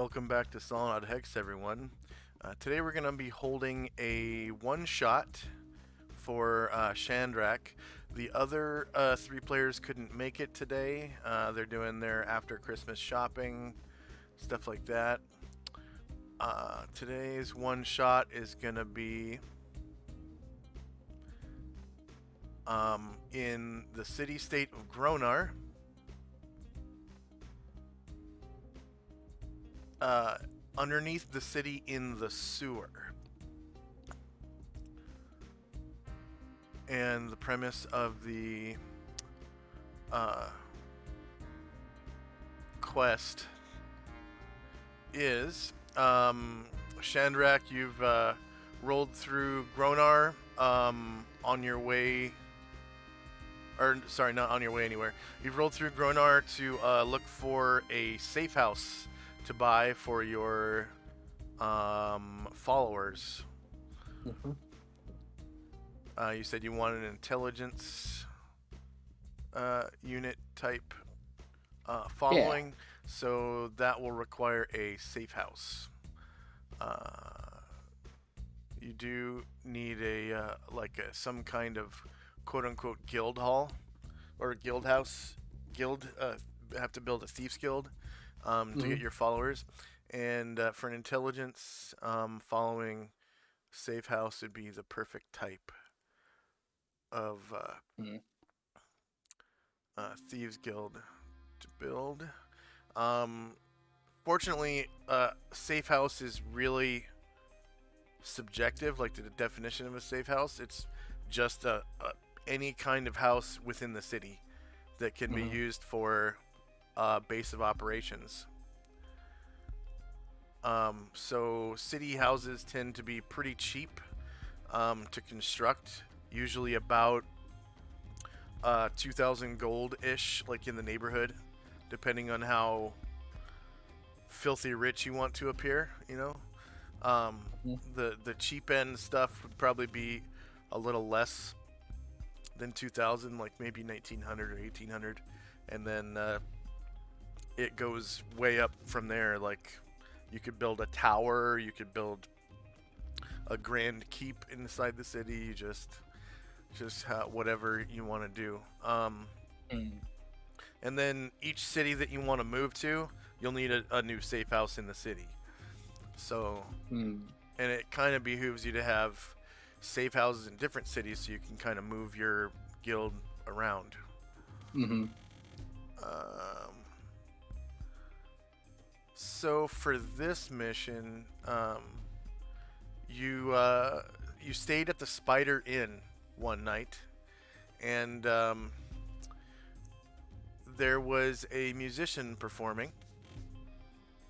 Welcome back to Solynod Hex, everyone. Today we're going to be holding a one-shot for Shandrak. The other three players couldn't make it today. They're doing their after-Christmas shopping, stuff like that. Today's one-shot is going to be in the city-state of Gronar. Underneath the city in the sewer. And the premise of the quest is Shandrak, you've rolled through Gronar on your way, or sorry, not on your way anywhere. You've rolled through Gronar to look for a safe house to buy for your followers. Mm-hmm. You said you wanted an intelligence unit type following, so that will require a safe house. You do need a some kind of quote-unquote guild hall or guild house. Have to build a thieves guild to get your followers, and for an intelligence following safe house would be the perfect type of thieves guild to build. Fortunately, safe house is really subjective, like the definition of a safe house. It's just any kind of house within the city that can be used for base of operations. So city houses tend to be pretty cheap to construct, usually about 2,000 gold-ish, like in the neighborhood, depending on how filthy rich you want to appear, you know. The cheap end stuff would probably be a little less than 2,000, like maybe 1,900 or 1,800, and then it goes way up from there. Like, you could build a tower, you could build a grand keep inside the city. You just whatever you want to do. And then each city that you want to move to, you'll need a new safe house in the city. So, and it kind of behooves you to have safe houses in different cities so you can kind of move your guild around. So for this mission, you stayed at the Spider Inn one night, and there was a musician performing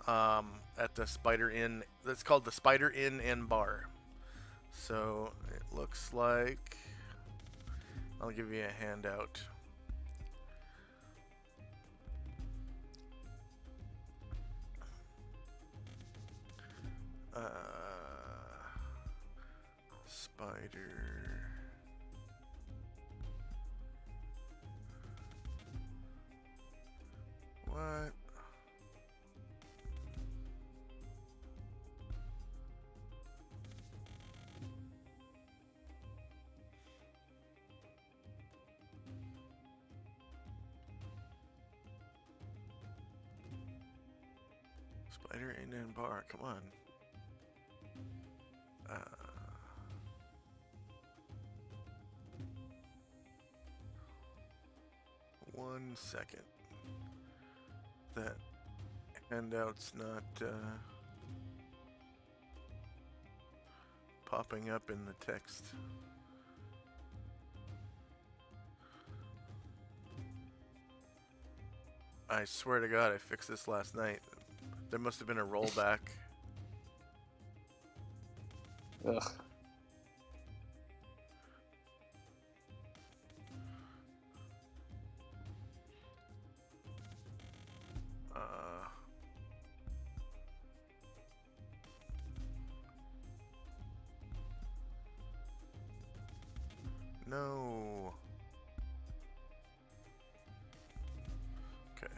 at the Spider Inn. That's called the Spider Inn and Bar. So it looks like, I'll give you a handout. Spider. What? Spider Inn and Bar, come on. 1 second. That handout's not popping up in the text. I swear to God, I fixed this last night. There must have been a rollback. Ugh. No. Okay.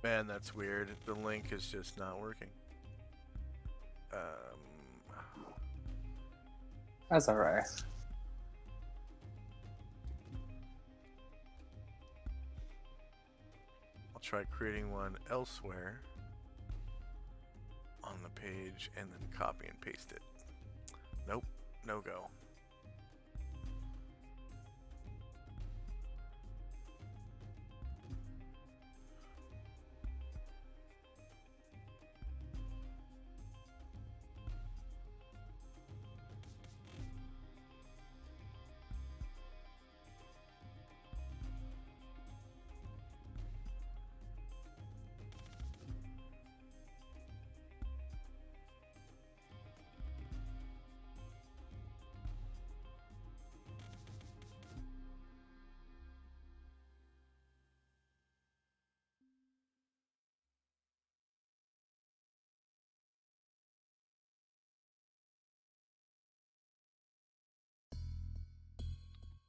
Man, that's weird. The link is just not working. Um, That's alright. I'll try creating one elsewhere on the page and then copy and paste it. Nope, no go.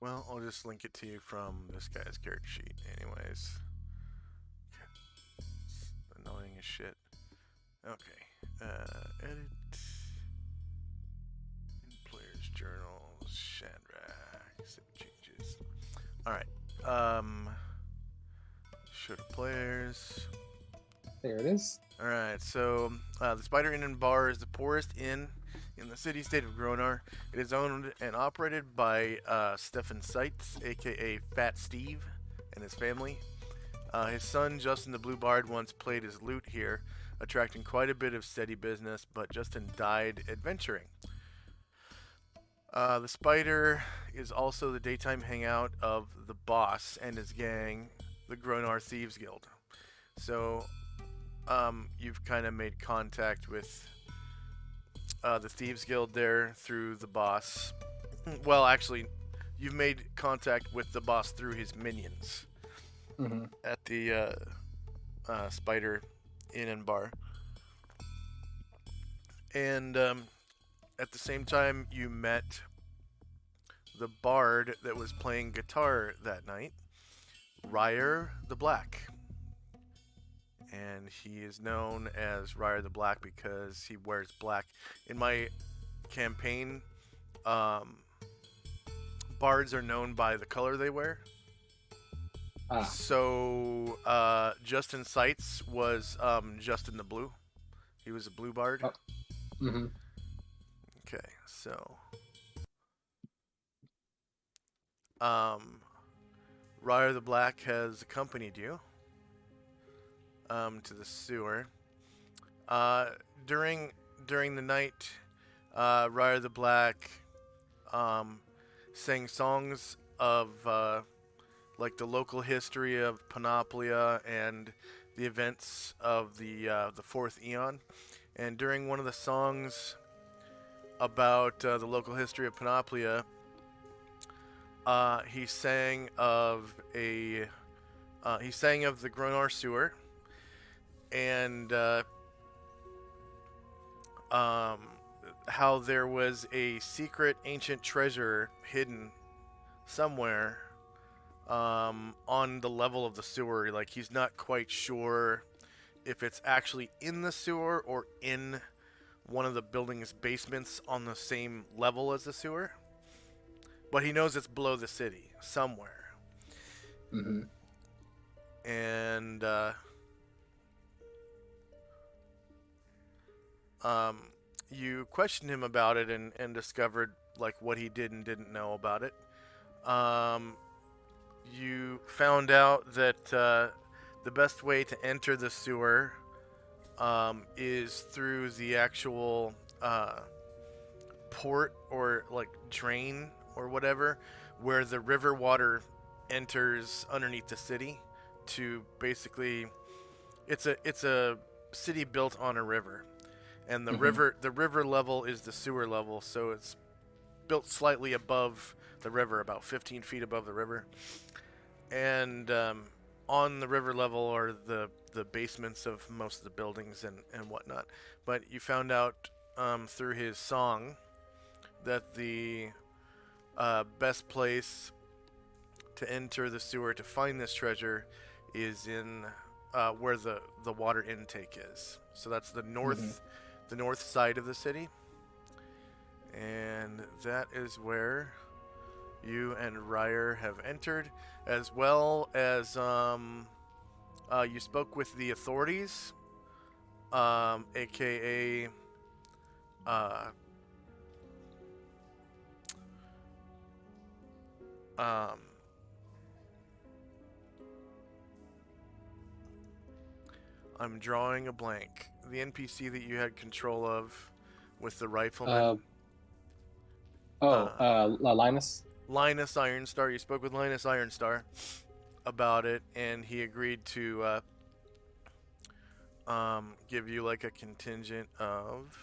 Well, I'll just link it to you from this guy's character sheet, anyways. It's annoying as shit. Okay, edit. In players' journals, Shadrach, save changes. Alright, show to players. There it is. Alright, so the Spider Inn and Bar is the poorest inn in the city-state of Gronar. It is owned and operated by Stefan Seitz, aka Fat Steve, and his family. His son, Justin the Blue Bard, once played his lute here, attracting quite a bit of steady business, but Justin died adventuring. The Spider is also the daytime hangout of the boss and his gang, the Gronar Thieves Guild. So, you've kind of made contact with the Thieves Guild there through the boss. Well, actually, you've made contact with the boss through his minions at the Spider Inn and Bar. And at the same time, you met the bard that was playing guitar that night, Ryer the Black. And he is known as Ryer the Black because he wears black. In my campaign, bards are known by the color they wear. So Justin Seitz was Justin the Blue. He was a blue bard. Okay, so Ryer the Black has accompanied you to the sewer. During the night, Ryer the Black sang songs of like the local history of Panoplia and the events of the Fourth Eon. And during one of the songs about the local history of Panoplia, he sang of the Gronar sewer, and how there was a secret ancient treasure hidden somewhere on the level of the sewer. Like, he's not quite sure if it's actually in the sewer or in one of the building's basements on the same level as the sewer. But he knows it's below the city somewhere. And you questioned him about it and discovered like what he did and didn't know about it. You found out that the best way to enter the sewer is through the actual port or like drain or whatever, where the river water enters underneath the city. To basically, it's a city built on a river, and the river level is the sewer level, so it's built slightly above the river, about 15 feet above the river. And on the river level are the basements of most of the buildings and whatnot. But you found out through his song that the best place to enter the sewer to find this treasure is in where the water intake is. So that's Mm-hmm. the north side of the city, and that is where you and Ryer have entered, as well as you spoke with the authorities, aka uh, um, I'm drawing a blank. The NPC that you had control of with the rifleman, Uh, oh, uh, Linus. Linus Ironstar. You spoke with Linus Ironstar about it, and he agreed to give you like a contingent of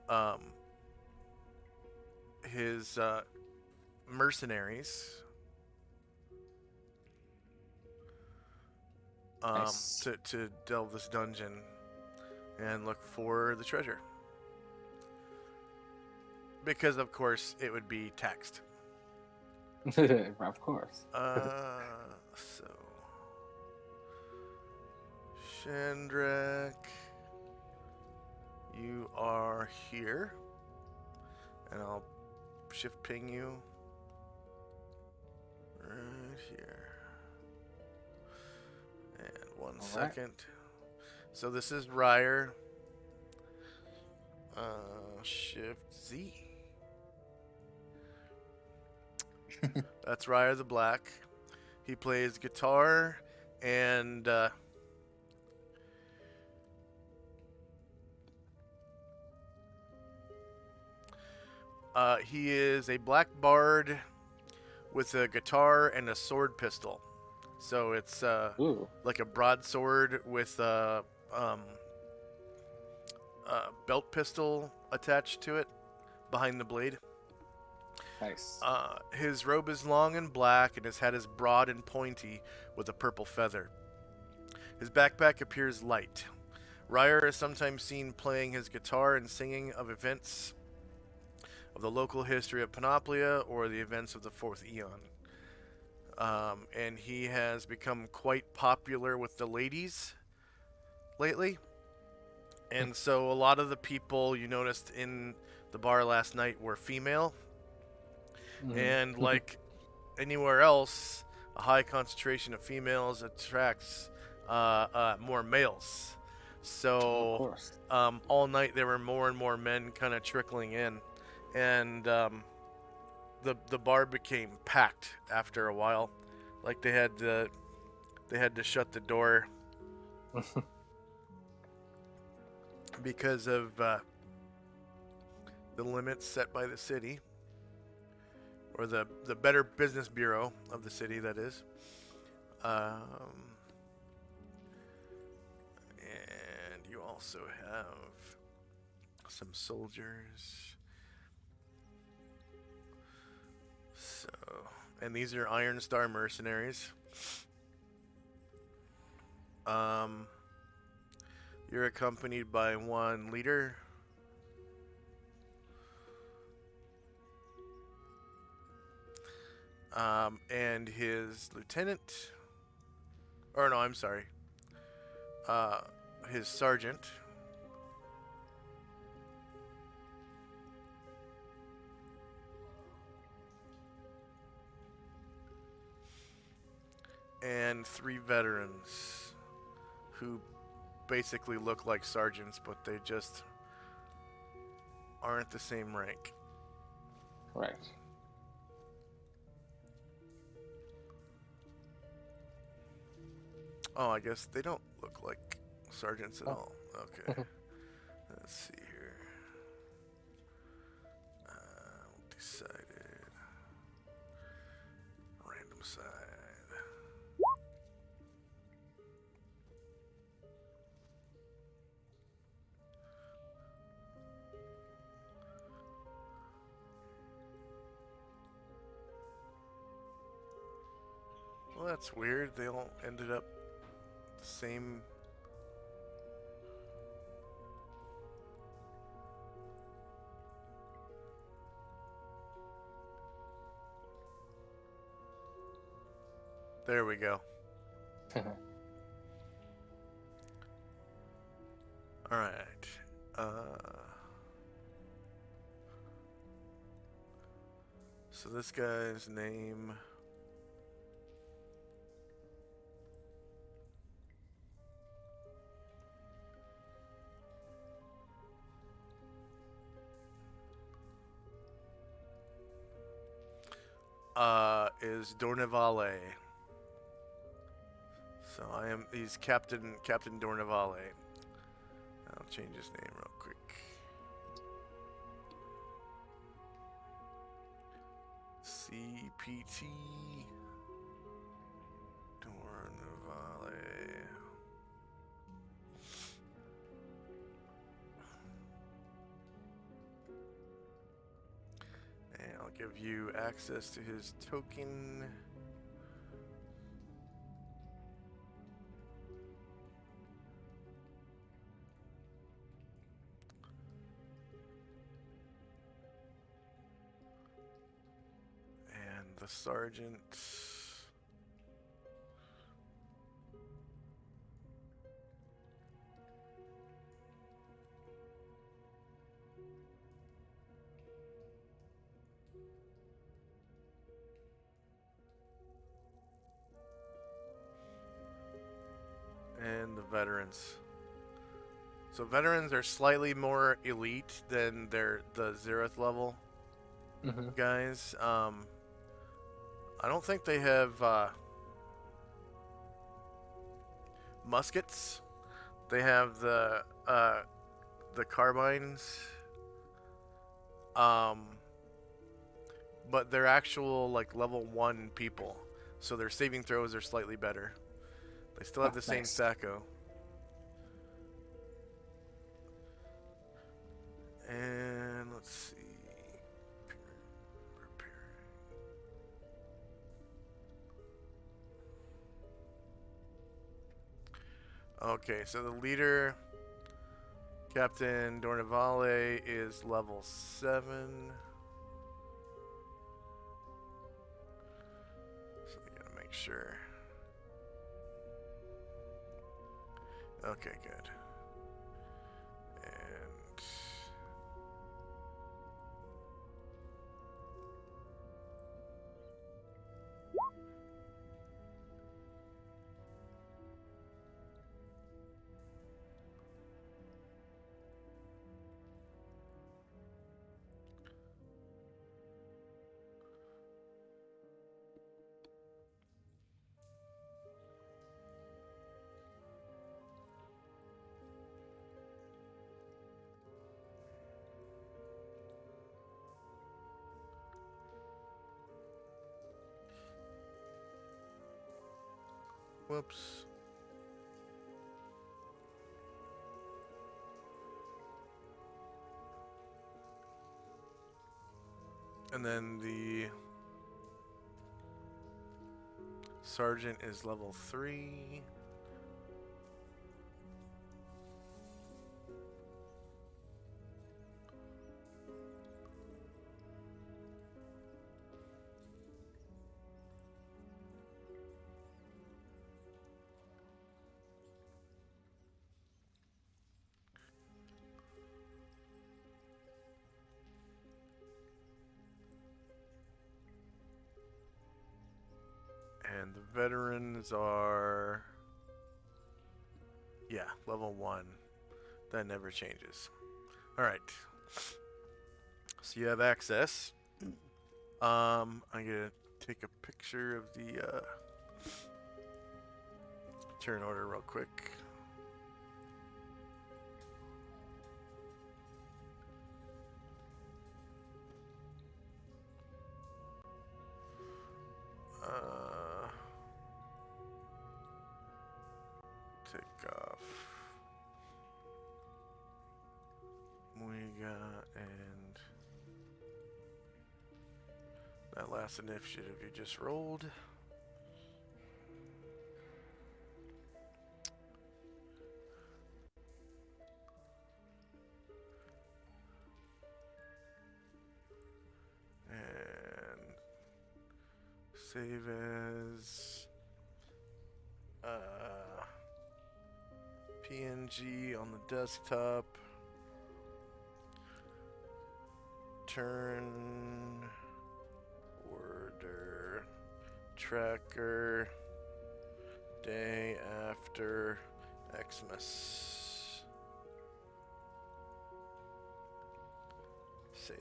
um, his mercenaries Nice. to delve this dungeon and look for the treasure. Because of course it would be taxed. Of course. So Shandrak, you are here, and I'll shift ping you right here. And one All right. second. So this is Ryer. Shift Z. That's Ryer the Black. He plays guitar and he is a black bard with a guitar and a sword pistol. So it's Ooh, like a broadsword with um, a belt pistol attached to it behind the blade. nice. His robe is long and black, and his head is broad and pointy with a purple feather. His backpack appears light. Ryer is sometimes seen playing his guitar and singing of events of the local history of Panoplia or the events of the Fourth Eon. And he has become quite popular with the ladies lately. And so a lot of the people you noticed in the bar last night were female. And Mm-hmm. like anywhere else, a high concentration of females attracts more males. Of So course. all night there were more and more men kind of trickling in, and the bar became packed after a while. Like they had to shut the door because of the limits set by the city, or the Better Business Bureau of the city, that is. And you also have some soldiers. So, and these are Iron Star mercenaries. Um, you're accompanied by one leader. And his lieutenant. Or no, I'm sorry. Uh, his sergeant. And three veterans who basically look like sergeants, but they just aren't the same rank. Right. Oh, I guess they don't look like sergeants at Oh. all. Okay. Let's see here. Decided. Random side. Well, that's weird. They all ended up the same. There we go. Alright. So this guy's name... is Dornevale. So he's Captain Dornevale. I'll change his name real quick. CPT Dornevale. And I'll give you access to his token. And the sergeant. And the veterans. So veterans are slightly more elite than the Zeroth level guys. I don't think they have muskets. They have the carbines. But they're actual like level 1 people. So their saving throws are slightly better. They still have the same Sacco. And let's see. Okay, so the leader, Captain Dornevale, is level 7. So I gotta make sure. Okay, good. Whoops. And then the sergeant is level 3. And the veterans are, yeah, level 1. That never changes. All right. So you have access. I'm gonna take a picture of the turn order real quick. Take off Muiga and that last initiative you just rolled. And save as PNG on the desktop. Turn order tracker day after Xmas. Save.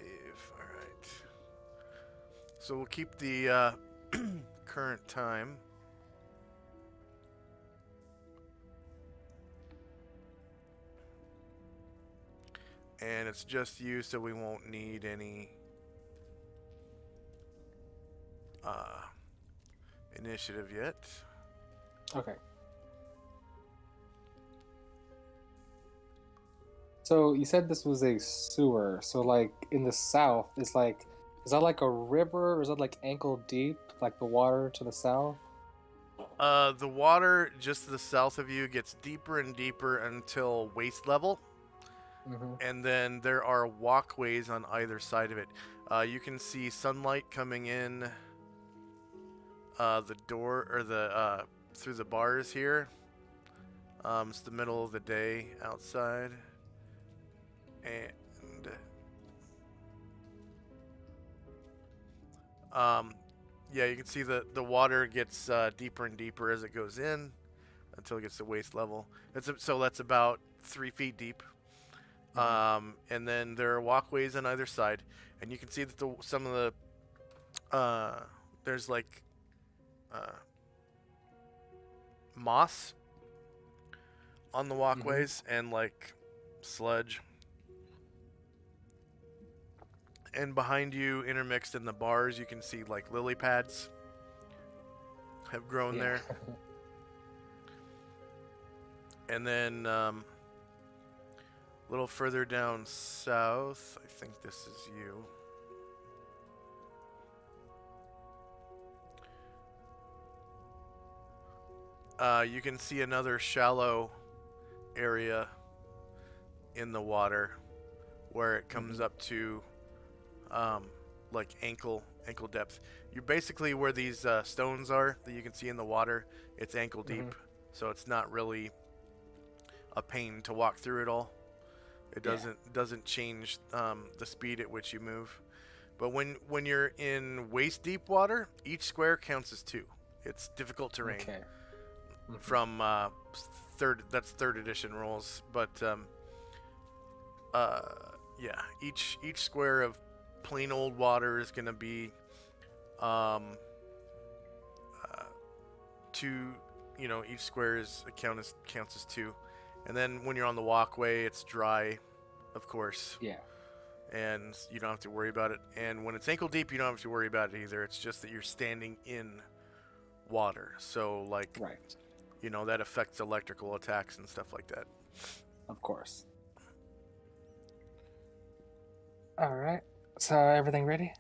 All right. So we'll keep the current time. And it's just you, so we won't need any initiative yet. Okay. So you said this was a sewer. So like in the south, is that like a river, or is it like ankle deep, like the water to the south? The water just to the south of you gets deeper and deeper until waist level. Mm-hmm. And then there are walkways on either side of it. You can see sunlight coming in the door or the through the bars here. It's the middle of the day outside, and yeah, you can see the water gets deeper and deeper as it goes in until it gets to waist level. So that's about 3 feet deep. And then there are walkways on either side, and you can see that some of the there's like moss on the walkways and like sludge. And behind you, intermixed in the bars, you can see like lily pads have grown there. And then a little further down south, I think this is you. You can see another shallow area in the water where it comes up to like ankle depth. You're basically where these stones are that you can see in the water. It's ankle deep, so it's not really a pain to walk through it all. It doesn't change the speed at which you move. But when you're in waist deep water, each square counts as 2. It's difficult terrain. Okay. From that's third edition rules, but yeah, each square of plain old water is going to be 2, each square counts as 2. And then when you're on the walkway, it's dry, of course. Yeah. And you don't have to worry about it. And when it's ankle deep, you don't have to worry about it either. It's just that you're standing in water. So like Right. That affects electrical attacks and stuff like that. Of course. All right. So everything ready?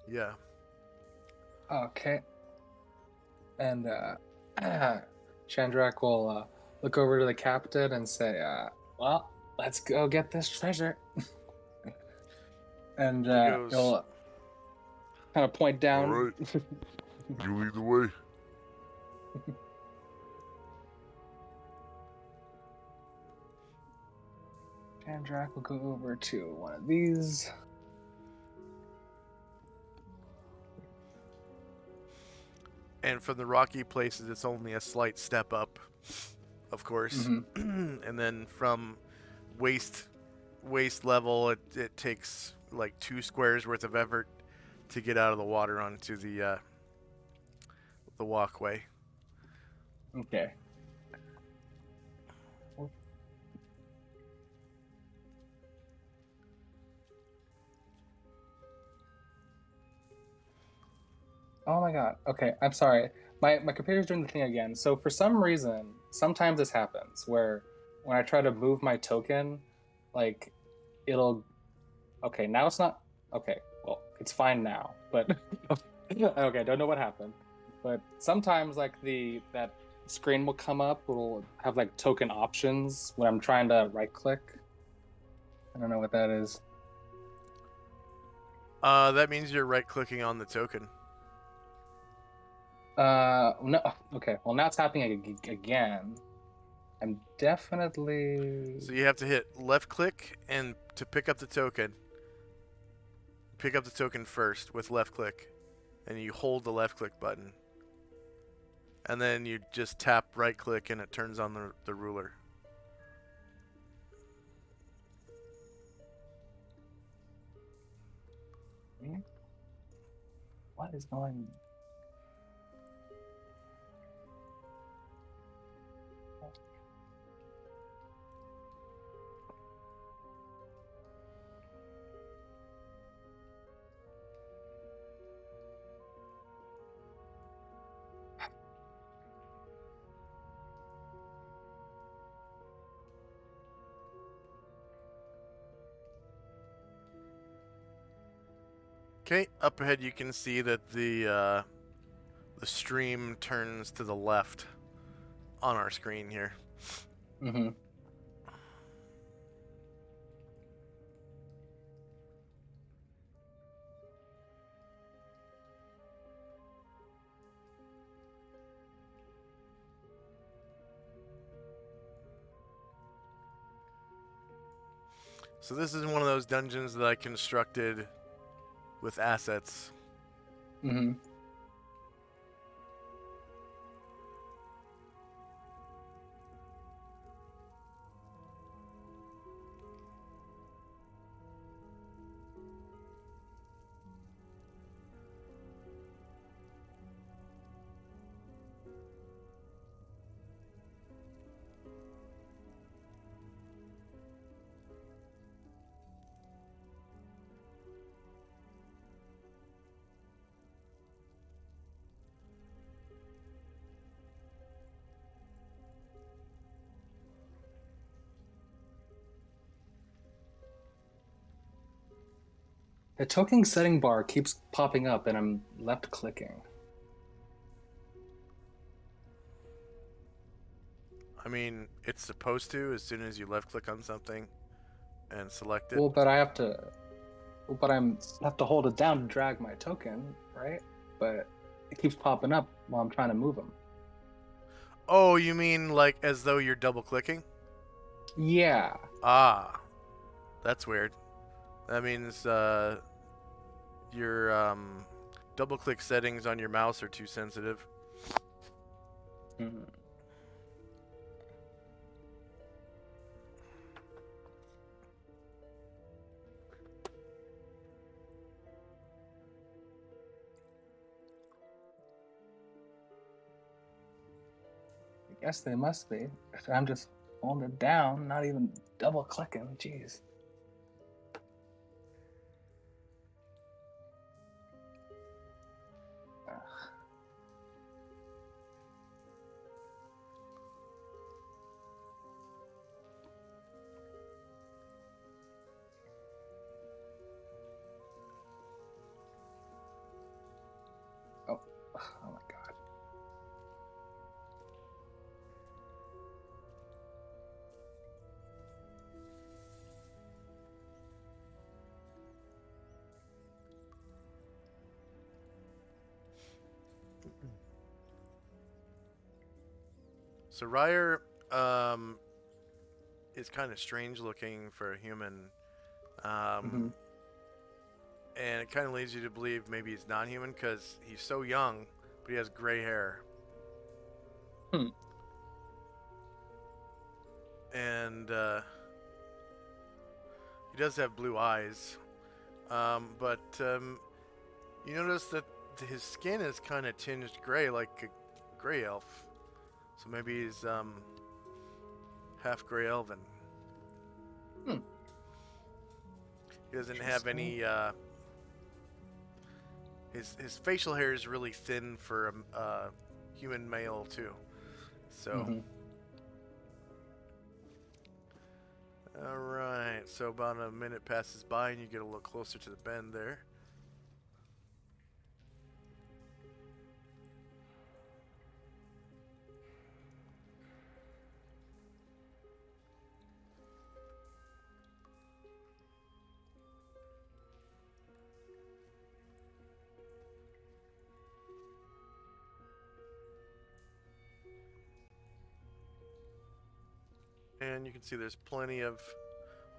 Yeah. Okay. And Chandrak will look over to the captain and say, well, let's go get this treasure. And he'll kind of point down. All right. You lead the way. Chandrak will go over to one of these. And from the rocky places, it's only a slight step up, of course. And then from waist level, it takes like 2 squares worth of effort to get out of the water onto the walkway. Okay. Oh my god. Okay, I'm sorry. My computer's doing the thing again. So for some reason, sometimes this happens where when I try to move my token, like it'll okay, now it's not okay, well, it's fine now. But okay, I don't know what happened. But sometimes like that screen will come up, it'll have like token options when I'm trying to right click. I don't know what that is. That means you're right clicking on the token. No. Okay. Well, now it's happening again, I'm definitely. So you have to hit left click and to pick up the token. Pick up the token first with left click, and you hold the left click button. And then you just tap right click and it turns on the ruler. What is going? Okay, up ahead you can see that the stream turns to the left on our screen here. Mm-hmm. So this is one of those dungeons that I constructed with assets. Mm-hmm. The token setting bar keeps popping up, and I'm left clicking. I mean, it's supposed to as soon as you left click on something and select it. Well, but I have to. But I'm have to hold it down to drag my token, right? But it keeps popping up while I'm trying to move them. Oh, you mean like as though you're double clicking? Yeah. Ah, that's weird. That means your double click settings on your mouse are too sensitive. Mm-hmm. I guess they must be. I'm just holding it down, not even double clicking. Jeez. Oh, oh my god. So Ryer is kind of strange looking for a human. Mm-hmm. And it kind of leads you to believe maybe he's not human because he's so young, but he has gray hair. Hmm. And he does have blue eyes. But you notice that his skin is kind of tinged gray, like a gray elf. So maybe he's half gray elven. Hmm. He doesn't have any. His facial hair is really thin for a human male too. So. Mm-hmm. All right. So about a minute passes by, and you get a little closer to the bend there. And you can see there's plenty of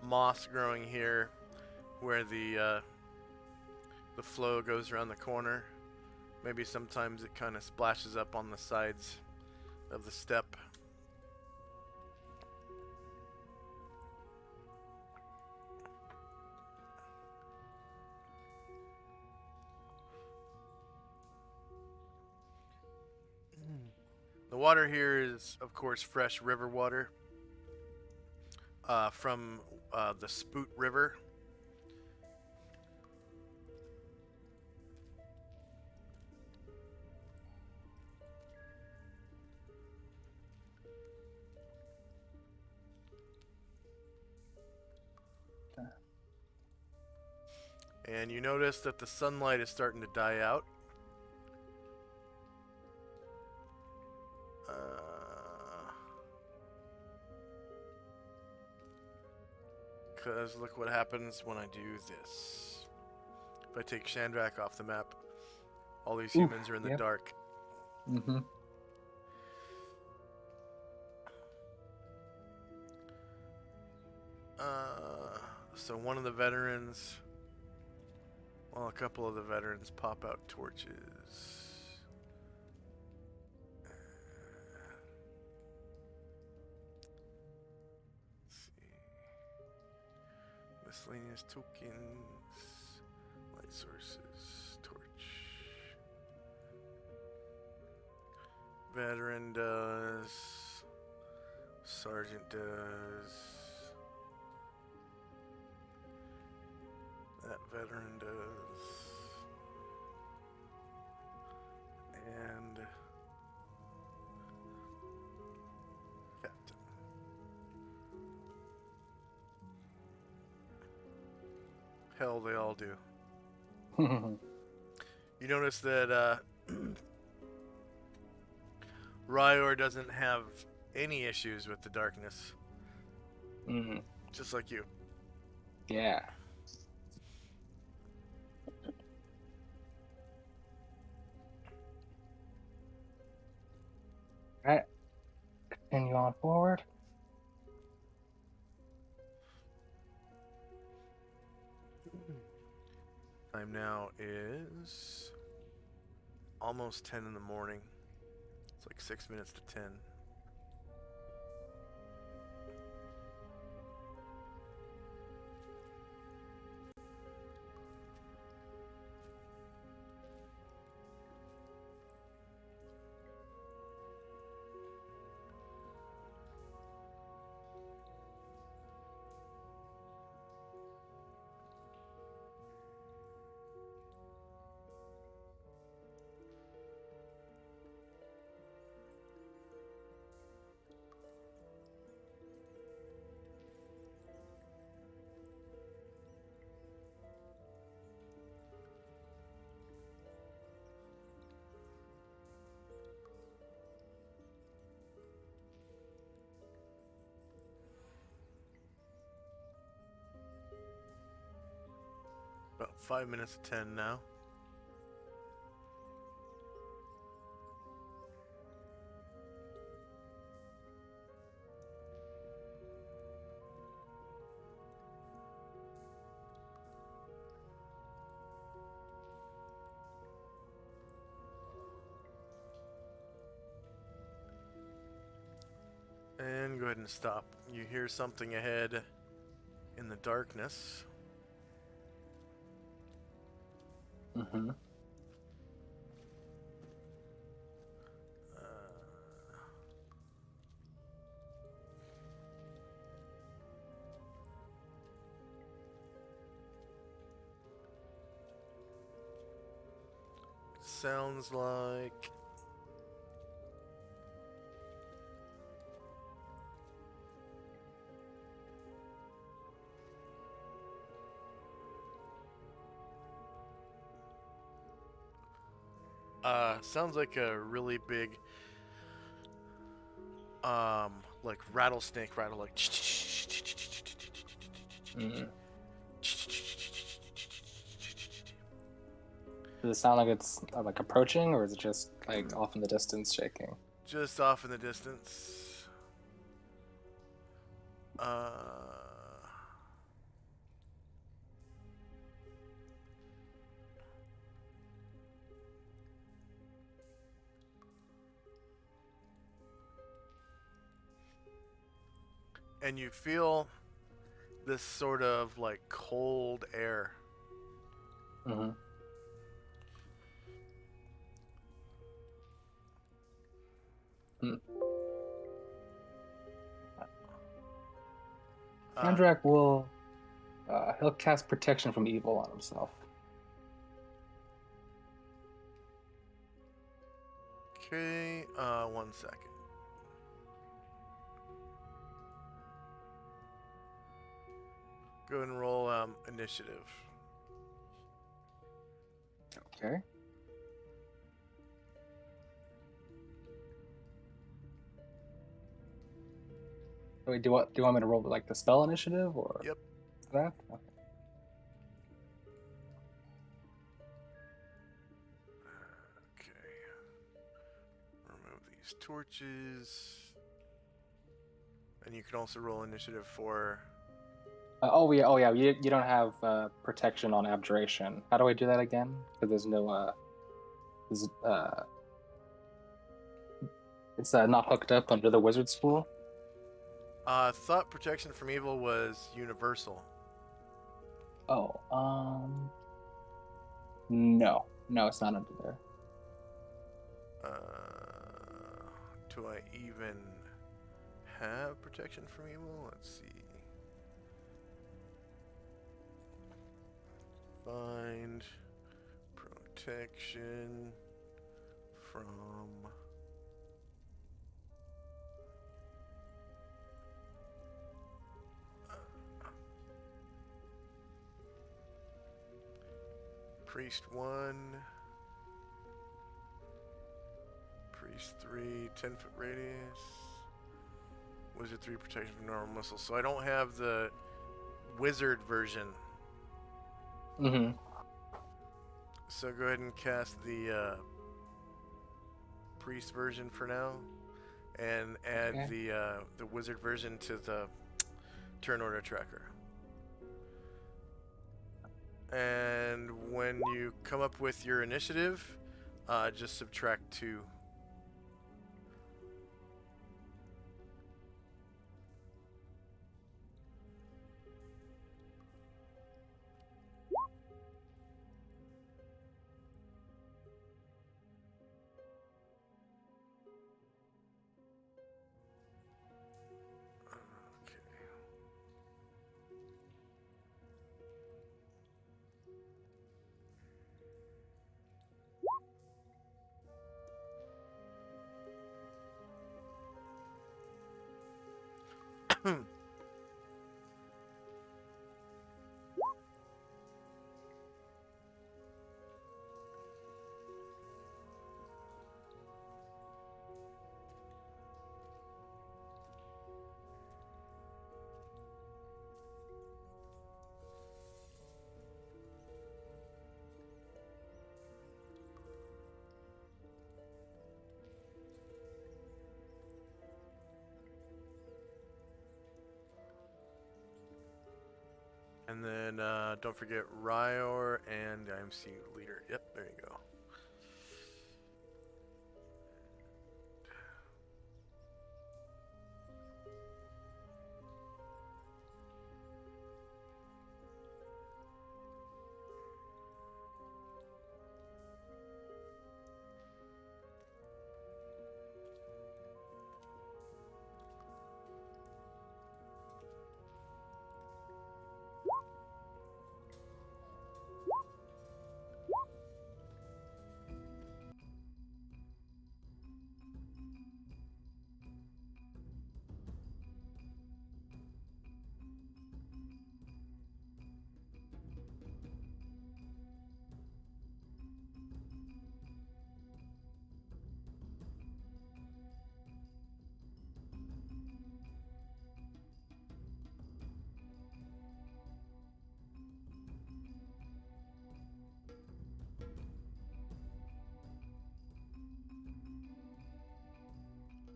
moss growing here where the flow goes around the corner. Maybe sometimes it kind of splashes up on the sides of the step. The water here is, of course, fresh river water from the Spoot River. And you notice that the sunlight is starting to die out. Because look what happens when I do this. If I take Shandrak off the map, all these humans are in the dark. Mm-hmm. So one of the veterans, well, a couple of the veterans pop out torches. Miscellaneous tokens, light sources, torch. Veteran does, sergeant does, that veteran does, and captain. Hell, they all do. You notice that Ryor doesn't have any issues with the darkness. Mm-hmm. Just like you. Yeah. Alright. Continue on forward. Time now is almost 10 in the morning. It's like 6 minutes to 10. About 5 minutes to 10 now. And go ahead and stop. You hear something ahead in the darkness. Mm-hmm. Sounds like sounds like a really big like rattlesnake rattle, like Mm. Does it sound like it's like approaching, or is it just like off in the distance shaking? just off in the distance. Uh, and you feel this sort of like cold air. Mm-hmm. Mm. Andrak will he'll cast protection from evil on himself. Okay, 1 second. Go ahead and roll initiative. Okay. Wait, do you want me to roll like the spell initiative or Yep. that? Okay. Okay. Remove these torches. And you can also roll initiative for. Oh yeah. You don't have protection on abjuration. How do I do that again? Because there's no it's not hooked up under the wizard spool. Thought protection from evil was universal. Oh, no, it's not under there. Do I even have protection from evil? Let's see. Find protection from priest 1, priest 3, 10-foot radius, wizard 3, protection from normal missiles. So I don't have the wizard version. Mm-hmm. So go ahead and cast the priest version for now, and add the wizard version to the turn order tracker. And when you come up with your initiative, just subtract 2. Okay. And then don't forget Ryor and IMC leader. Yep, there you go.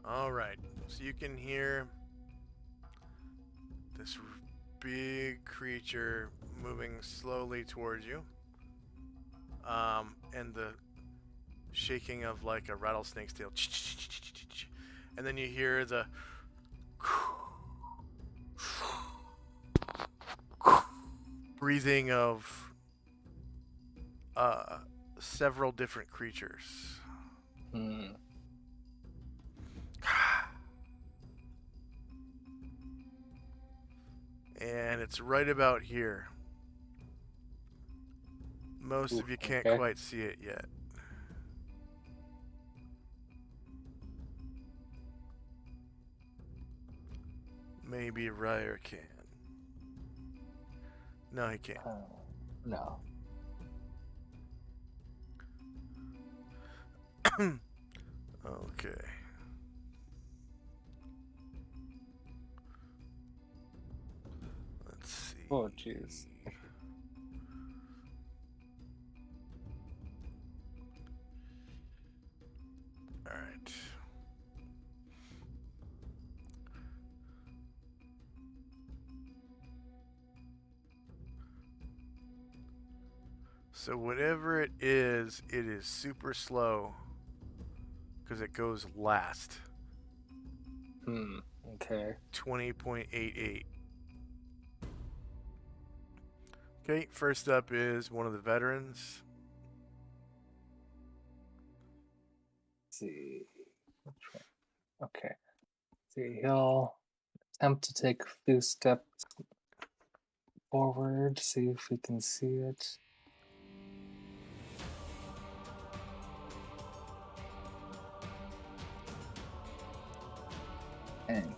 All right, so you can hear this big creature moving slowly towards you. And the shaking of like a rattlesnake's tail. And then you hear the breathing of several different creatures. Hmm. And it's right about here. Most of you can't quite see it yet. Maybe Ryer can. No, he can't. No. Okay. Let's see. Oh, jeez. All right. So whatever it is super slow because it goes last. Okay. 20.88. Okay, first up is one of the veterans. Let's see. Okay. See, he'll attempt to take a few steps forward, see if we can see it. Dang.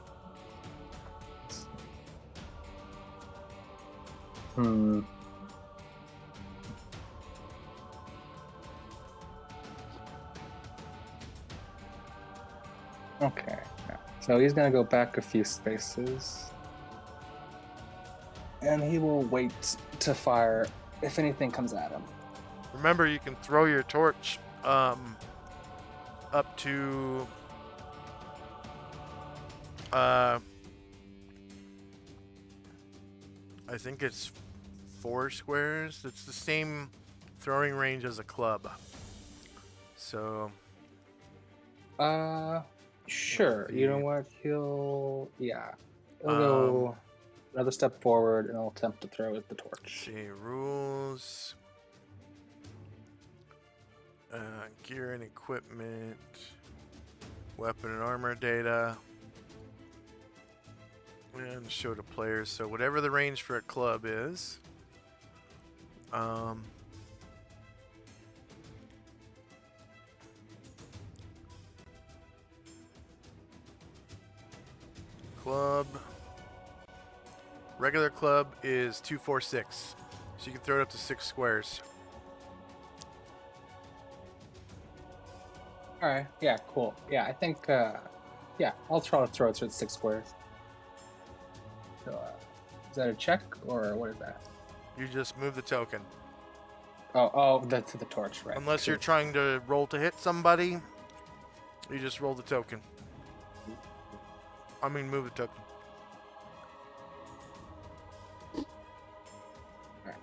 Okay. So he's gonna go back a few spaces. And he will wait to fire if anything comes at him. Remember, you can throw your torch up to I think it's 4 squares. It's the same throwing range as a club. So sure. You know what? He'll go another step forward and I'll attempt to throw the torch. See rules. Gear and equipment. Weapon and armor data. And show to players. So whatever the range for a club is. Club. Regular club is 246. So you can throw it up to 6 squares. Alright, yeah, cool. Yeah, I think I'll try to throw it through the 6 squares. So is that a check or what is that? You just move the token. That's the torch, right? Unless you're trying to roll to hit somebody, you just roll the token. I mean, move the token. Alright.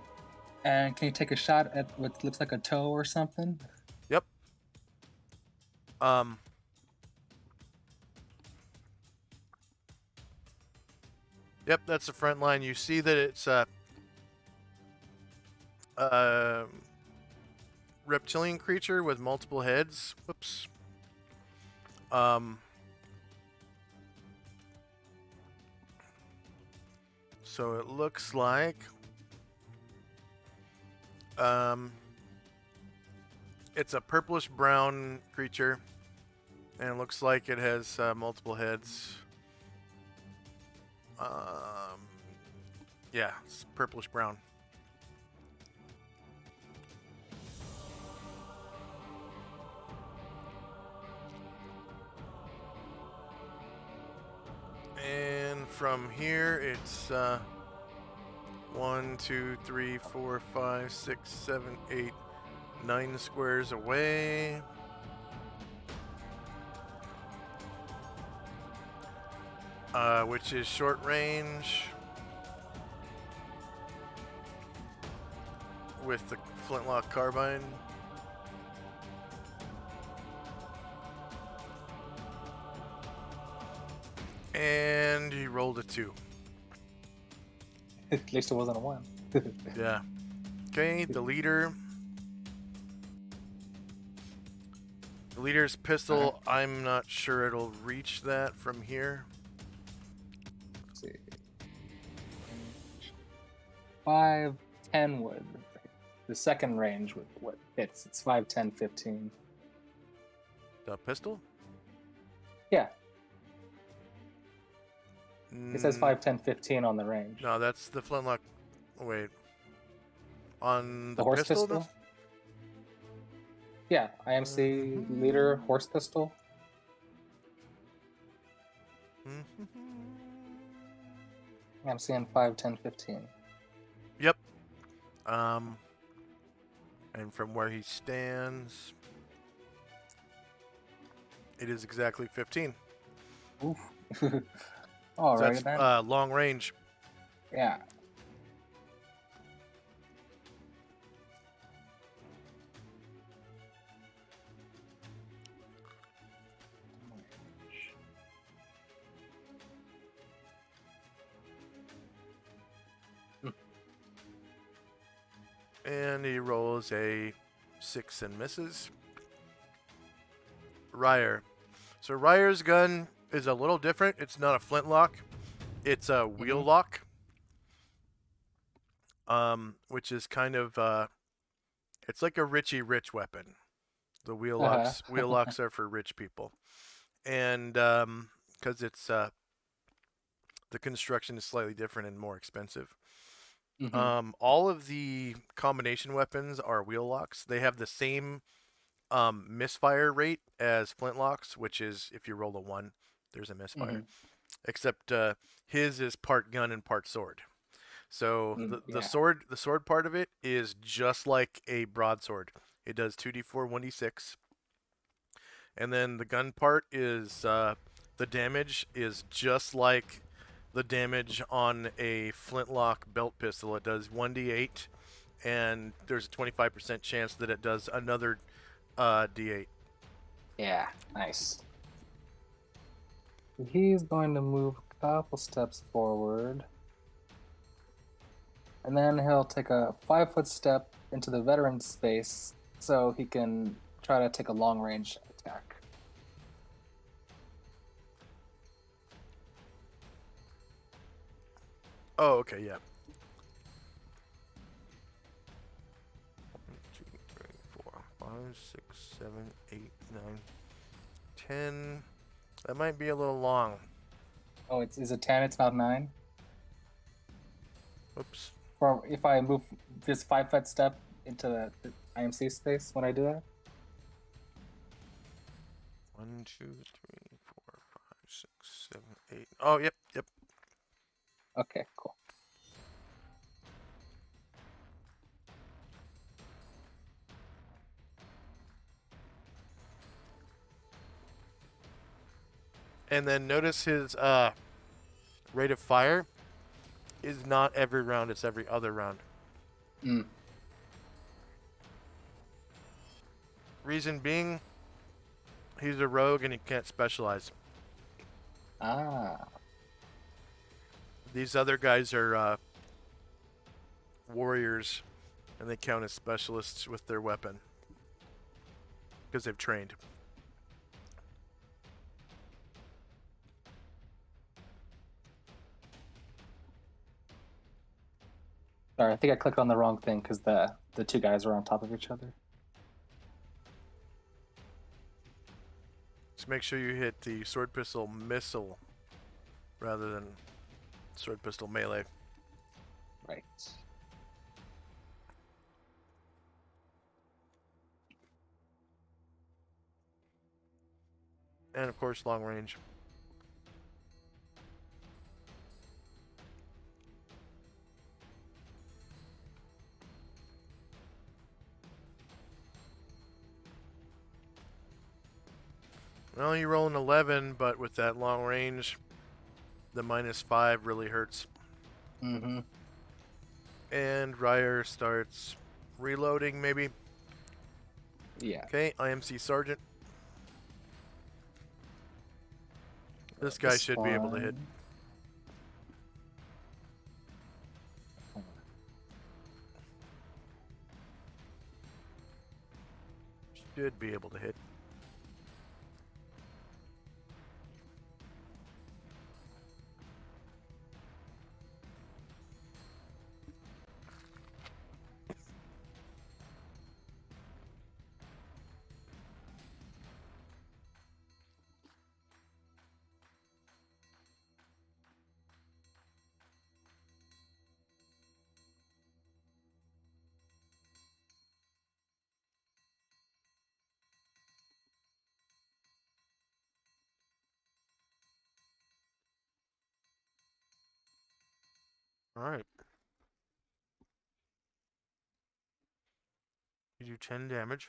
And can you take a shot at what looks like a toe or something? Yep. Yep, that's the front line. You see that it's reptilian creature with multiple heads. Whoops. So it looks like it's a purplish brown creature, and it looks like it has multiple heads. Yeah, it's purplish brown. And from here, it's 1, 2, 3, 4, 5, 6, 7, 8, 9 squares away. Which is short range. with the flintlock carbine. And he rolled a 2. At least it wasn't a 1. Yeah. Okay, the leader. The leader's pistol, I'm not sure it'll reach that from here. Let's see. 5, 10 would. The second range would what hits. It's 5, 10, 15. The pistol? Yeah. It says 5, 10, 15 on the range. No, that's the flintlock. Wait. On The the horse pistol? pistol? Yeah, IMC leader, horse pistol. I'm seeing 5, 10, 15. Yep. And from where he stands, it is exactly 15. Oof. So Alright that's then. long range. Yeah. And he rolls a 6 and misses. Ryer. So Ryer's gun is a little different. It's not a flintlock. It's a wheel lock. Which is kind of it's like a Richie Rich weapon. The wheel locks are for rich people. And because it's the construction is slightly different and more expensive. All of the combination weapons are wheel locks. They have the same misfire rate as flintlocks, which is if you roll a 1, there's a misfire. Except his is part gun and part sword. So the sword part of it is just like a broadsword. It does 2d4, 1d6. And then the gun part is the damage is just like the damage on a flintlock belt pistol. It does 1d8, and there's a 25% chance that it does another d8. Yeah, nice. He's going to move a couple steps forward. And then he'll take a 5-foot step into the veteran space so he can try to take a long-range attack. Oh, okay, yeah. 1, 2, 3, 4, 5, 6, 7, 8, 9, 10. That might be a little long. Oh, is it 10? It's not 9? Oops. Or if I move this 5-foot step into the IMC space when I do that? 1, 2, 3, 4, 5, 6, 7, 8. Oh, yep. Okay, cool. And then notice his rate of fire is not every round, it's every other round. Reason being, he's a rogue and he can't specialize. These other guys are warriors, and they count as specialists with their weapon because they've trained. Sorry, I think I clicked on the wrong thing because the two guys were on top of each other. Just make sure you hit the sword pistol missile rather than sword pistol melee. Right. And of course, long range. Well, you roll an 11, but with that long range, the -5 really hurts. And Ryer starts Reloading, maybe. Yeah. Okay, IMC Sergeant. This guy should be able to hit. Should be able to hit. Alright. You do 10 damage.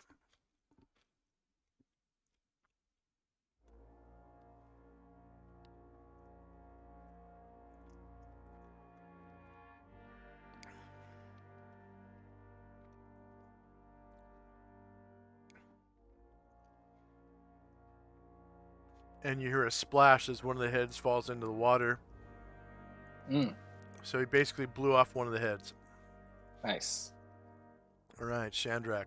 And you hear a splash as one of the heads falls into the water. So he basically blew off one of the heads. Nice. Alright, Shandrak.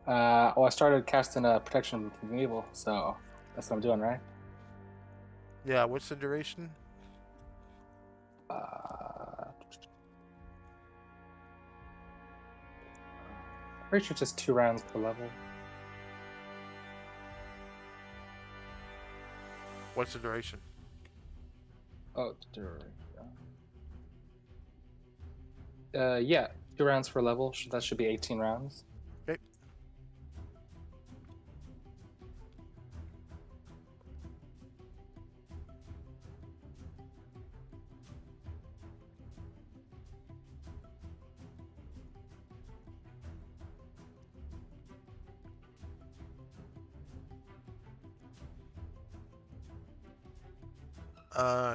I started casting a protection from evil, so that's what I'm doing, right? Yeah, what's the duration? Pretty sure it's just 2 rounds per level. What's the duration? Oh, yeah, 2 rounds per level. That should be 18 rounds. Okay.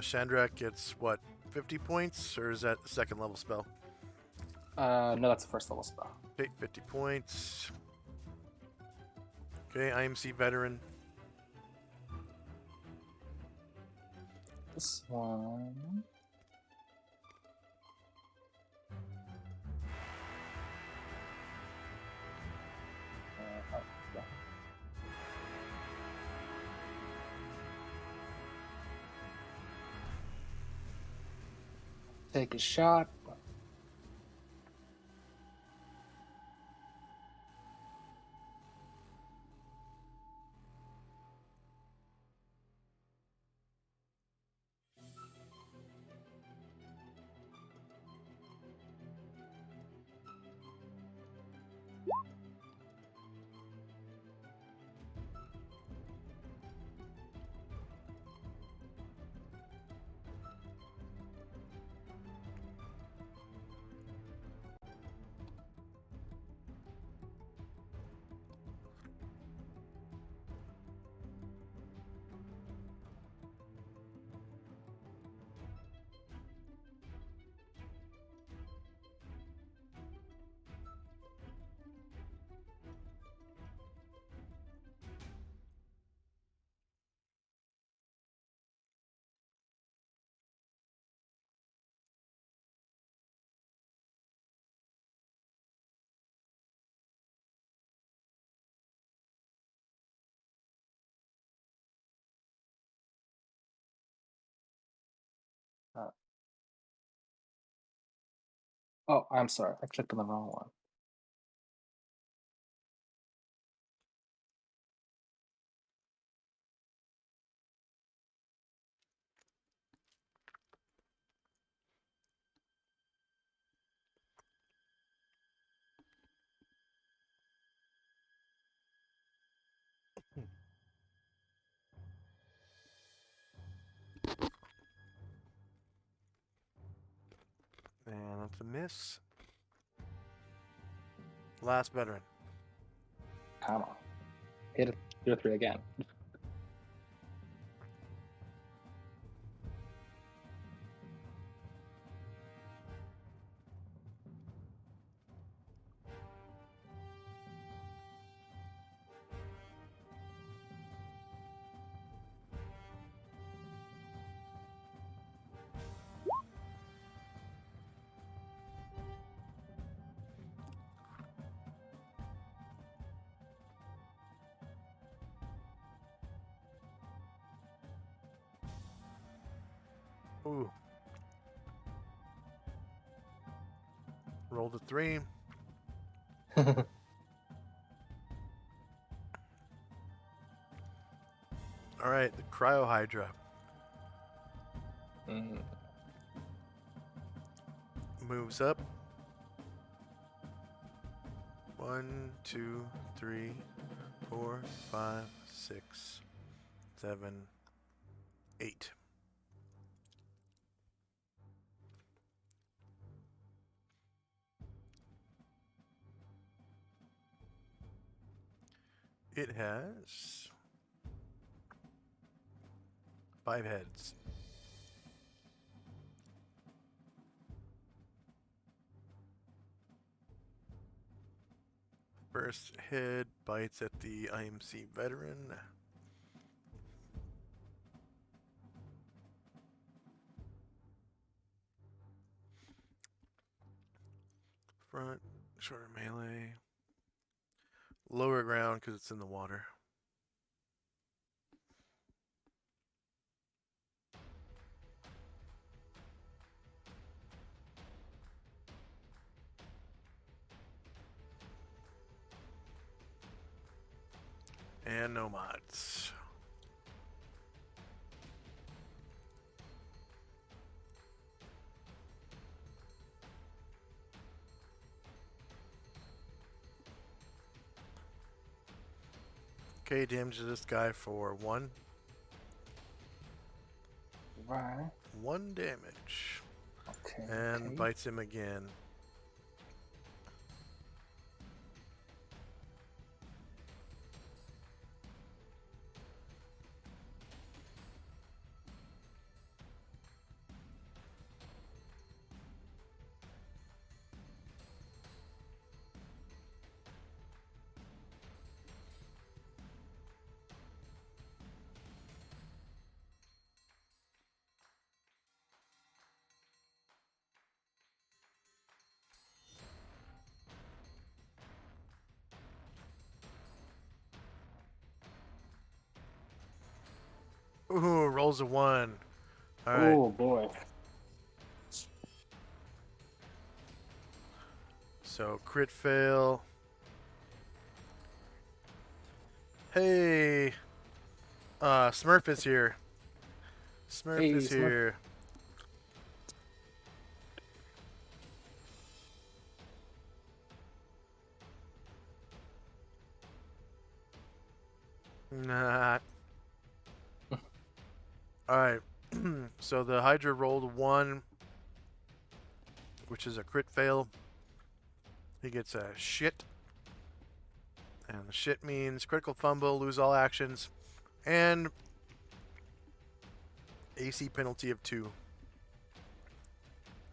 Shandrak gets what, 50 points, or is that a second level spell? No, that's a first level spell. Okay, 50 points. Okay, IMC veteran. This one. Yeah. Take a shot. Oh, I'm sorry. I clicked on the wrong one. And that's a miss. Last veteran. Come on. Hit it. Do a 3 again. Ooh. Rolled a 3. All right, the Cryo Hydra moves up. 1, 2, 3, 4, 5, 6, 7, 8. It has 5 heads. First head bites at the IMC veteran. Front, shorter melee. Lower ground because it's in the water. And no mods. Okay, damage to this guy for 1. Right. 1 damage. Okay. And bites him again. Ooh, rolls a 1. All right. Oh boy. So crit fail. Hey, Smurf is here. Smurf Hey, is Smurf. here. Not. All right. So the Hydra rolled a 1, which is a crit fail. He gets a shit. And the shit means critical fumble, lose all actions, and AC penalty of 2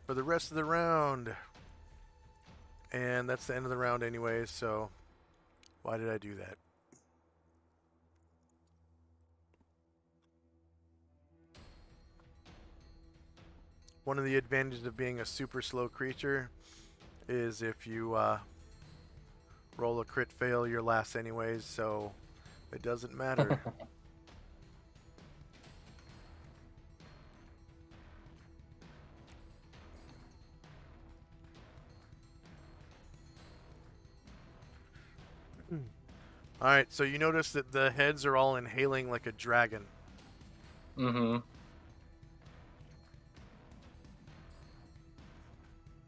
for the rest of the round. And that's the end of the round anyways, so why did I do that? One of the advantages of being a super slow creature is if you roll a crit fail, you're last anyways, so it doesn't matter. Alright, so you notice that the heads are all inhaling like a dragon. Mm-hmm.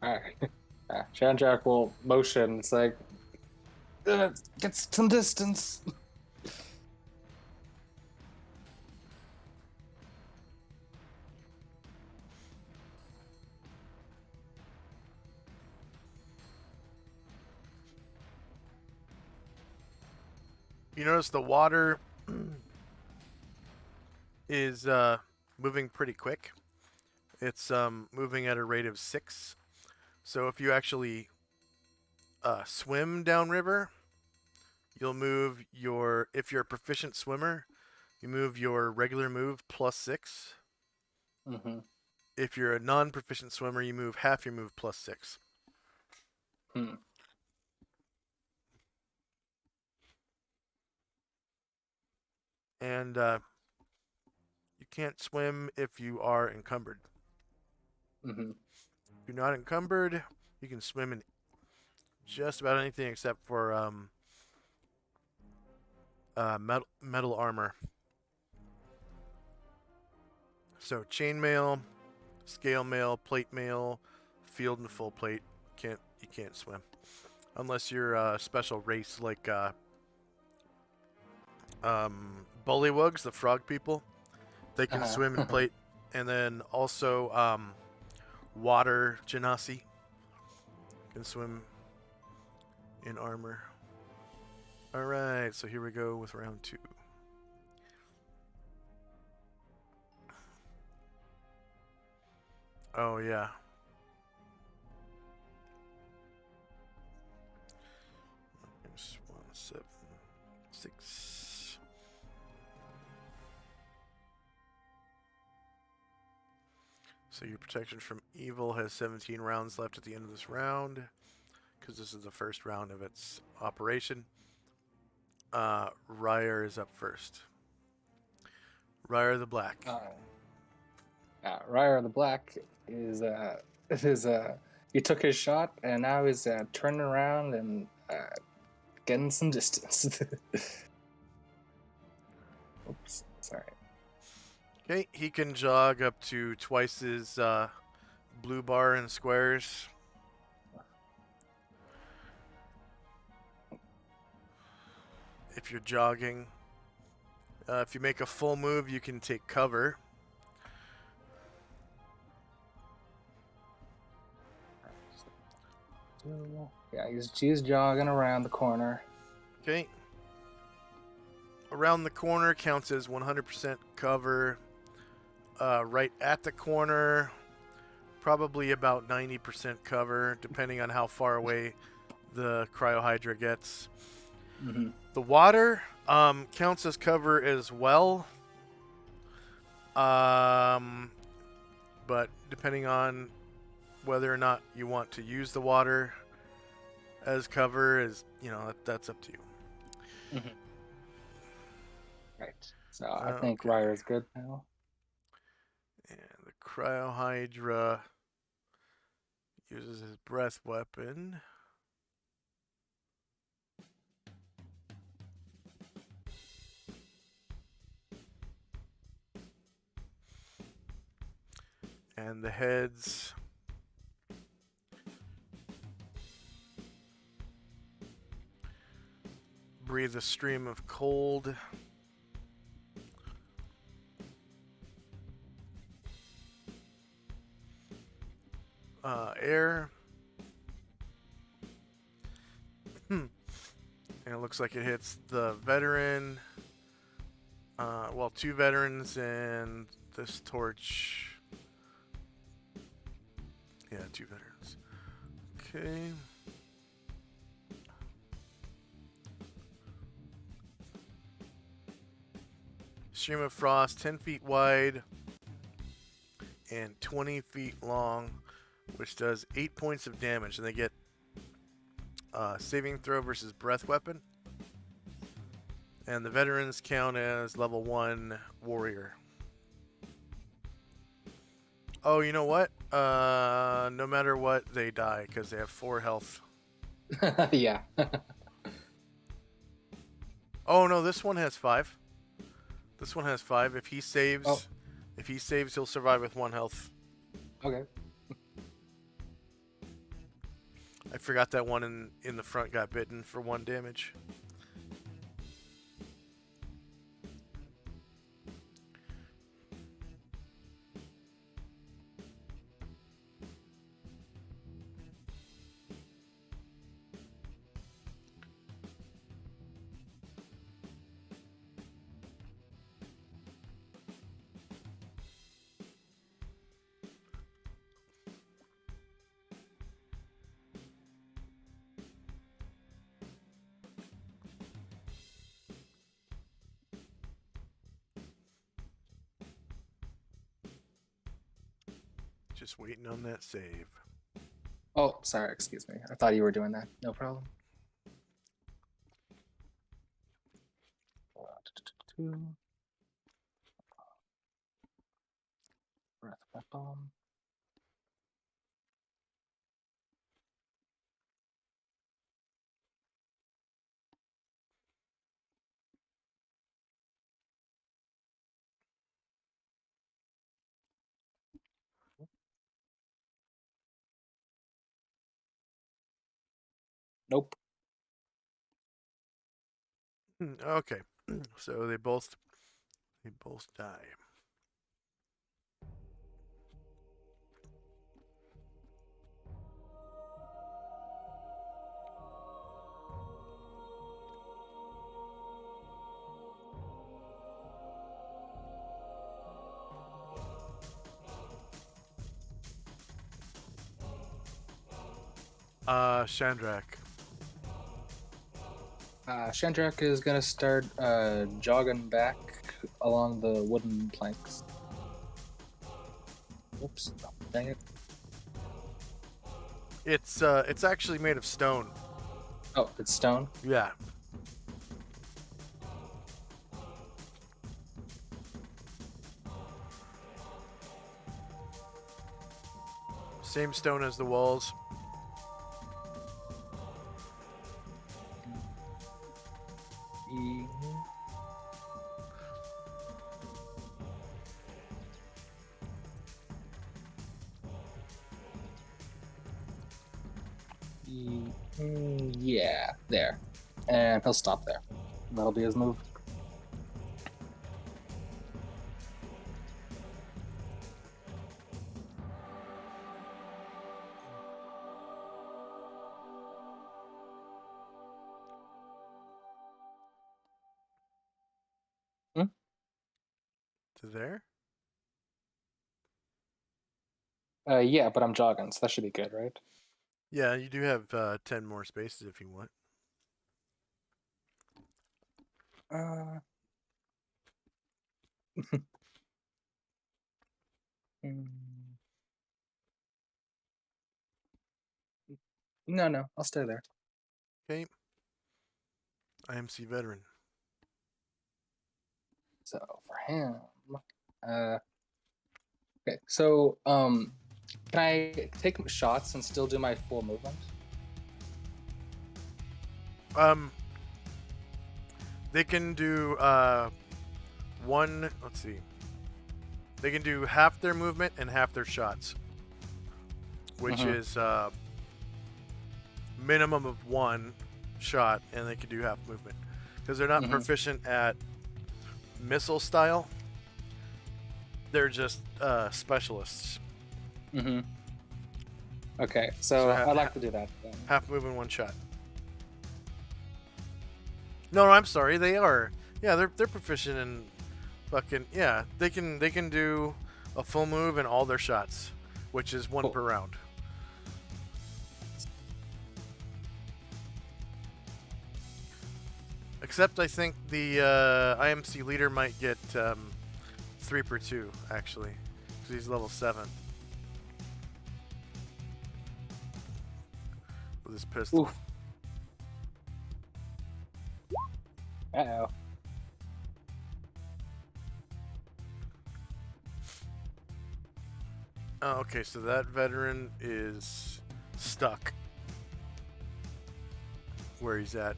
Alright. Shanjack will motion. It's like, get some distance. You notice the water is moving pretty quick. It's moving at a rate of 6. So if you actually swim downriver, you'll move your, if you're a proficient swimmer, you move your regular move plus 6. Mm-hmm. If you're a non-proficient swimmer, you move half your move plus 6. Hmm. And you can't swim if you are encumbered. Mm-hmm. If you're not encumbered, you can swim in just about anything except for metal armor. So chainmail, scale mail, plate mail, field and full plate. You can't swim unless you're a special race like bullywugs, the frog people. They can swim in plate, and then also water genasi can swim in armor. All right, so here we go with round 2. Oh yeah. There's 1, 7, 6. So your protection from evil has 17 rounds left at the end of this round, because this is the first round of its operation. Ryer is up first. Ryer the Black. Ryer the Black is he took his shot and now he's turning around and getting some distance. Oops, sorry. Okay, he can jog up to twice his blue bar in squares. If you're jogging. If you make a full move, you can take cover. Yeah, he's jogging around the corner. Okay. Around the corner counts as 100% cover. Right at the corner, probably about 90% cover, depending on how far away the cryohydra gets. Mm-hmm. The water counts as cover as well. But depending on whether or not you want to use the water as cover is, that's up to you. Mm-hmm. Right. So I think Okay. Ryer's good now. And the cryohydra uses his breath weapon. And the heads breathe a stream of cold air. And it looks like it hits the veteran. Well, 2 veterans and this torch. Yeah, 2 veterans. Okay. Stream of frost, 10 feet wide and 20 feet long, which does 8 points of damage. And they get saving throw versus breath weapon. And the veterans count as level 1 warrior. Oh, you know what? No matter what, they die because they have 4 health. Yeah. Oh no, this one has 5. This one has 5. If he saves, Oh. He'll survive with 1 health. Okay. I forgot that one in the front got bitten for 1 damage. Just waiting on that save. Oh, sorry. Excuse me. I thought you were doing that. No problem. Breath weapon. Nope. Okay, so they both die. Shandrak. Shandrak is gonna start jogging back along the wooden planks. Oops, dang it. It's actually made of stone. Oh, it's stone. Yeah. Same stone as the walls. Yeah, there. And he'll stop there. That'll be his move. To there? Yeah, but I'm jogging, so that should be good, right? Yeah, you do have 10 more spaces if you want. Uh, mm, no, I'll stay there. Okay. IMC veteran. So for him, okay. So can I take shots and still do my full movement? They can do one. Let's see. They can do half their movement and half their shots, which is minimum of one shot, and they can do half movement because they're not proficient at missile style. They're just specialists. Okay, so I'd like to do that then. Half movement, one shot. No, I'm sorry. They are. Yeah, they're proficient in fucking yeah. They can do a full move and all their shots, which is one per round. Except I think the IMC leader might get 3 per 2 actually, because he's level 7 with his pistol. Oof. Uh-oh. Oh, okay, so that veteran is stuck where he's at.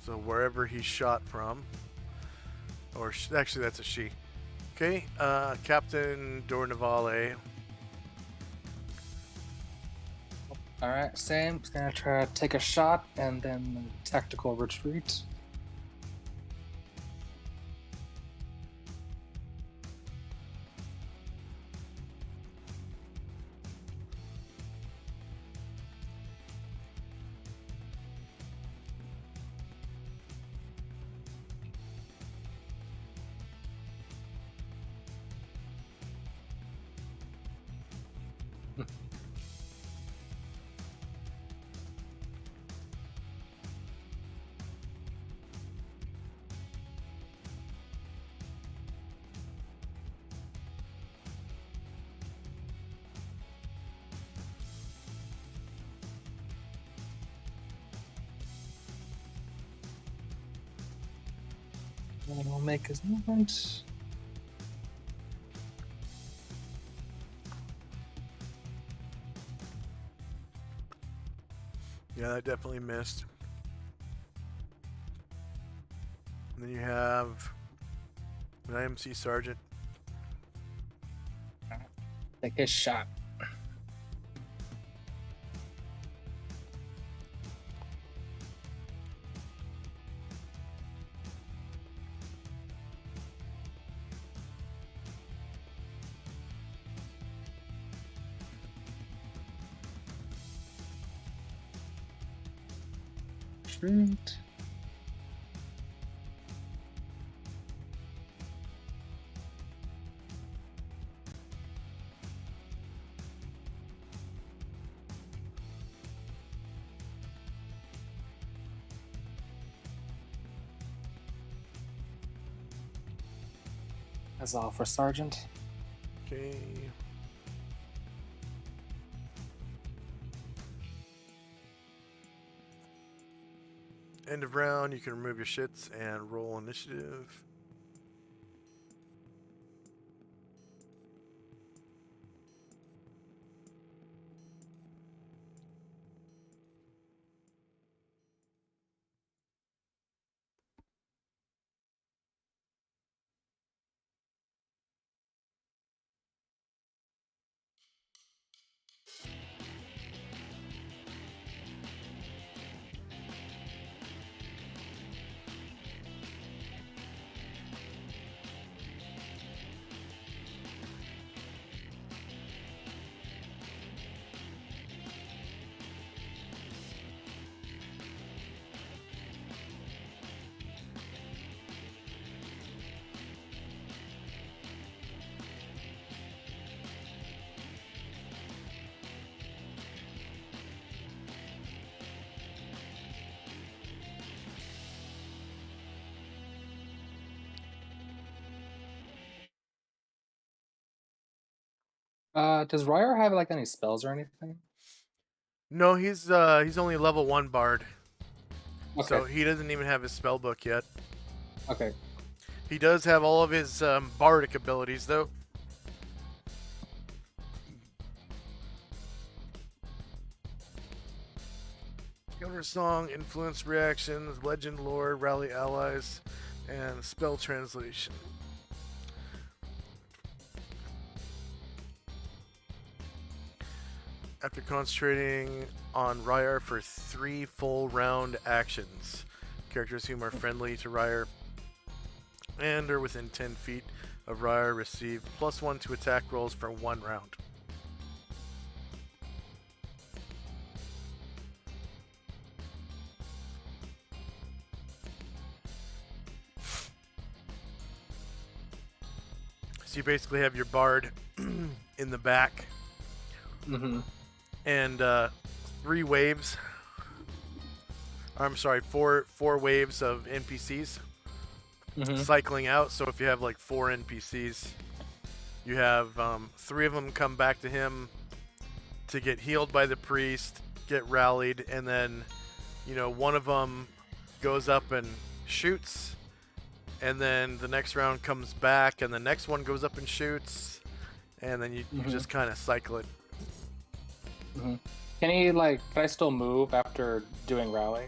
So wherever he's shot from, or actually that's a she. Okay, Captain Dornavale. All right, same. Just gonna try to take a shot and then tactical retreat. And we'll make his movement. Yeah, that definitely missed. And then you have an IMC sergeant. Take his shot. Fruit. That's all for Sergeant. Okay. End of round, you can remove your shits and roll initiative. Does Ryer have like any spells or anything? No, he's only level 1 bard. Okay. So he doesn't even have his spell book yet. Okay. He does have all of his bardic abilities though. Counter song, influence reactions, legend lore, rally allies, and spell translation. After concentrating on Ryer for 3 full round actions, characters whom are friendly to Ryer and are within 10 feet of Ryer receive +1 to attack rolls for 1 round. So you basically have your bard in the back. Mm-hmm. And 3 waves. I'm sorry, four waves of NPCs cycling out. So if you have like 4 NPCs, you have 3 of them come back to him to get healed by the priest, get rallied, and then one of them goes up and shoots, and then the next round comes back, and the next one goes up and shoots, and then you just kind of cycle it. Mm-hmm. Can I still move after doing rally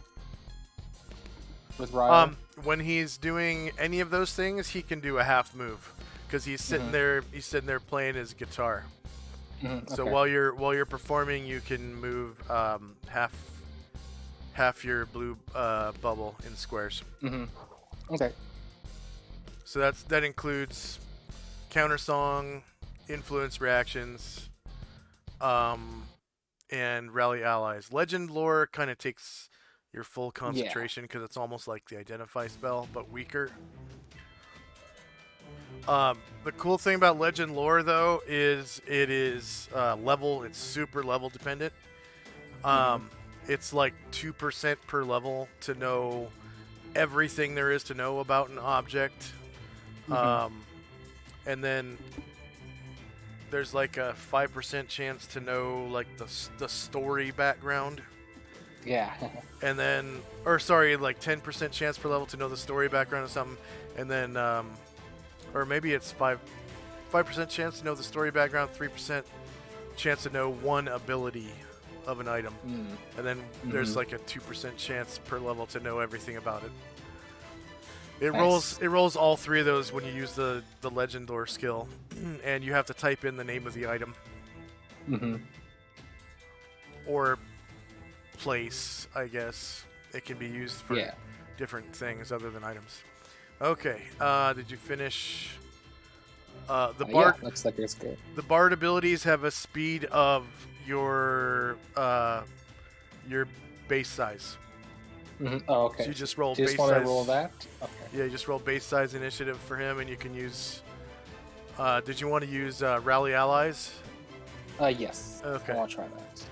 with Ryer? When he's doing any of those things, he can do a half move because he's sitting there. He's sitting there playing his guitar. So Okay. while you're performing, you can move half your blue bubble in squares. Okay. So that includes counter song, influence reactions, and rally allies. Legend lore kind of takes your full concentration because it's almost like the identify spell but weaker. The cool thing about legend lore though is it is it's super level dependent. It's like 2% per level to know everything there is to know about an object. And then there's like a 5% chance to know like the story background. Yeah. And then, or sorry, like 10% chance per level to know the story background or something. And then, or maybe it's 5% chance to know the story background, 3% chance to know one ability of an item. And then there's like a 2% chance per level to know everything about it. It rolls all 3 of those when you use the legend lore skill, and you have to type in the name of the item. Or place, I guess. It can be used for different things other than items. Okay, did you finish the bard? Yeah, looks like it's good. The bard abilities have a speed of your base size. Oh, okay. So you just roll Do you base just want to size. roll that? Okay. Yeah, you just roll base size initiative for him, and you can use. Did you want to use rally allies? Yes. Okay. I want to try that.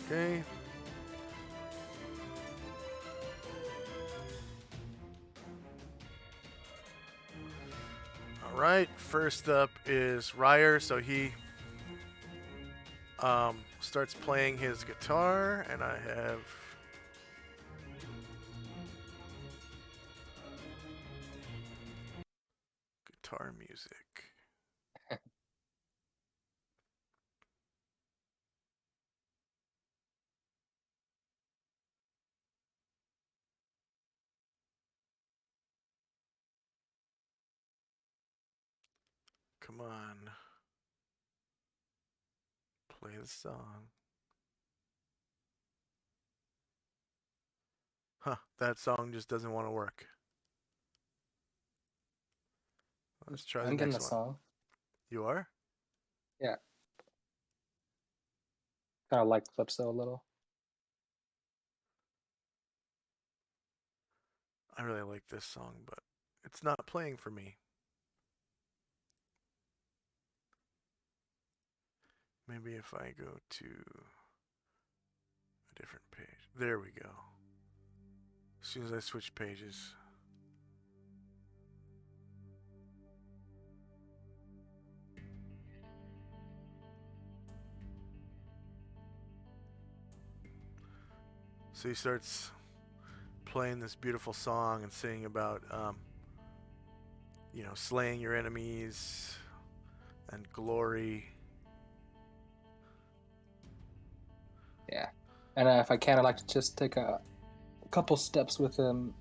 Okay. All right. First up is Ryer, so he starts playing his guitar, and I have. Guitar music. Come on. Play the song. Huh, that song just doesn't want to work. Let's try the I'm getting the next one. song. You are? Yeah. Kind of like Calypso a little. I really like this song, but it's not playing for me. Maybe if I go to a different page. There we go. As soon as I switch pages. So he starts playing this beautiful song and singing about, slaying your enemies and glory. Yeah. And if I can, I'd like to just take a couple steps with him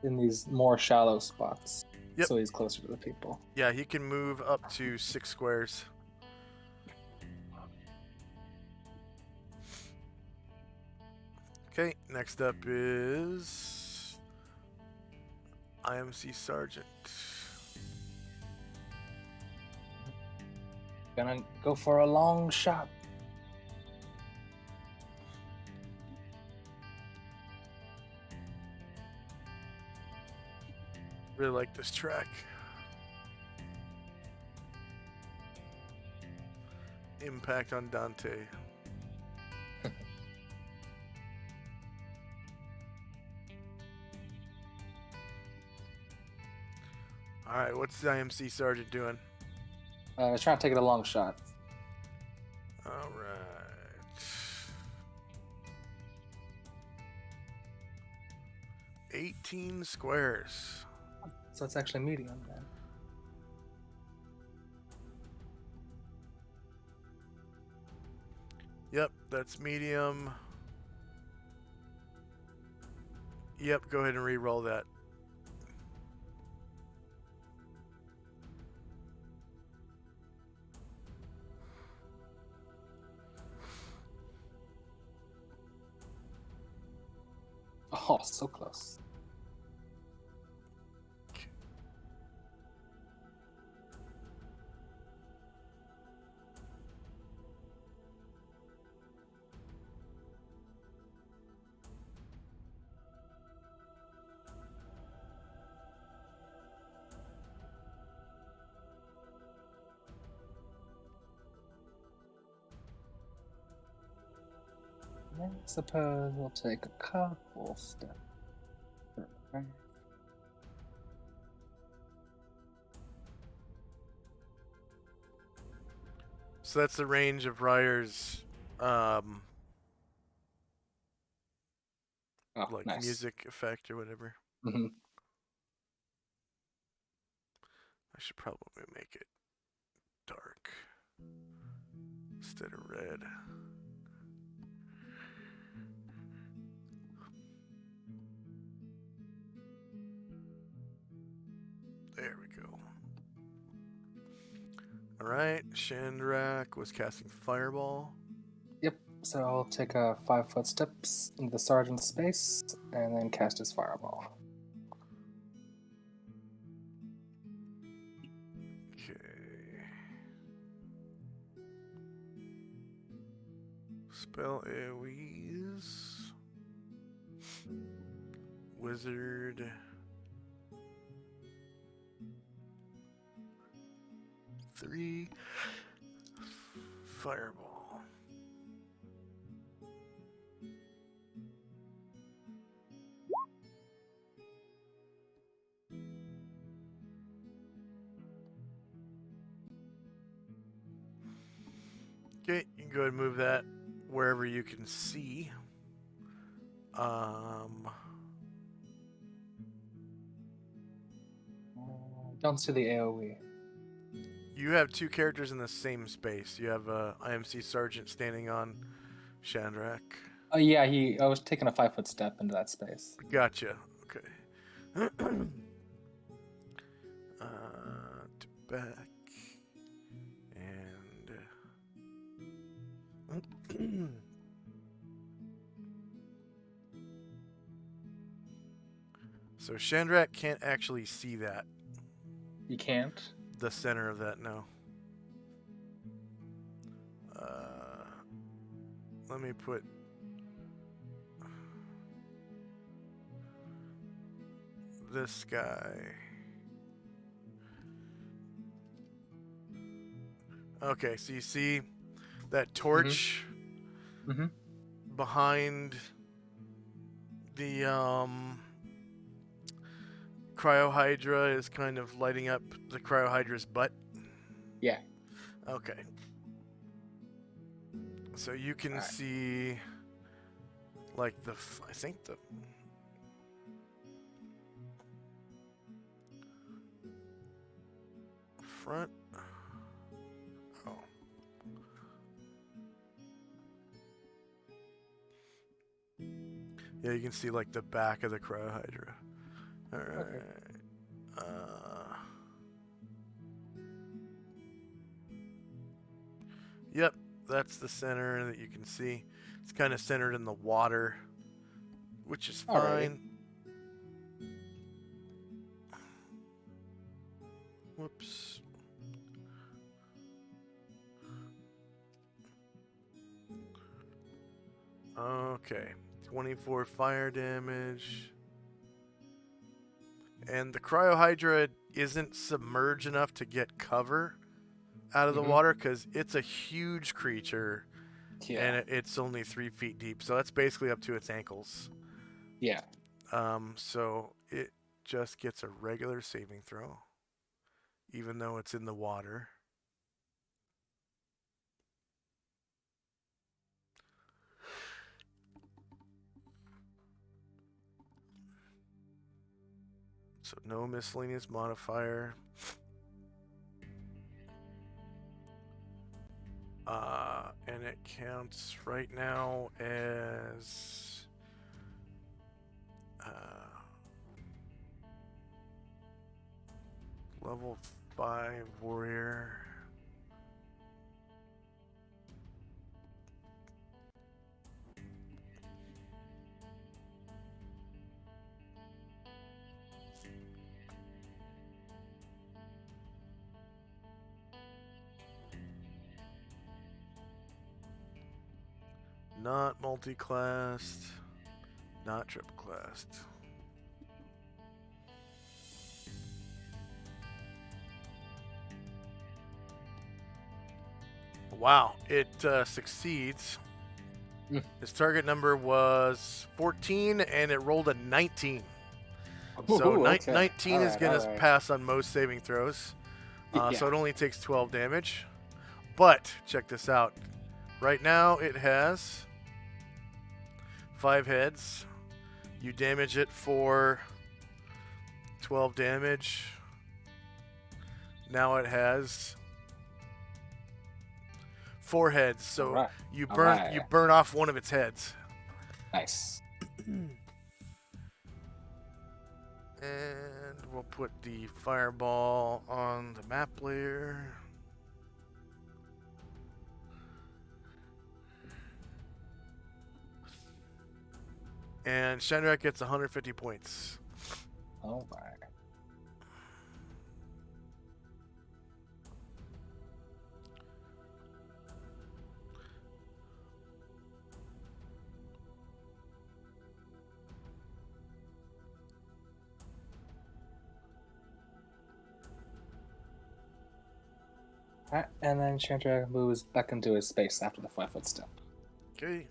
in these more shallow spots. Yep. So he's closer to the people. Yeah, he can move up to 6 squares. Okay, next up is IMC Sergeant. Gonna go for a long shot. Really like this track. Impact on Dante. Alright, what's the IMC Sergeant doing? He's trying to take it a long shot. Alright. 18 squares. So it's actually medium then. Yep, that's medium. Yep, go ahead and re-roll that. Oh, so close. I suppose we'll take a couple steps. So that's the range of Ryer's Nice. music effect or whatever. Mm-hmm. I should probably make it dark instead of red. There we go. Alright, Shandrak was casting Fireball. Yep, so I'll take a 5-foot steps into the sergeant's space and then cast his fireball. Okay. Spell AoEs. Wizard. Three. Fireball. Okay, you can go ahead and move that wherever you can see. Don't see the AoE. You have two characters in the same space. You have IMC Sergeant standing on Shandrak. Oh yeah, I was taking a 5-foot step into that space. Gotcha. Okay. To back and so Shandrak can't actually see that. You can't? The center of that, no. Let me put this guy. Okay, so you see that torch behind the cryohydra is kind of lighting up the cryohydra's butt? Yeah. Okay. So you can see, like, I think the front. Oh. Yeah, you can see, like, the back of the cryohydra. Alright. Okay. Yep, that's the center that you can see. It's kind of centered in the water, which is fine. Whoops. Okay, 24 fire damage. And the cryohydra isn't submerged enough to get cover out of the water because it's a huge creature, and it's only 3 feet deep, so that's basically up to its ankles. Yeah. So it just gets a regular saving throw, even though it's in the water. So no miscellaneous modifier. And it counts right now as level 5 warrior. Not multi-classed, not triple-classed. Wow, it succeeds. Its target number was 14, and it rolled a 19. So 19 is going to pass on most saving throws. So it only takes 12 damage. But, check this out. Right now, it has 5 heads. You damage it for 12 damage. Now it has 4 heads, so you burn off one of its heads. Nice. And we'll put the fireball on the map layer. And Shandrak gets 150 points. Oh my. And then Chandra moves back into his space after the 5-foot step. Okay.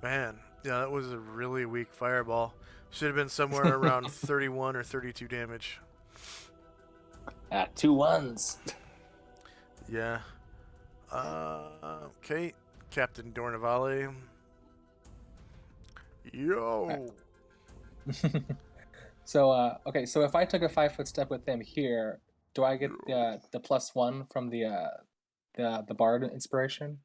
Man, yeah, that was a really weak fireball. Should have been somewhere around 31 or 32 damage. 2 1s. Yeah. Okay. Captain Dornavale. Yo. So, okay, so if I took a 5-foot step with him here, do I get the +1 from the bard inspiration?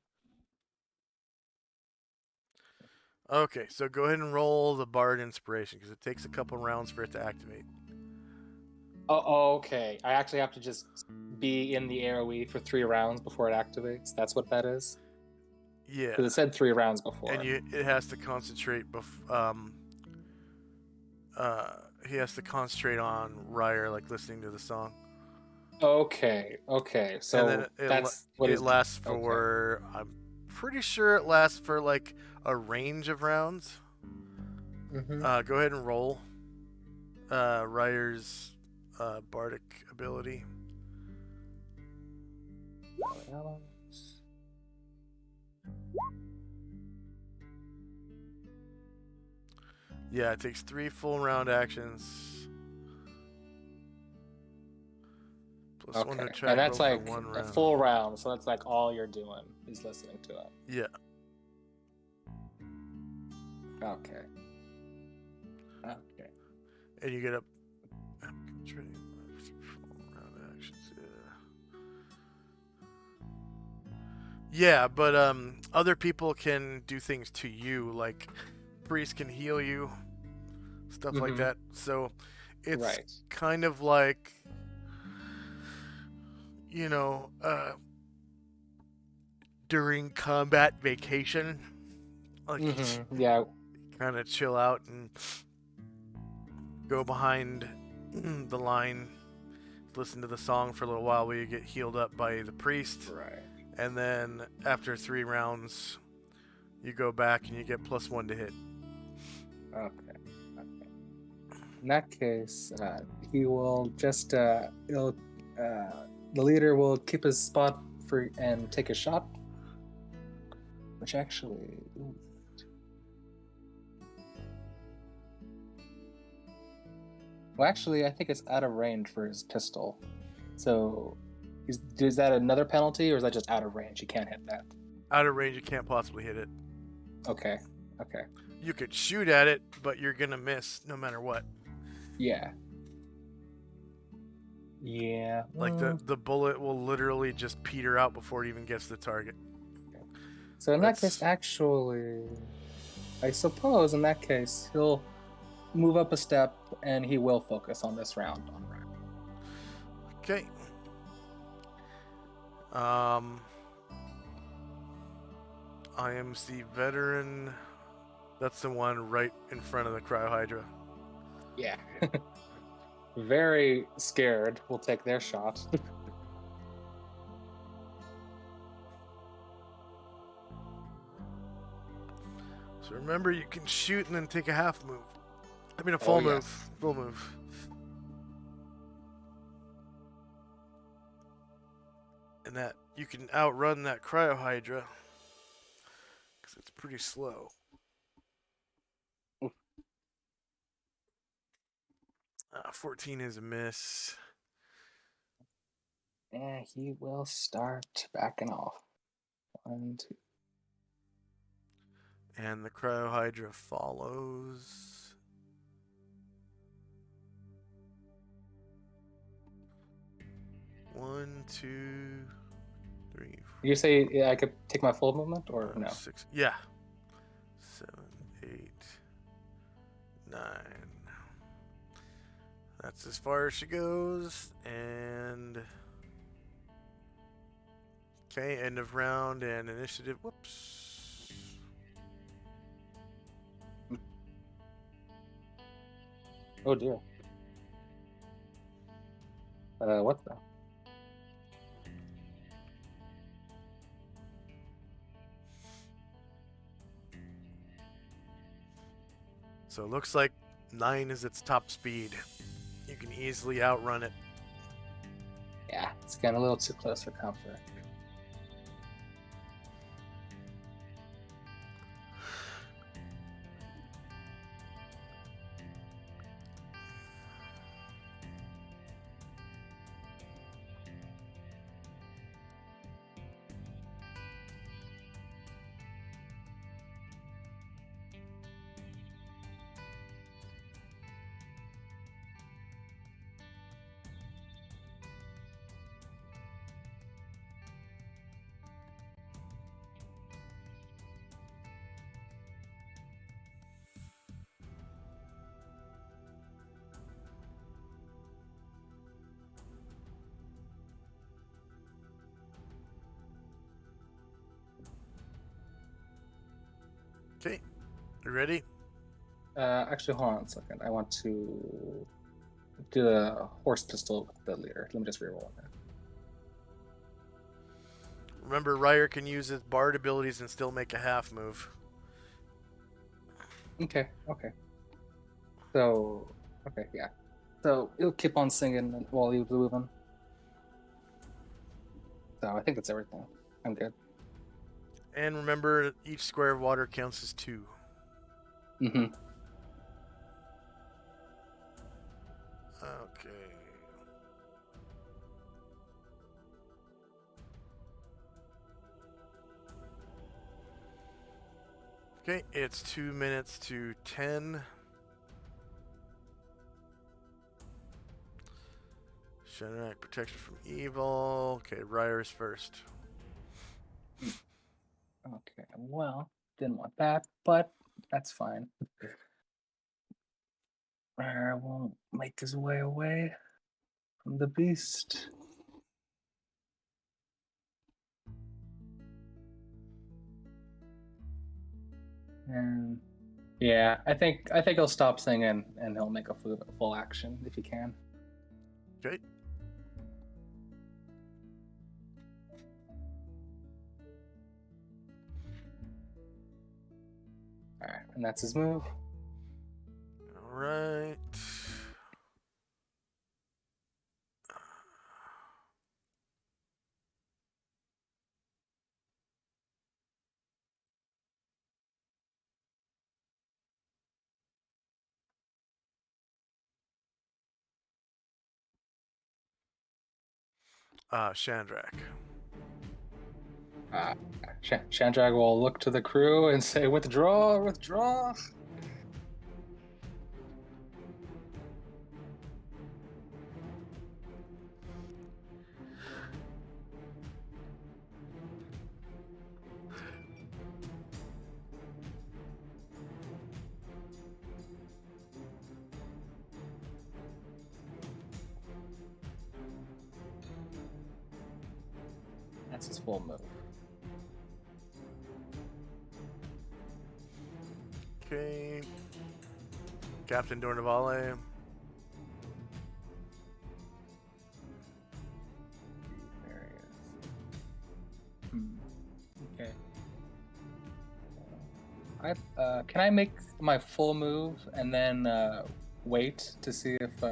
Okay, so go ahead and roll the Bard Inspiration because it takes a couple rounds for it to activate. Oh, okay. I actually have to just be in the AoE for 3 rounds before it activates. That's what that is? Yeah. Because it said 3 rounds before. And it has to concentrate. He has to concentrate on Ryer, like listening to the song. Okay. So and then that's what it lasts for. Okay. I'm pretty sure it lasts for like a range of rounds. Mm-hmm. Go ahead and roll Ryer's bardic ability. Yeah, it takes 3 full round actions. Plus 1 to attack and that's roll like for 1 a round. full round, so that's like all you're doing is listening to it. Yeah. Okay. And you get up. Full round actions. Yeah, but other people can do things to you, like priest can heal you, stuff like that. So it's kind of like, you know, during combat vacation, like yeah, kind of chill out and go behind the line, listen to the song for a little while while you get healed up by the priest. Right. And then after 3 rounds, you go back and you get +1 to hit. Okay. In that case, he will just the leader will keep his spot for and take a shot, which actually. Well, actually, I think it's out of range for his pistol. So, is that another penalty, or is that just out of range? You can't hit that. Out of range, you can't possibly hit it. Okay. You could shoot at it, but you're gonna miss no matter what. Yeah. Like the bullet will literally just peter out before it even gets the target. So in that case, actually, I suppose in that case he'll move up a step and he will focus on this round on Ryan. Okay. IMC veteran. That's the one right in front of the cryohydra. Yeah. Very scared. We'll take their shot. So remember, you can shoot and then take a half move. I mean, a full move. Yes. Full move. And that you can outrun that cryohydra because it's pretty slow. 14 is a miss. And he will start backing off. 1, 2. And the cryohydra follows. One, 2, 3. 4. You say I could take my full movement or no? 6. Yeah. 7, 8, 9. That's as far as she goes. And okay, end of round and initiative. Whoops. Oh dear. What the? So it looks like 9 is its top speed. You can easily outrun it. Yeah, it's getting a little too close for comfort. Okay, you ready? Actually, hold on a second. I want to do the horse pistol with the leader. Let me just reroll it. Remember, Ryer can use his bard abilities and still make a half move. Okay. So, okay, yeah. So it'll keep on singing while you're moving. So I think that's everything. I'm good. And remember, each square of water counts as 2. Mm-hmm. Okay. Okay, it's 2 minutes to 10. Shenrak, protection from evil. Okay, Ryer's first. Okay, well, didn't want that, but that's fine. Rare won't make his way away from the beast. And yeah, I think he'll stop singing and he'll make a full action if he can. Okay. All right, and that's his move. All right. Shandrak. Shandrag will look to the crew and say, "Withdraw, withdraw." That's his full move. Okay. Captain Dornavale. There he is. Okay. Can I make my full move and then wait to see if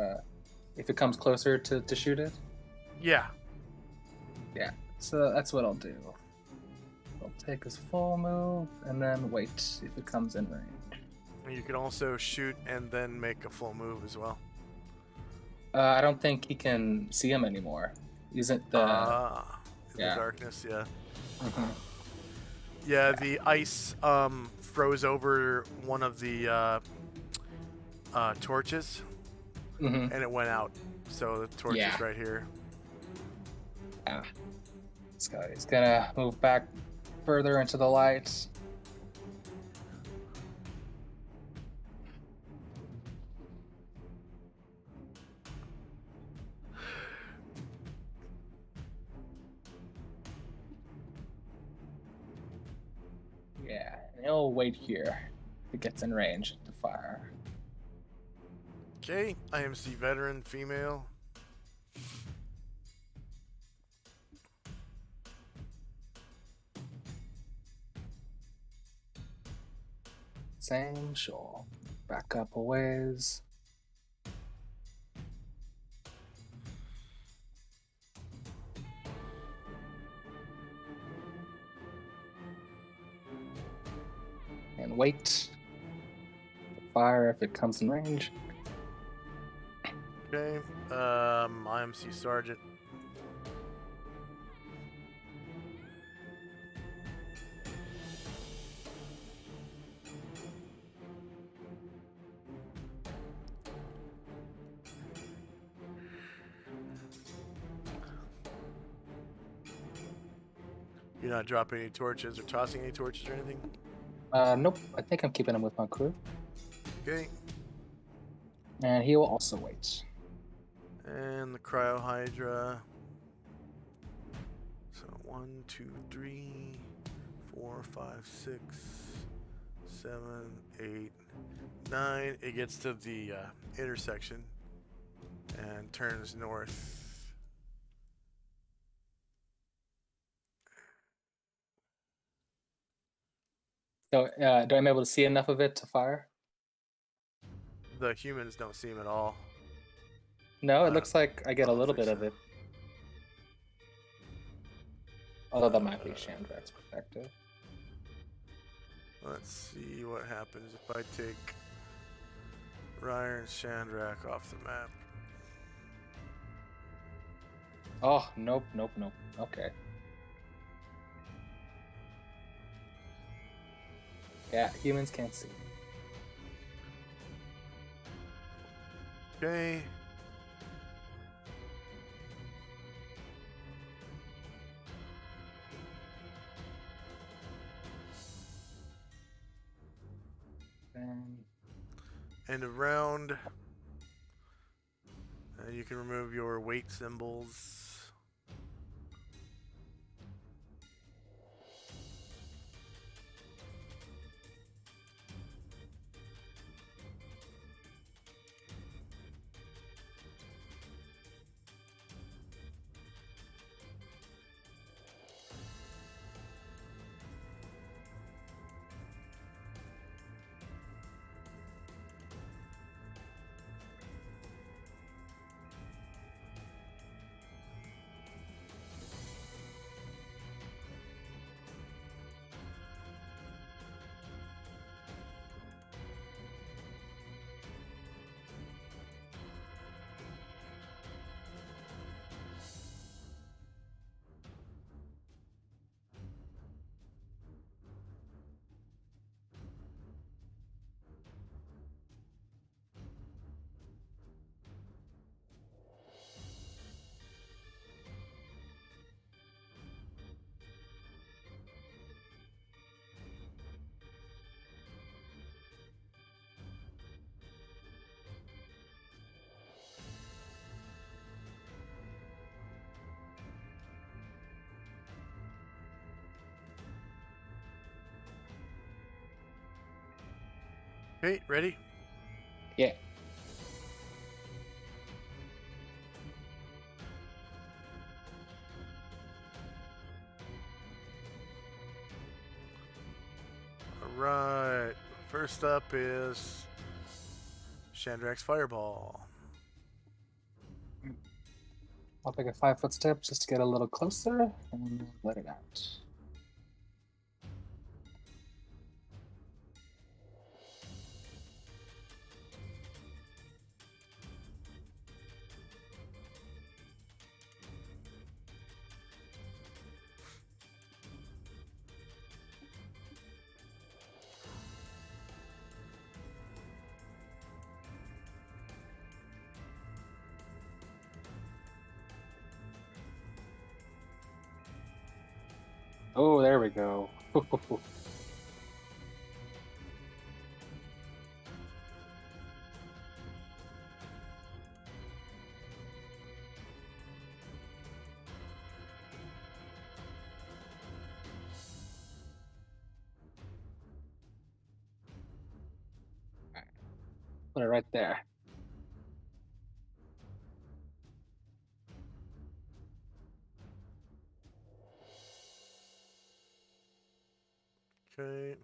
it comes closer to shoot it? Yeah. Yeah. So that's what I'll do. I'll take his full move and then wait if it comes in range. You can also shoot and then make a full move as well. I don't think he can see him anymore. Isn't the in the darkness, yeah. Mhm. Yeah, the ice froze over one of the torches, Mhm. and it went out. So the torch is right here. Yeah. This guy is gonna move back further into the light. Yeah, and he'll wait here if it gets in range to fire. Okay, IMC veteran, female. Same shoal. back up a ways. And wait. Fire if it comes in range. Okay. IMC Sergeant. You're not dropping any torches or tossing any torches or anything? Nope. I think I'm keeping him with my crew. Okay. And he will also wait. And the Cryo Hydra. So 1, 2, 3, 4, 5, 6, 7, 8, 9. It gets to the intersection and turns north. So, do I'm able to see enough of it to fire? The humans don't see him at all. No, it looks like I get a little bit of it. Although that might be Chandrak's perspective. Let's see what happens if I take Ryer and Chandrak off the map. Oh, nope. Okay. Yeah, humans can't see. Okay. End of round. You can remove your weight symbols. Okay, ready? Yeah. Alright. First up is Chandrak's Fireball. I'll take a 5-foot step just to get a little closer and let it out. Oh, there we go. Put it right there. Okay.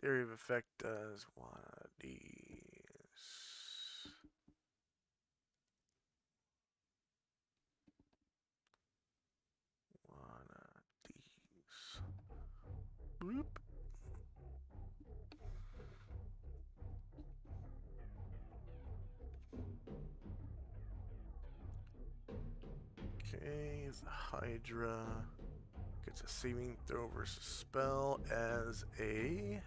Area of effect does one of these. One of these. Bloop. Okay, the Hydra gets a saving throw versus spell as a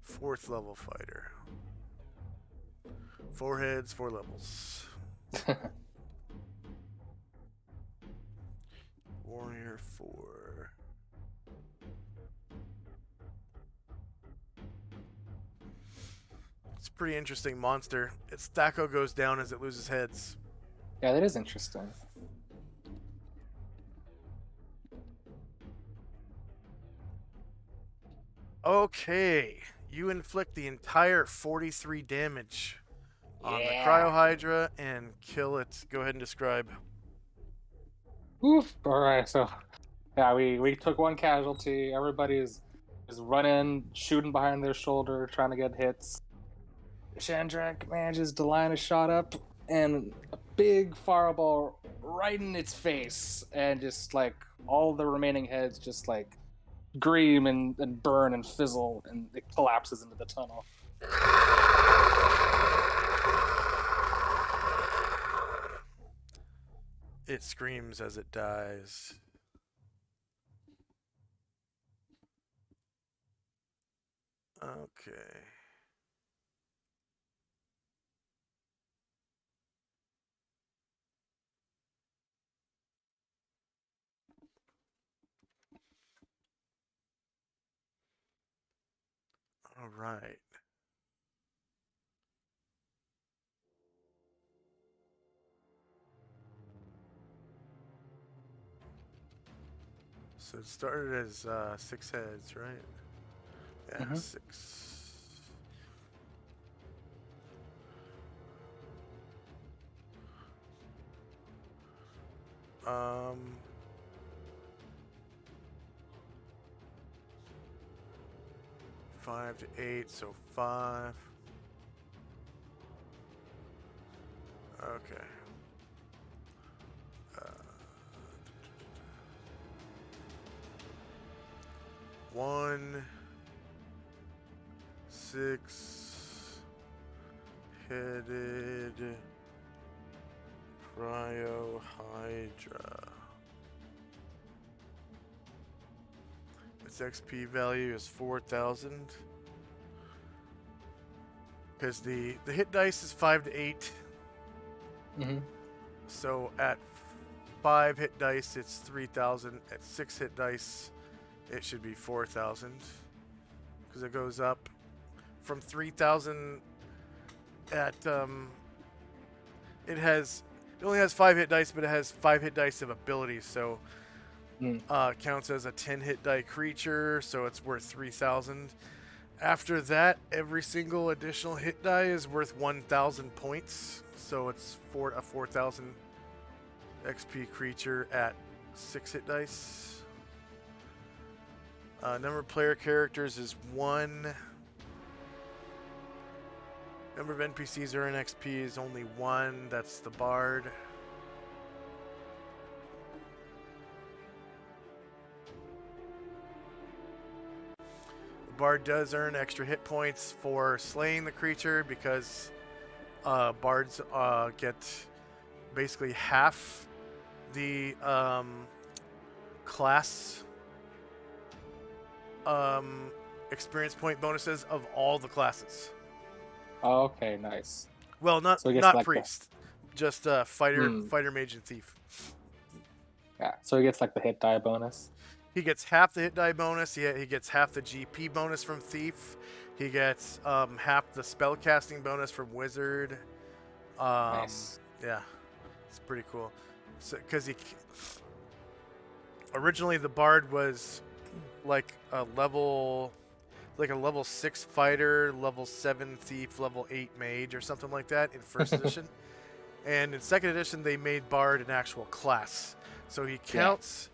4th level fighter. 4 heads, 4 levels. Warrior 4. It's a pretty interesting monster. Its Thaco goes down as it loses heads. Yeah, that is interesting. Okay, you inflict the entire 43 damage on the Yeah. Cryo Hydra and kill it. Go ahead and describe. Oof. All right, so yeah, we took one casualty. Everybody is running, shooting behind their shoulder, trying to get hits. Shandrak manages to line a shot up and a big fireball right in its face, and just like all the remaining heads just like scream and burn and fizzle, and it collapses into the tunnel. It screams as it dies. Okay. All right. So it started as 6 heads, right? Yeah, Mhm. 6. Um, 5 to 8, so 5. Okay. 1, 6 headed Cryo Hydra. Its XP value is 4,000. Because the hit dice is 5 to 8. Mm-hmm. So at 5 hit dice, it's 3,000. At 6 hit dice, it should be 4,000. Because it goes up from 3,000 at it only has 5 hit dice, but it has 5 hit dice of abilities, so counts as a 10 hit die creature, so it's worth 3,000. After that, every single additional hit die is worth 1,000 points, so it's a 4,000 XP creature at 6 hit dice. Number of player characters is 1. Number of NPCs earn XP is only 1. That's the Bard. The Bard does earn extra hit points for slaying the creature because Bards get basically half the class experience point bonuses of all the classes. Oh, okay, nice. Well, not So it gets not like priest, just fighter, mage, and thief. Yeah, so he gets like the hit die bonus. He gets half the hit die bonus. He gets half the GP bonus from thief. He gets half the spell casting bonus from wizard. Nice. Yeah, it's pretty cool. So, because originally the bard was like a level 6 fighter, level 7 thief, level 8 mage, or something like that in first edition. And in second edition, they made bard an actual class. So he counts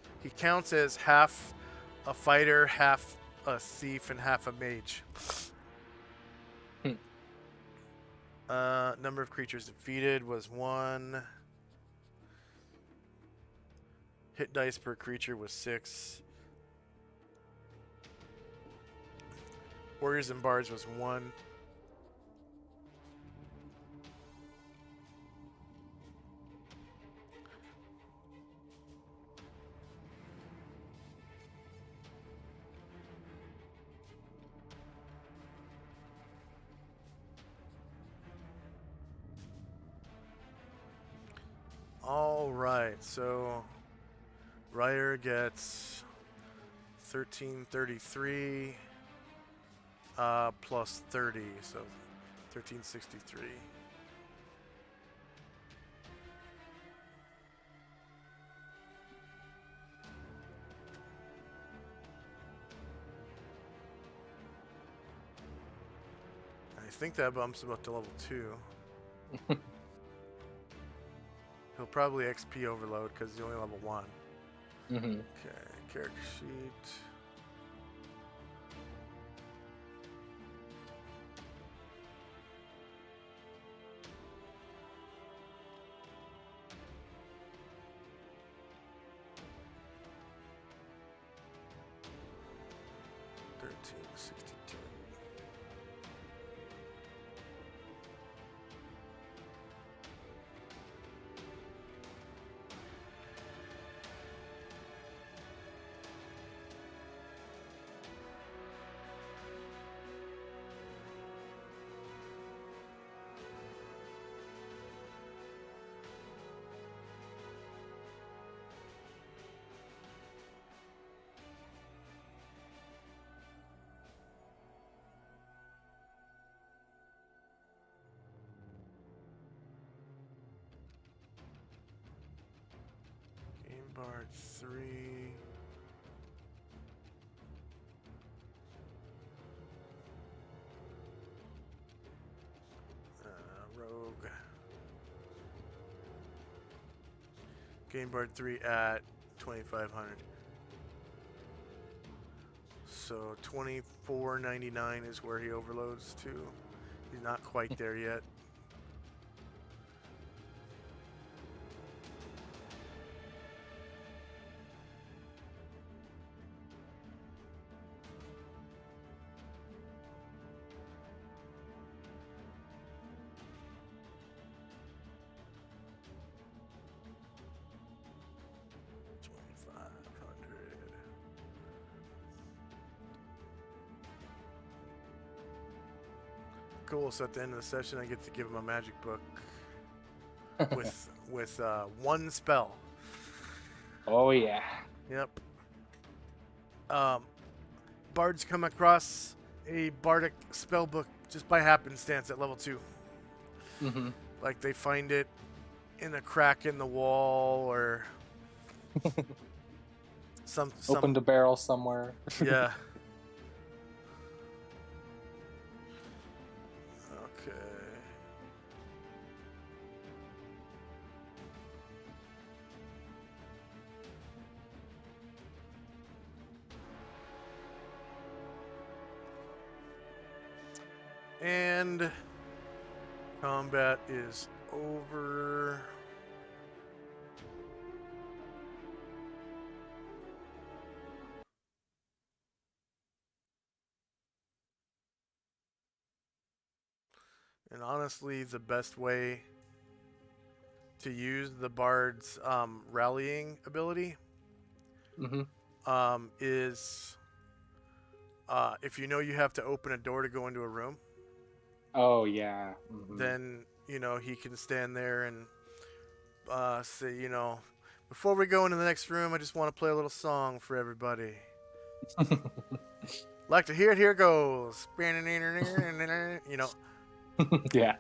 as half a fighter, half a thief, and half a mage. Hmm. Number of creatures defeated was 1. Hit dice per creature was 6. Warriors and bards was 1. All right, so Ryder gets 1333 plus 30, so 1363. I think that bumps him up to level 2. He'll probably XP overload because he's only level 1. Mm-hmm. Okay, character sheet. Game Bard 3. Rogue. Game Bard 3 at 2500. So 2499 is where he overloads to. He's not quite there yet. Cool. So at the end of the session, I get to give him a magic book with one spell. Oh yeah. Yep. Bards come across a bardic spell book just by happenstance at level 2. Mm-hmm. Like they find it in a crack in the wall or some Opened a barrel somewhere. Yeah. Okay. And combat is over. And honestly, the best way to use the bard's rallying ability is if you know you have to open a door to go into a room. Oh yeah. Then he can stand there and say, before we go into the next room, I just want to play a little song for everybody. Like to hear it? Here goes. Yeah.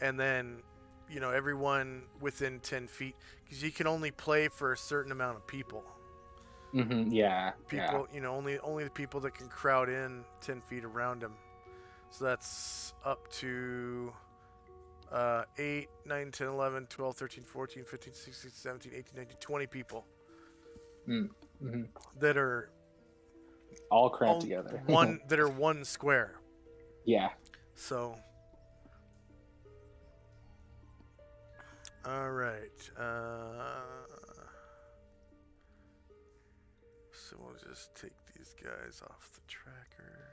And then everyone within 10 feet, because you can only play for a certain amount of people. Yeah. People, only the people that can crowd in 10 feet around him. So that's up to 8, 9, 10, 11, 12, 13, 14, 15, 16, 17, 18, 19, 20 people. Mm-hmm. that are All cramped together. one square. Yeah. So, all right. So we'll just take these guys off the tracker.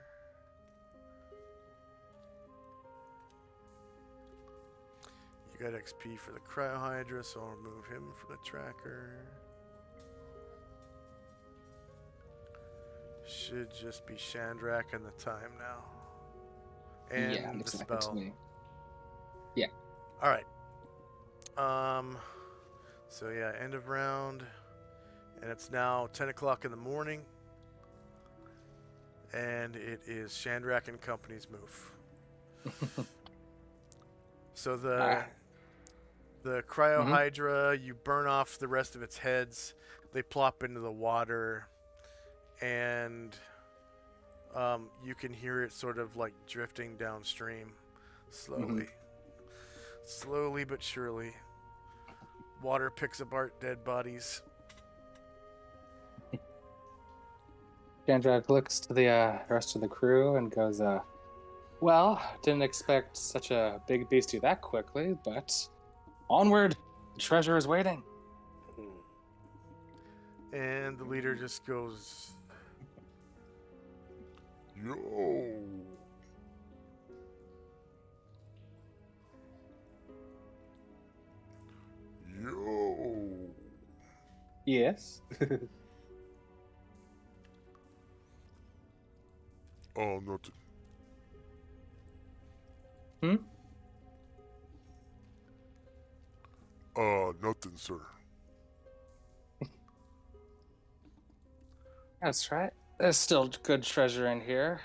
You got XP for the cryohydra, so I'll remove him from the tracker. Should just be Chandrak and the time now. And Yeah, the looks like it to spell. me. Yeah. Alright. So yeah, end of round. And it's now 10 o'clock in the morning. And it is Chandrak and Company's move. So the cryohydra, you burn off the rest of its heads. They plop into the water. And you can hear it sort of like drifting downstream slowly. Slowly but surely. Water picks apart dead bodies. Chandrak looks to the rest of the crew and goes, well, didn't expect such a big beastie that quickly, but onward, the treasure is waiting. And the leader just goes, Yo. Yo. Yes. Oh, nothing. Nothing, sir. That's right. There's still good treasure in here.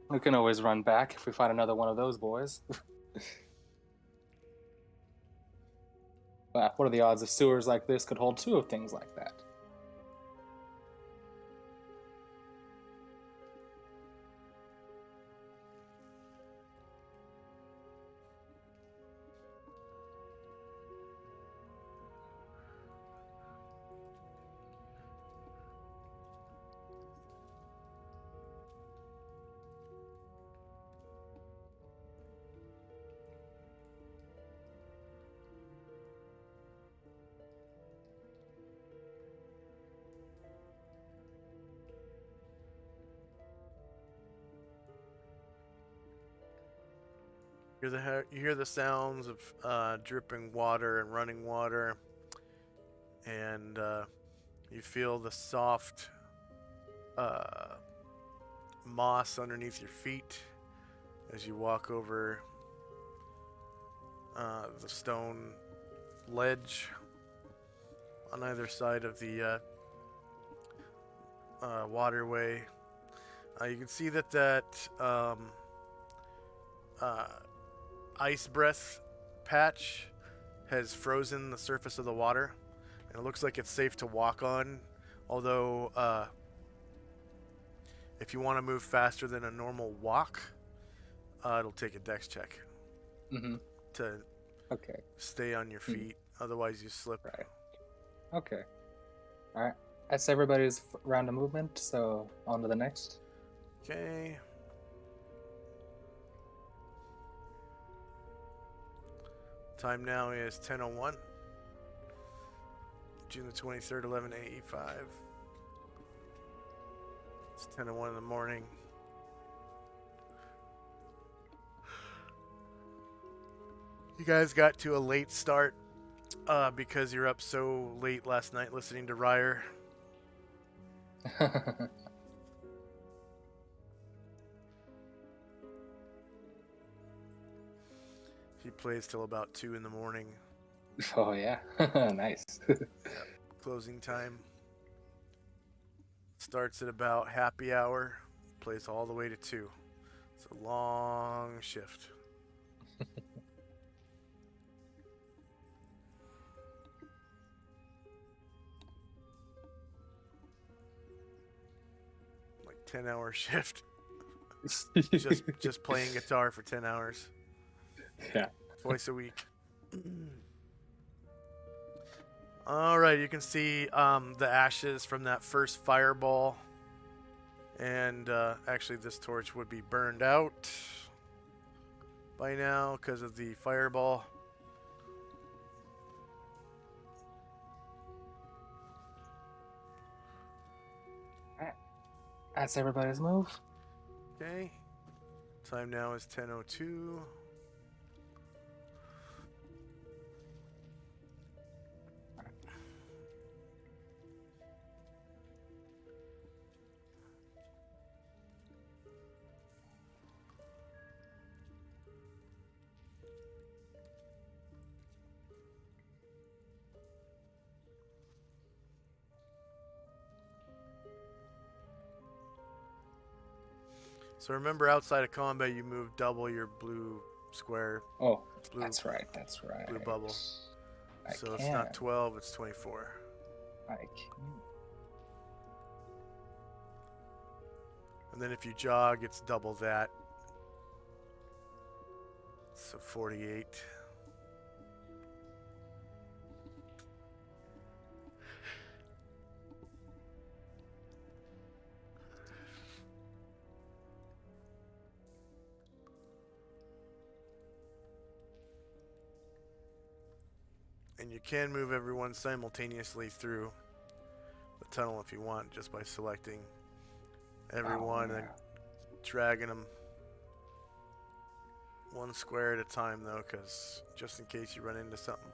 We can always run back if we find another one of those boys. What are the odds of sewers like this could hold two of things like that? you hear the sounds of dripping water and running water, and you feel the soft moss underneath your feet as you walk over the stone ledge on either side of the waterway. You can see that ice breath patch has frozen the surface of the water, and it looks like it's safe to walk on, although if you want to move faster than a normal walk, it'll take a dex check to stay on your feet. Otherwise you slip. Right. Okay. All right. That's everybody's round of movement, so on to the next. Okay. Time now is 10:01. June the 23rd, 11:85. It's 10:01 in the morning. You guys got to a late start because you're up so late last night listening to Ryer. He plays till about 2 in the morning. Oh, yeah. Nice. Closing time. Starts at about happy hour. Plays all the way to 2. It's a long shift. Like 10-hour shift. just playing guitar for 10 hours. Yeah. Twice a week. All right, you can see the ashes from that first fireball, and actually, this torch would be burned out by now because of the fireball. That's everybody's move. Okay. Time now is 10:02. So remember, outside of combat, you move double your blue square. Oh, Blue, that's right. That's right. blue bubble. I So can. it's not 12, it's 24. I can. And then if you jog, it's double that. So 48. And you can move everyone simultaneously through the tunnel if you want, just by selecting everyone and dragging them one square at a time, though, because just in case you run into something.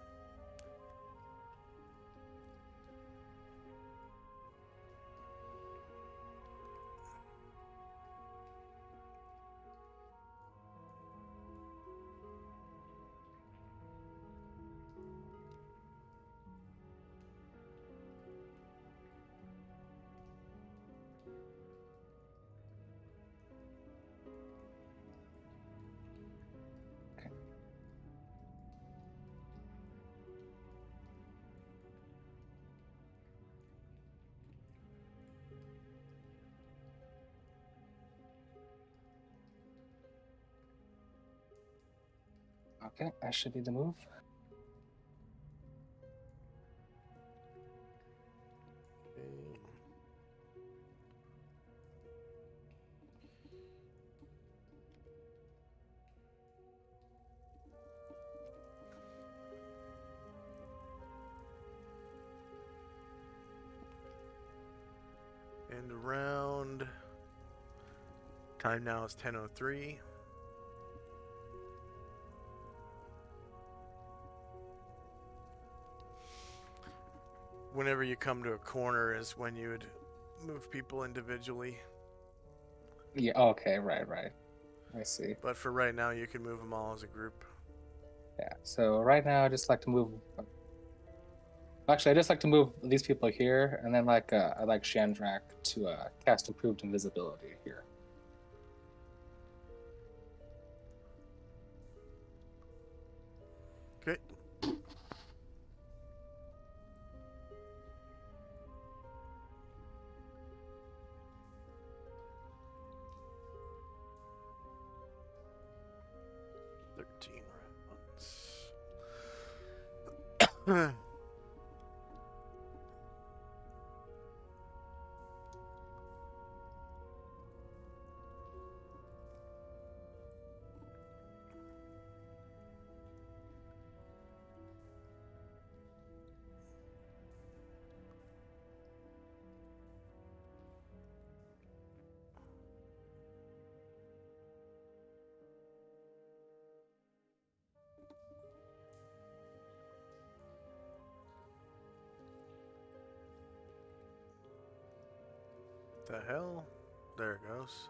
Okay, that should be the move. And around. Time now is 10:03. Whenever you come to a corner is when you would move people individually. Yeah, okay, right. I see. But for right now, you can move them all as a group. Yeah, so right now I just like to move. Actually, I just like to move these people here, and then I like Shandrak to cast improved invisibility here. Okay. rounds. The hell? There it goes.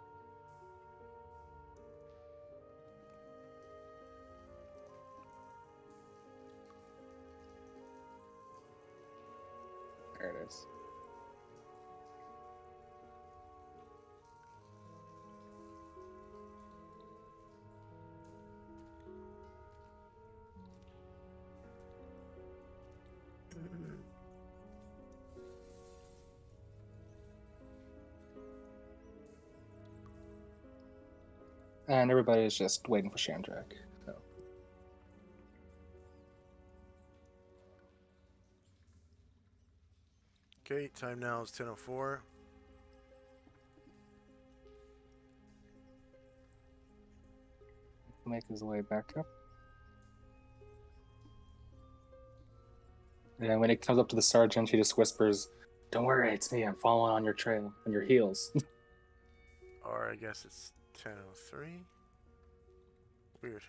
There it is. And everybody's just waiting for Shandrak. So. Okay, time now is 10:04. Make his way back up. And then when he comes up to the sergeant, he just whispers, "Don't worry, it's me. I'm following on your trail, on your heels." Or I guess it's 10:03. Weird.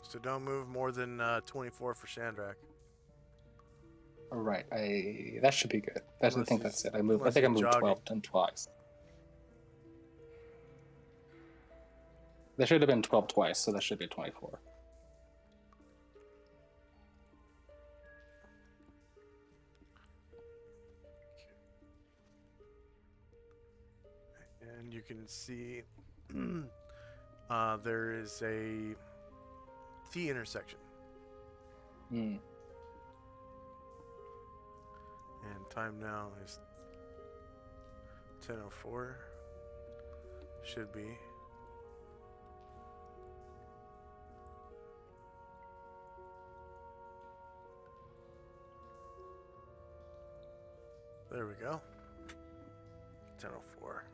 So don't move more than 24 for Shandrak. All right, that should be good. I think that's it. I unless think I he's moved jogging. 12 and twice. There should have been 12 twice, so that should be 24. And you can see there is a T intersection. Hmm. And time now is 10:04. Should be. There we go. 10:04.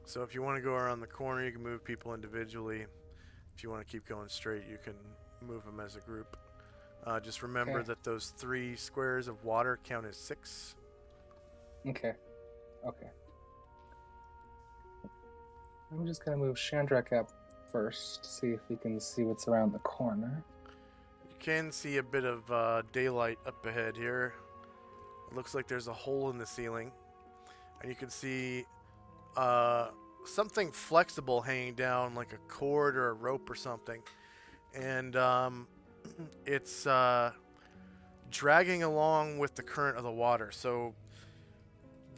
So if you want to go around the corner, you can move people individually. If you want to keep going straight, you can move them as a group. Just remember that those 3 squares of water count as 6. Okay. I'm just gonna move Shandrak up first, see if we can see what's around the corner. You can see a bit of daylight up ahead here. It looks like there's a hole in the ceiling. And you can see something flexible hanging down, like a cord or a rope or something. And it's dragging along with the current of the water. So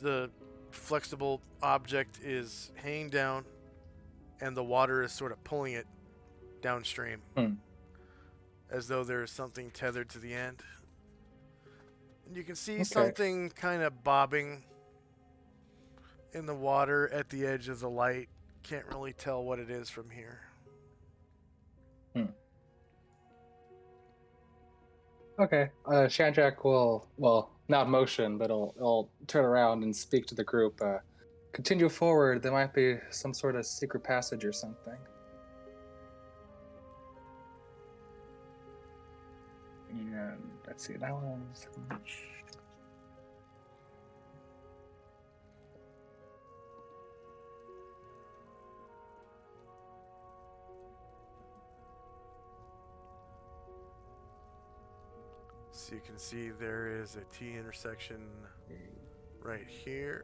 the flexible object is hanging down, and the water is sort of pulling it downstream, as though there's something tethered to the end. And you can see something kind of bobbing in the water at the edge of the light. Can't really tell what it is from here. Okay, Shandrak will, well, not motion, but I'll turn around and speak to the group. Continue forward. There might be some sort of secret passage or something. And let's see, that was how much? So you can see there is a T intersection right here.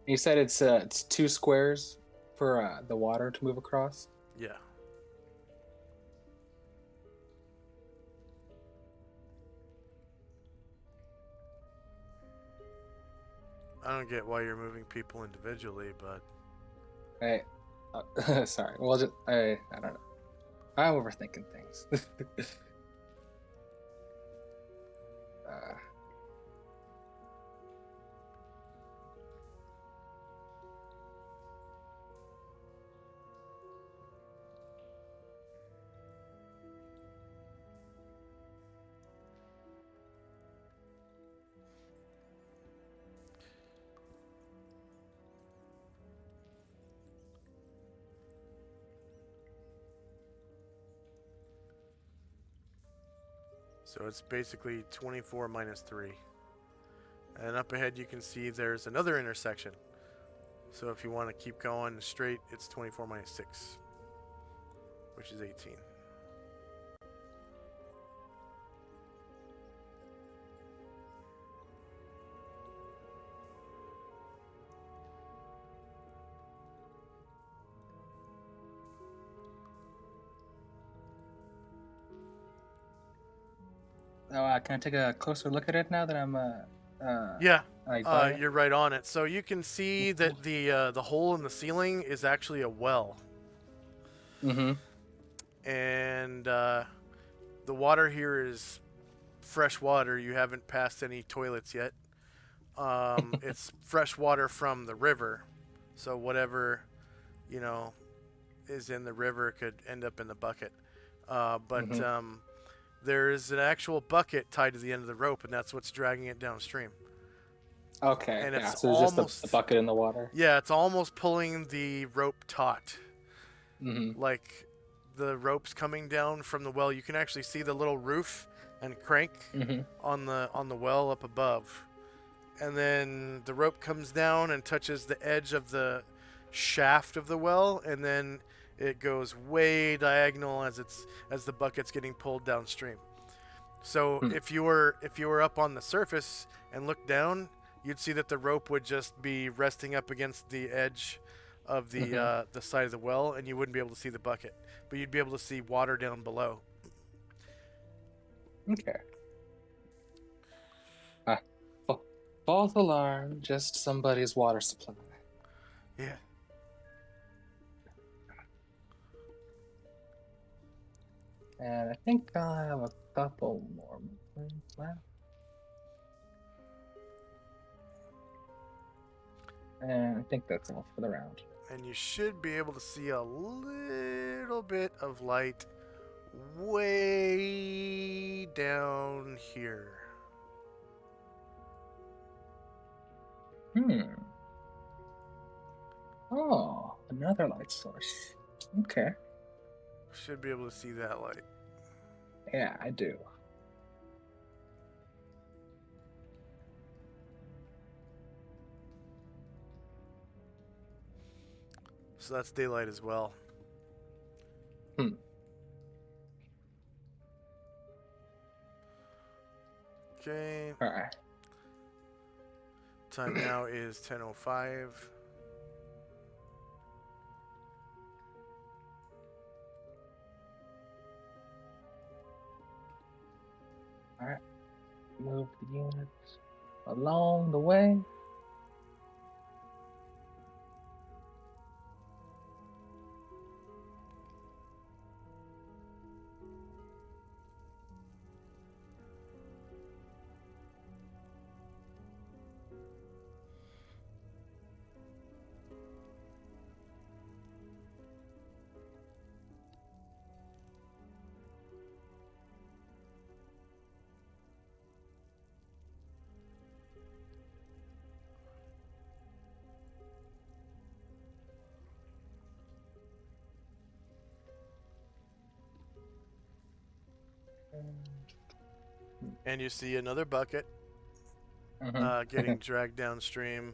You said it's 2 squares for the water to move across? Yeah. I don't get why you're moving people individually, but... Hey, sorry. Well, I don't know. I'm overthinking things. So it's basically 24 minus 3. And up ahead you can see there's another intersection. So if you want to keep going straight, it's 24 minus 6, which is 18. Can I take a closer look at it now that I'm Yeah, like by it? you're right on it. So you can see that the hole in the ceiling is actually a well, Mm-hmm. and the water here is fresh water. You haven't passed any toilets yet. It's fresh water from the river, so whatever you know is in the river could end up in the bucket. But Mm-hmm. there is an actual bucket tied to the end of the rope, and that's what's dragging it downstream. Okay, And yeah. it's So it's just the almost, bucket in the water. yeah, it's almost pulling the rope taut. Mm-hmm. Like the ropes coming down from the well. You can actually see the little roof and crank Mm-hmm. on the well up above. And then the rope comes down and touches the edge of the shaft of the well, and then it goes way diagonal as the bucket's getting pulled downstream. So Hmm. if you were up on the surface and looked down, you'd see that the rope would just be resting up against the edge of Mm-hmm. the side of the well, and you wouldn't be able to see the bucket, but you'd be able to see water down below. Okay. Ah, false alarm. Just somebody's water supply. Yeah. And I think I'll have a couple more movements left. And I think that's all for the round. And you should be able to see a little bit of light way down here. Hmm. Oh, another light source. Okay. Should be able to see that light. Yeah, I do. So that's daylight as well. Hmm. Okay. All right. Time now is 10:05. All right. Move the units along the way. And you see another bucket getting Mm-hmm. dragged downstream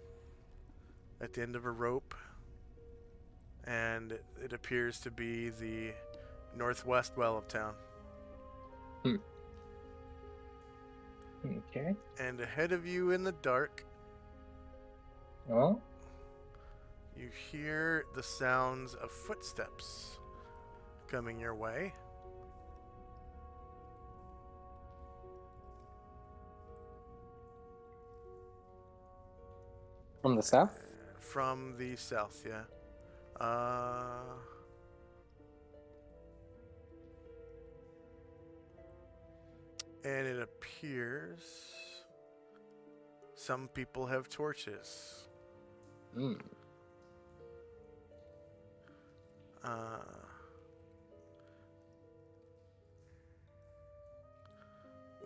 at the end of a rope. And it appears to be the northwest well of town. Okay. And ahead of you in the dark, Well, you hear the sounds of footsteps coming your way. from the south. From the south, yeah. And it appears some people have torches. Mm.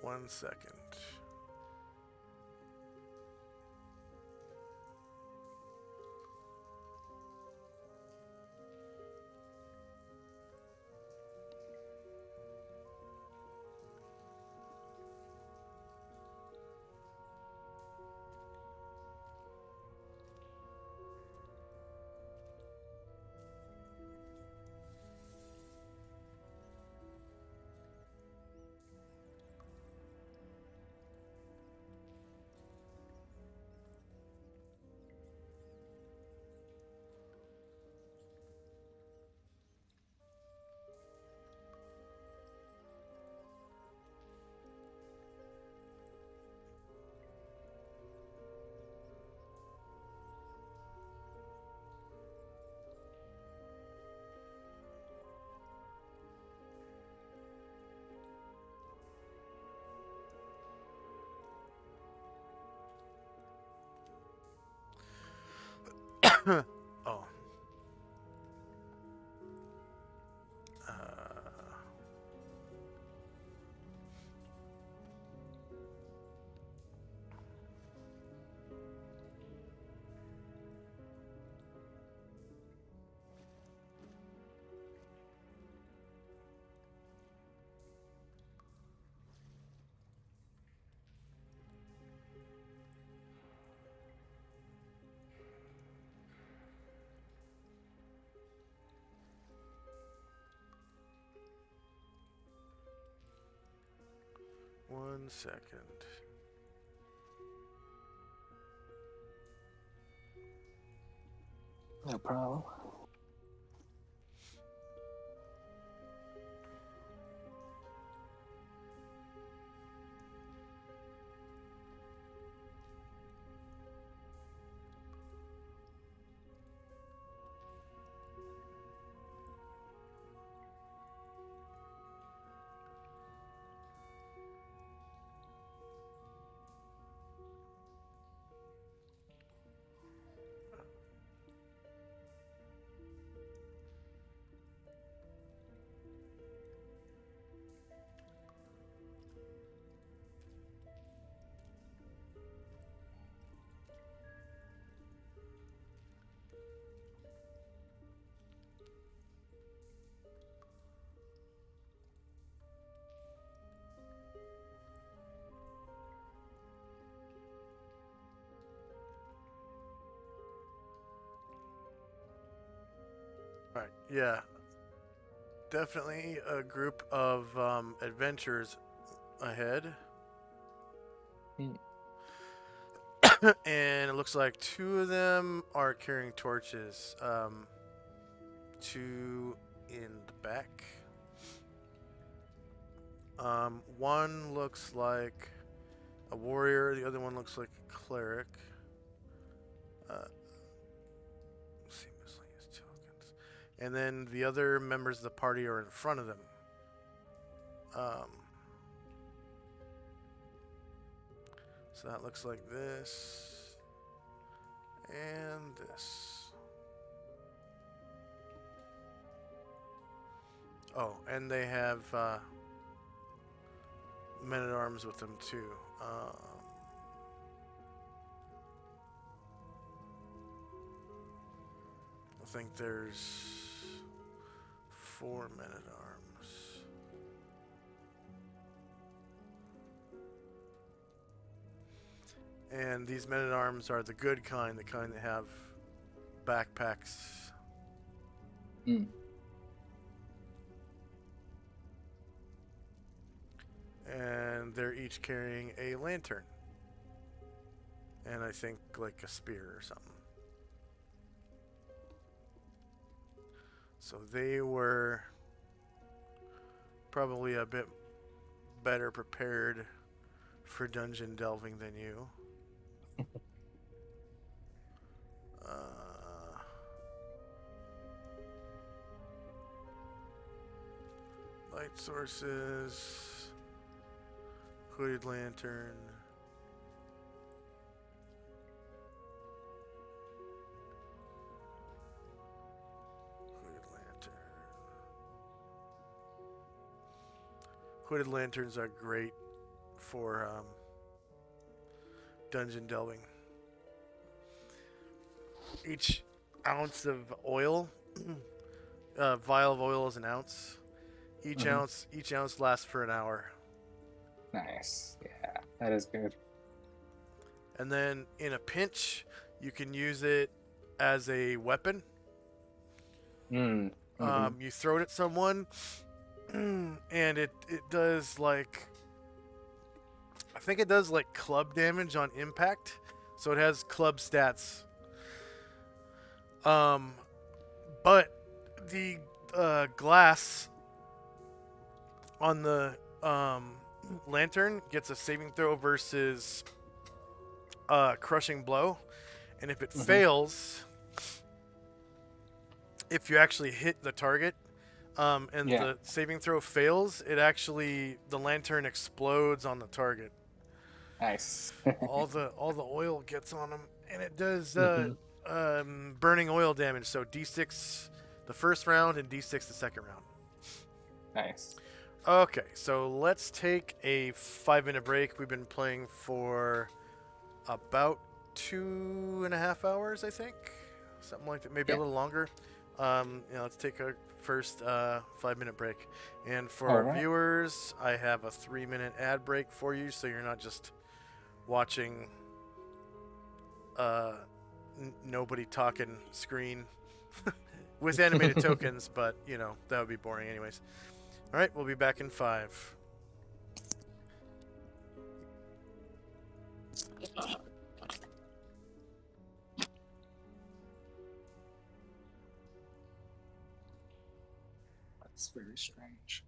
One second. Oh. Uh, one second. No problem. All right. Yeah. Definitely a group of adventurers ahead. And it looks like two of them are carrying torches. Two in the back. One looks like a warrior. The other one looks like a cleric. Let's see, miscellaneous tokens. And then the other members of the party are in front of them. So that looks like this. And this. Oh, and they have men-at-arms with them too. I think there's 4 men-at-arms. And these men-at-arms are the good kind, the kind that have backpacks. Mm. And they're each carrying a lantern. And I think like a spear or something. So they were probably a bit better prepared for dungeon delving than you. Light sources, hooded lantern. Hooded lanterns are great for dungeon delving. Each ounce of oil, vial of oil is an ounce. Each ounce lasts for an hour. Nice. Yeah, that is good. And then in a pinch, you can use it as a weapon. You throw it at someone, and it does like, I think it does like club damage on impact, so it has club stats. But the glass on the lantern gets a saving throw versus crushing blow, and if it fails, if you actually hit the target, and the saving throw fails, the lantern explodes on the target. Nice. all the oil gets on them, and it does burning oil damage. So D6 the first round and D6 the second round. Nice. Okay, so let's take a 5-minute break. We've been playing for about 2.5 hours, I think, something like that, maybe a Yeah. little longer. Let's take a first 5-minute break. And for All our right. viewers, I have a 3-minute ad break for you, so you're not just watching nobody talking screen with animated tokens, but that would be boring anyways. All right, we'll be back in 5. That's very strange.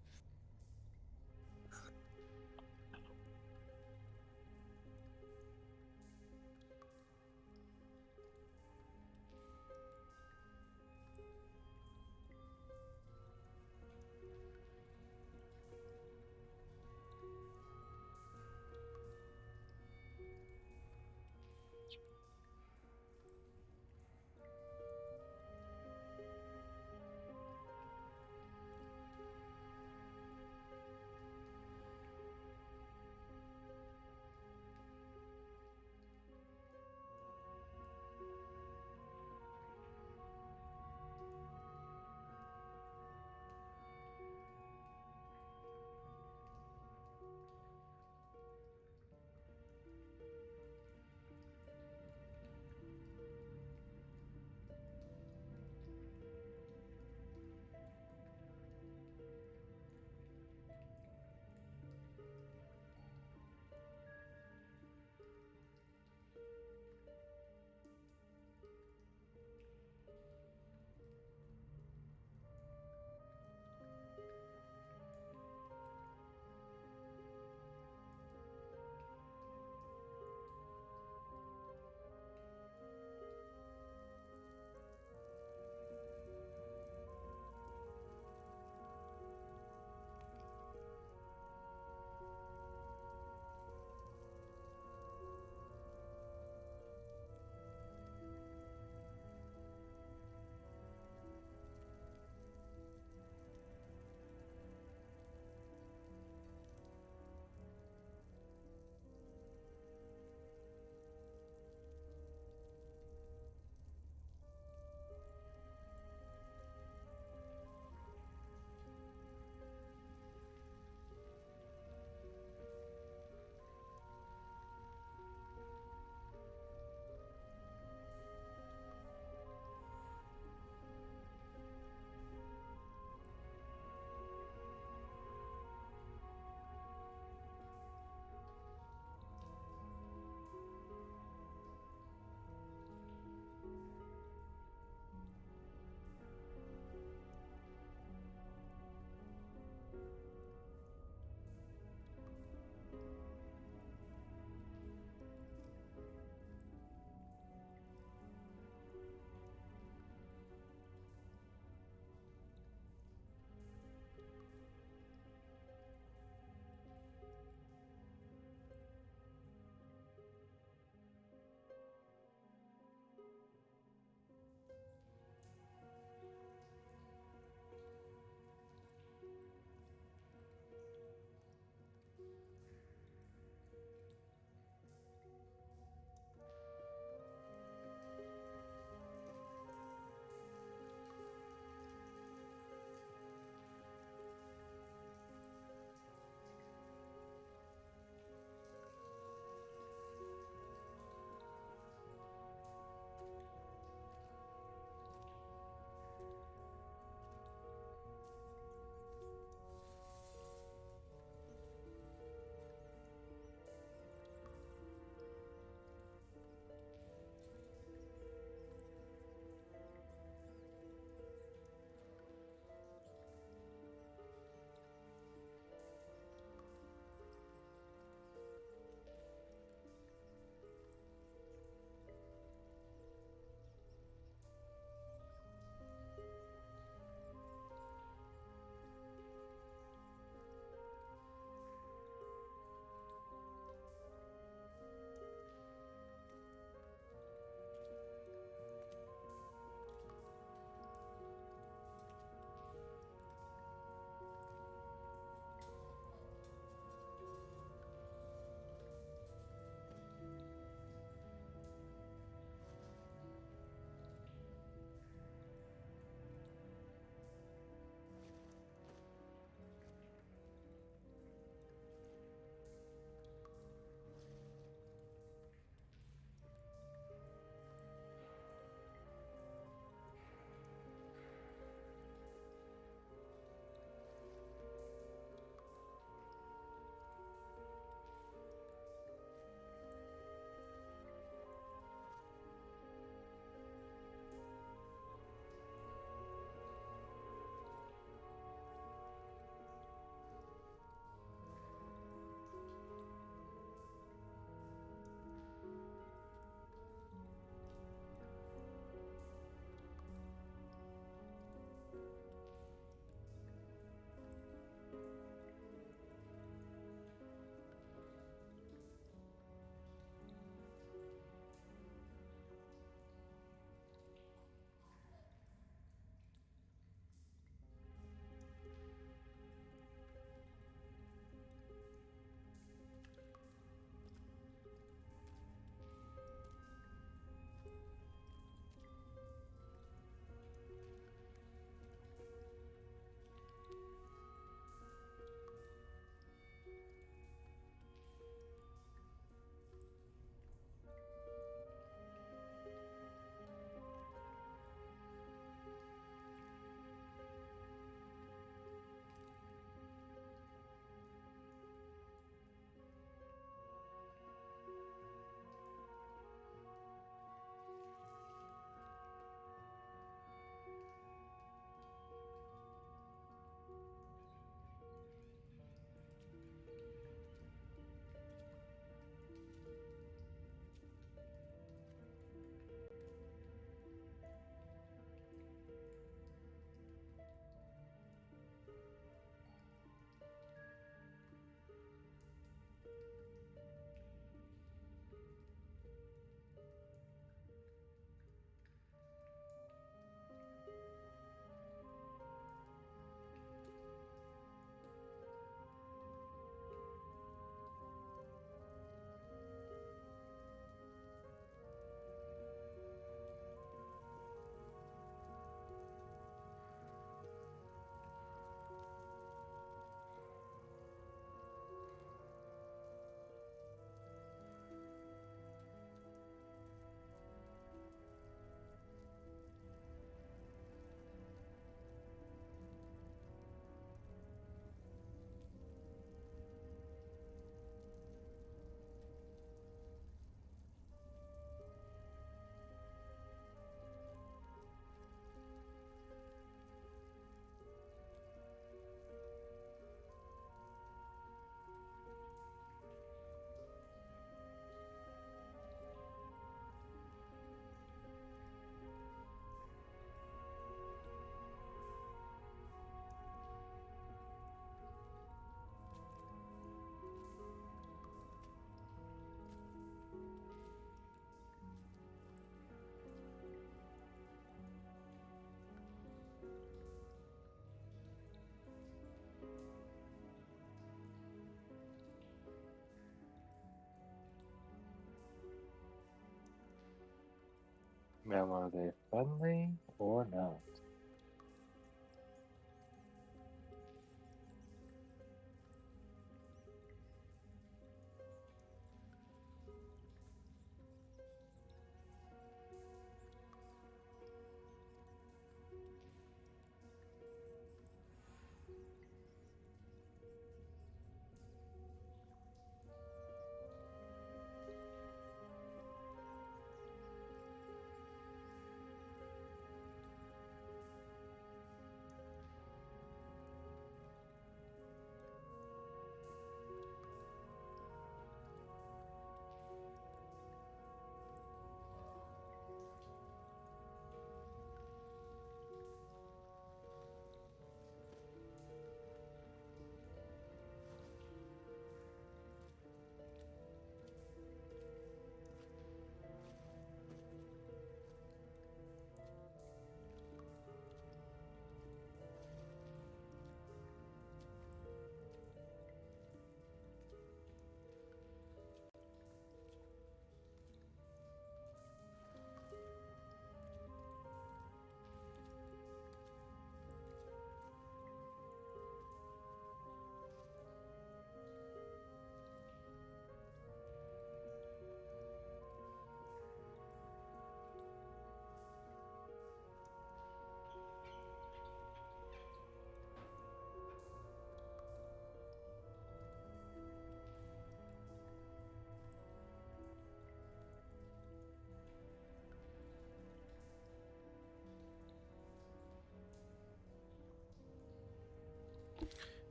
Now, are they friendly or not?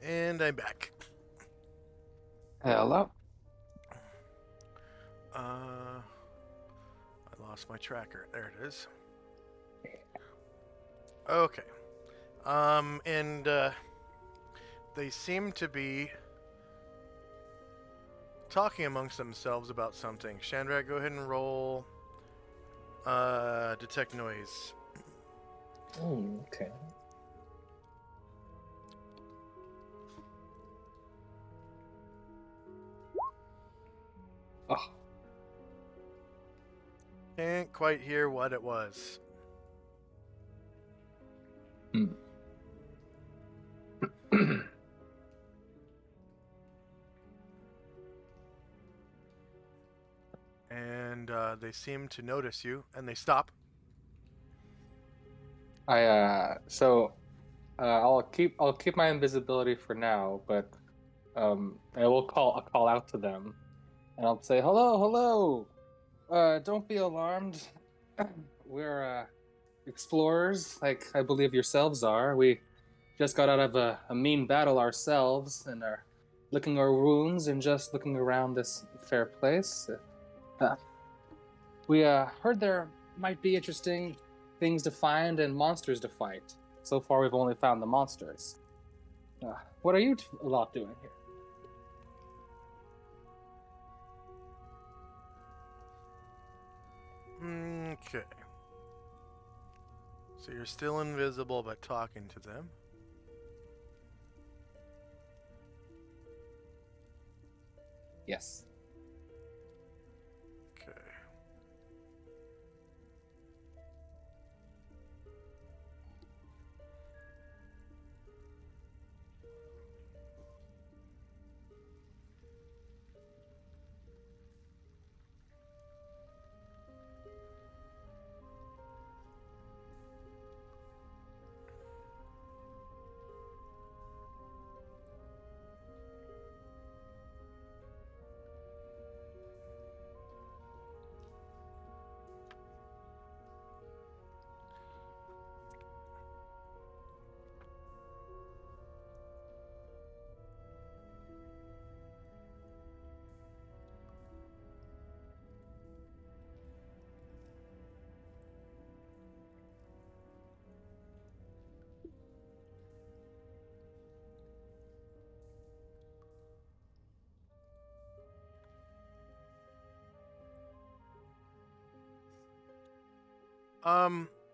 And I'm back. Hello. I lost my tracker. There it is. Okay. And they seem to be talking amongst themselves about something. Chandra, go ahead and roll detect noise. Okay. Oh, Can't quite hear what it was. And they seem to notice you, and they stop. I'll keep my invisibility for now, but I'll call out to them, and I'll say, "Hello, hello. Don't be alarmed. We're explorers, like I believe yourselves are. We just got out of a mean battle ourselves, and are licking our wounds and just looking around this fair place. We heard there might be interesting things to find and monsters to fight. So far, we've only found the monsters. What are you lot doing here?" Okay. So you're still invisible, but talking to them. Yes. Okay.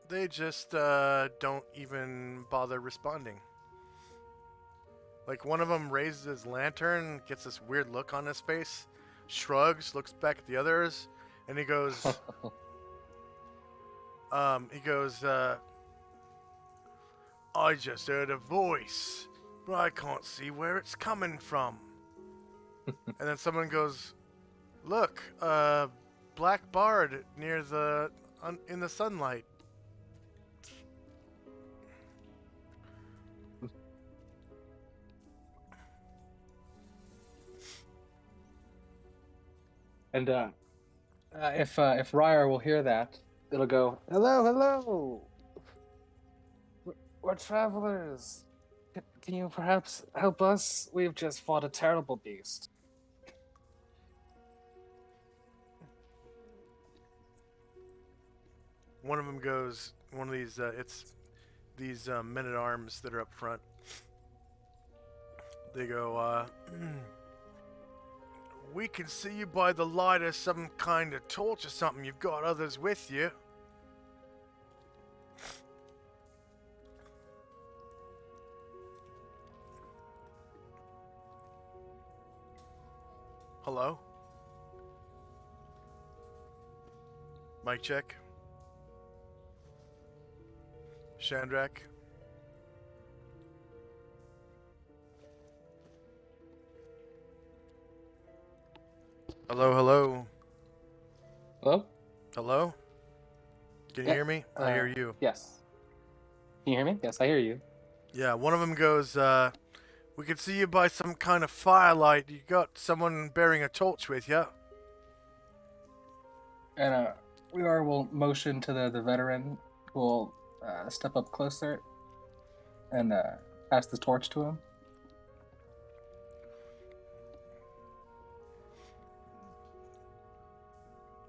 They just don't even bother responding. Like one of them raises his lantern, gets this weird look on his face, shrugs, looks back at the others, and he goes, He goes, I just heard a voice, but I can't see where it's coming from. And then someone goes, look, black bard near in the sunlight. And if Ryer will hear that, it'll go, "Hello, hello. We're travelers. Can you perhaps help us? We've just fought a terrible beast." One of them goes, one of these, it's these men at arms that are up front. They go, we can see you by the light of some kind of torch or something. You've got others with you. Hello? Mic check. Shandrak. Hello, hello. Hello? Hello? Can you Yeah, hear me? I hear you. Yes. Can you hear me? Yes, I hear you. Yeah, one of them goes, we can see you by some kind of firelight. You got someone bearing a torch with you. And will motion to the veteran who will step up closer and pass the torch to him.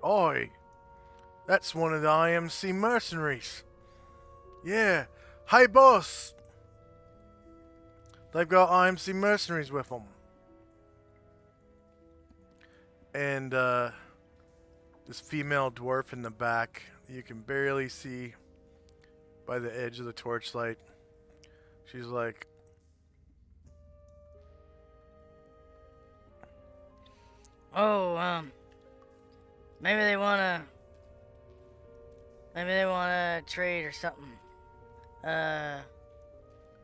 Oi, that's one of the IMC mercenaries. Yeah. Hey, boss. They've got IMC mercenaries with them. And this female dwarf in the back, you can barely see by the edge of the torchlight. She's like, Oh, maybe they wanna trade or something.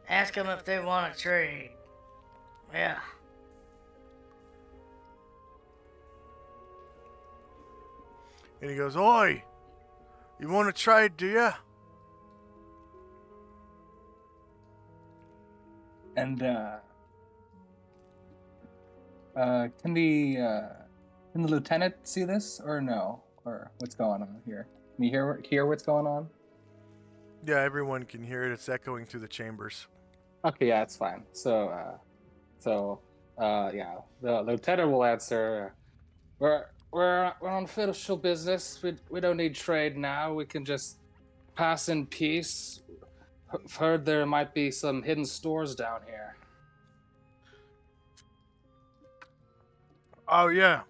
Ask them if they wanna trade. Yeah. and he goes, Oi, you want to trade, do ya? And can the lieutenant see this or no? Or what's going on here? Can you hear what's going on? Yeah, everyone can hear it. It's echoing through the chambers. Okay, yeah, it's fine. So yeah, the lieutenant will answer. We're on official business. We don't need trade now. We can just pass in peace. I've heard there might be some hidden stores down here. Oh, yeah.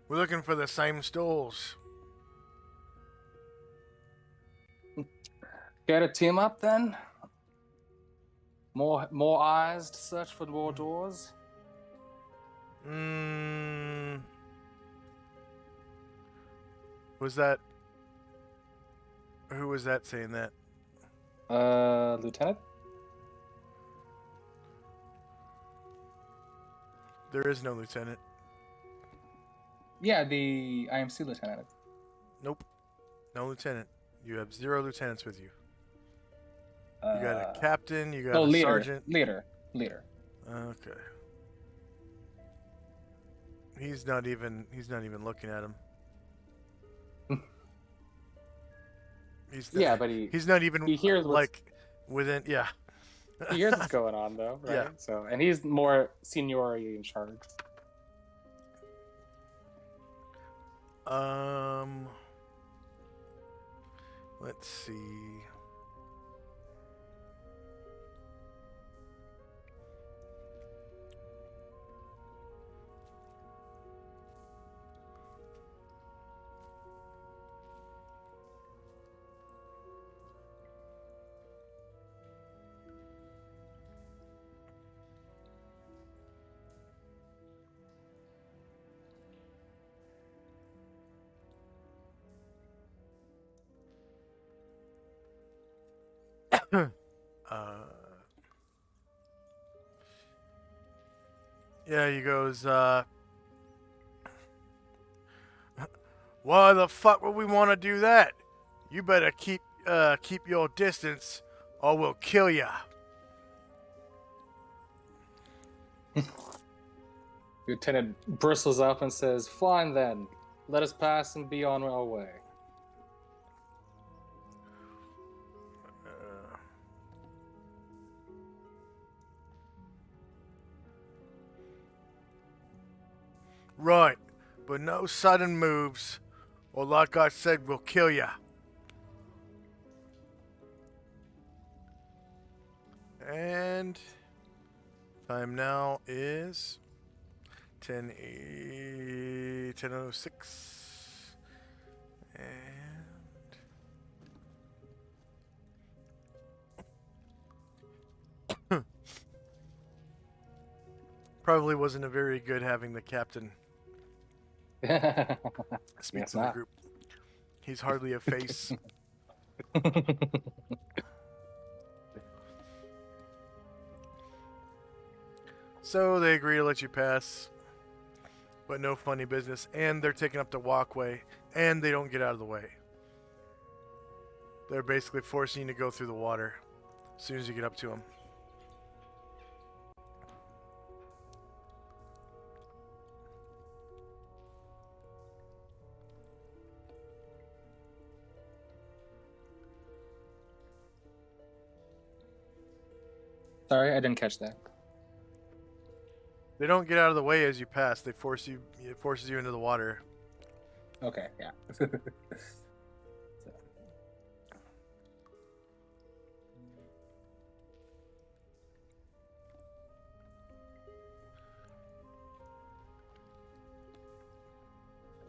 We're looking for the same stores. Get a team up then. More eyes to search for more doors. Was that... Who was that saying that? Lieutenant? There is no lieutenant. Yeah, the IMC lieutenant. Nope. No lieutenant. You have 0 lieutenants with you. You got a captain, you got a leader, sergeant. Leader. Okay. He's not even looking at him. Yeah, but he's not even he hears like within yeah. He hears what's going on though, right? Yeah. So, and he's more seniority in charge. Let's see. Yeah, he goes, why the fuck would we want to do that? You better keep your distance, or we'll kill ya. Lieutenant bristles up and says, "Fine then, let us pass and be on our way." Right, but no sudden moves, or like I said, we'll kill ya. And time now is 10:06, and probably wasn't a very good having the captain speak Guess to the not. group. He's hardly a face. So they agree to let you pass, but no funny business. And they're taking up the walkway, and they don't get out of the way. They're basically forcing you to go through the water as soon as you get up to them. Sorry, I didn't catch that. They don't get out of the way as you pass. They force you. It forces you into the water. Okay, yeah.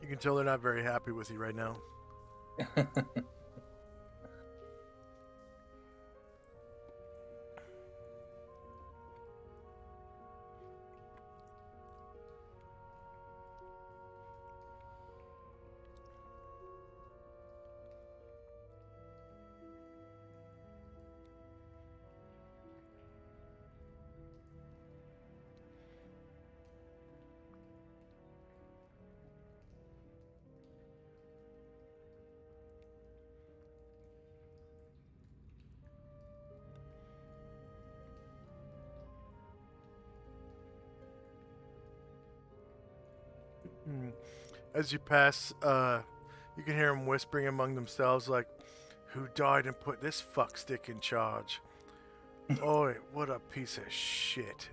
You can tell they're not very happy with you right now. As you pass, you can hear them whispering among themselves, like, "Who died and put this fuckstick in charge? Oi, what a piece of shit."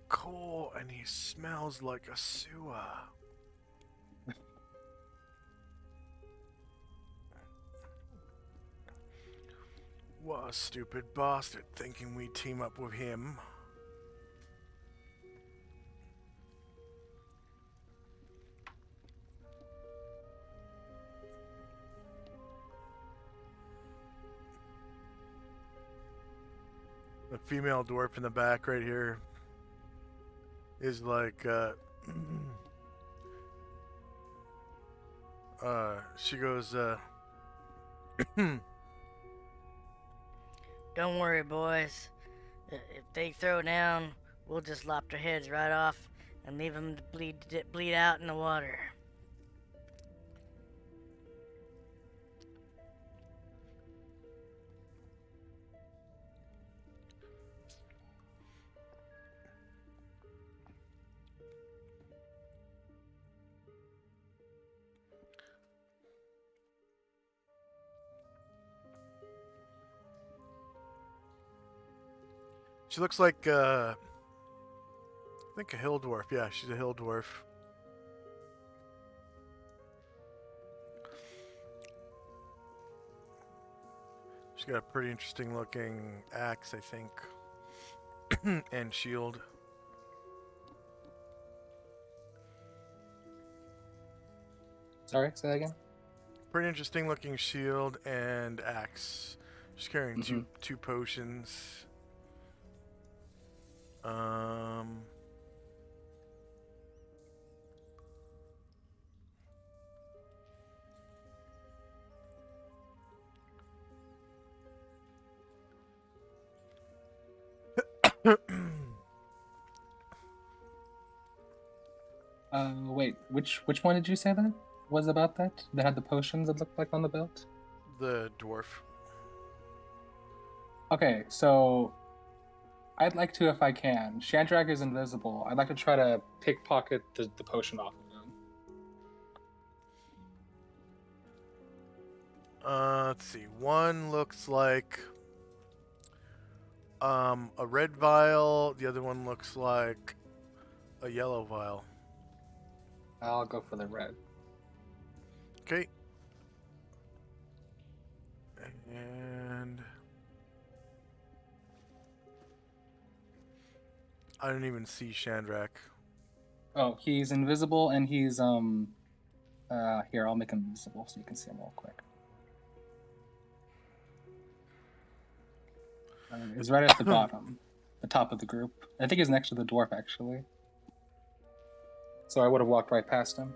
Cool, and he smells like a sewer. What a stupid bastard thinking we'd team up with him. The female dwarf in the back right here is like, she goes, Don't worry, boys. If they throw down, we'll just lop their heads right off and leave them to bleed out in the water. she looks like, I think a hill dwarf. Yeah, she's a hill dwarf. She She's got a pretty interesting looking axe, I think, and shield. Sorry, say that again. Pretty interesting looking shield and axe. She's carrying Mm-hmm. two potions. Um. Wait, which one did you say that was about that? That had the potions that looked like on the belt? The dwarf. Okay, so I'd like to, if I can. Shandrak is invisible. I'd like to try to pickpocket the potion off of him. Let's see. One looks like a red vial. The other one looks like a yellow vial. I'll go for the red. Okay. And I don't even see Shandrak. Oh, he's invisible and he's here, I'll make him invisible so you can see him real quick. He's right at the bottom, the top of the group. I think he's next to the dwarf actually. So I would have walked right past him.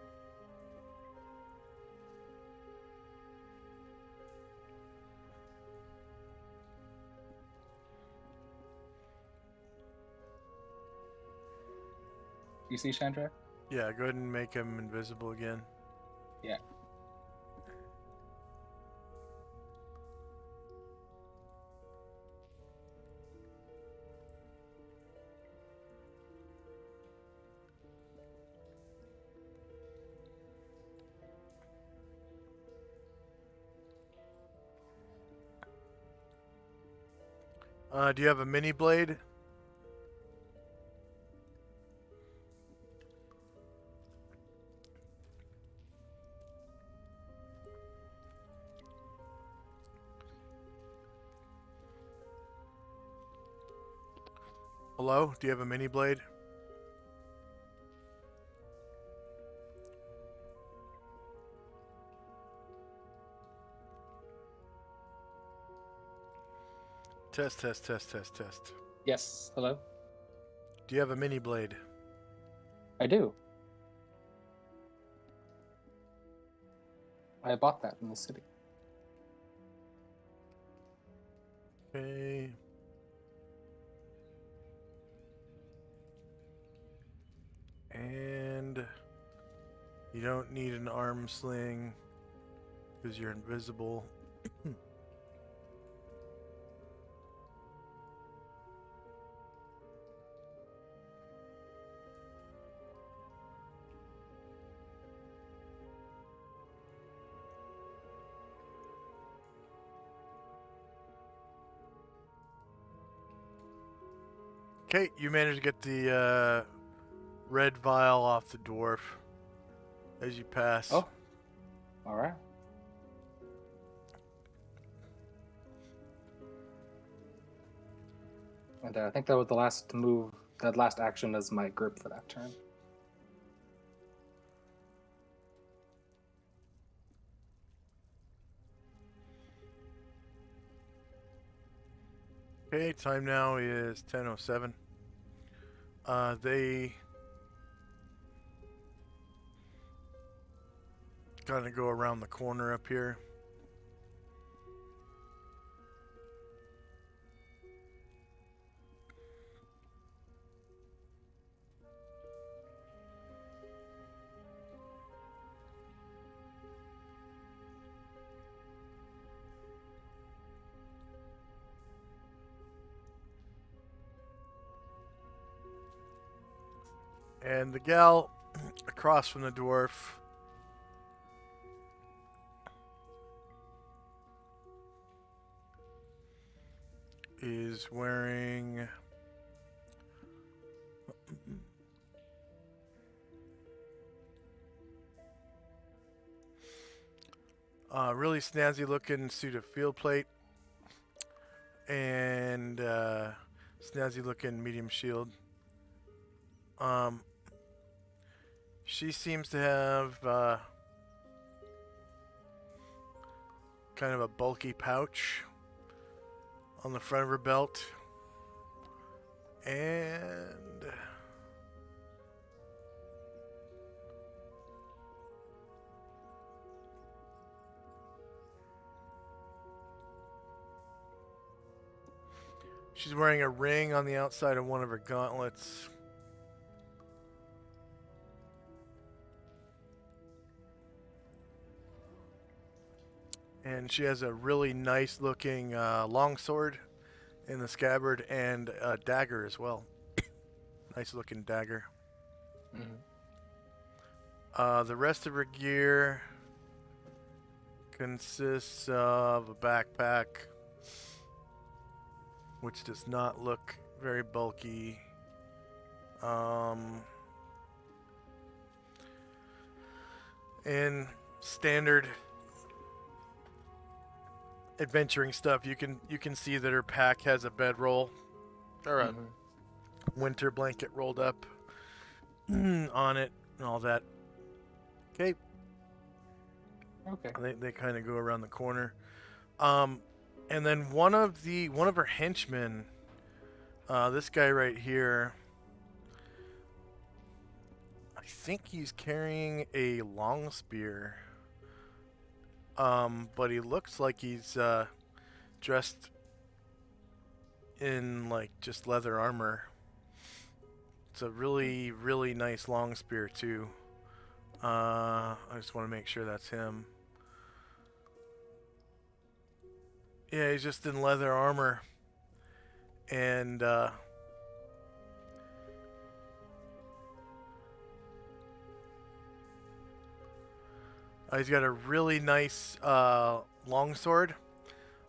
You see Chandra? Yeah, go ahead and make him invisible again. Yeah. Do you have a mini blade? Hello? Do you have a mini blade? Test. Yes. Hello? Do you have a mini blade? I do. I bought that in the city. Okay. And you don't need an arm sling because you're invisible. Okay, you managed to get the red vial off the dwarf as you pass. Oh. All right. And I think that was the last move, that last action as my group for that turn. Okay, time now is 10:07. They gotta go around the corner up here. And the gal across from the dwarf is wearing a really snazzy looking suit of field plate and snazzy looking medium shield. She seems to have kind of a bulky pouch on the front of her belt, and she's wearing a ring on the outside of one of her gauntlets. And she has a really nice looking longsword in the scabbard and a dagger as well. Nice looking dagger. The rest of her gear consists of a backpack, which does not look very bulky. And standard adventuring stuff. You can see that her pack has a bedroll or a winter blanket rolled up on it and all that. Okay. They kind of go around the corner. And then one of her henchmen, this guy right here, I think he's carrying a long spear. But he looks like he's dressed in like just leather armor. It's a really, really nice long spear too. I just want to make sure that's him. Yeah, he's just in leather armor. And he's got a really nice longsword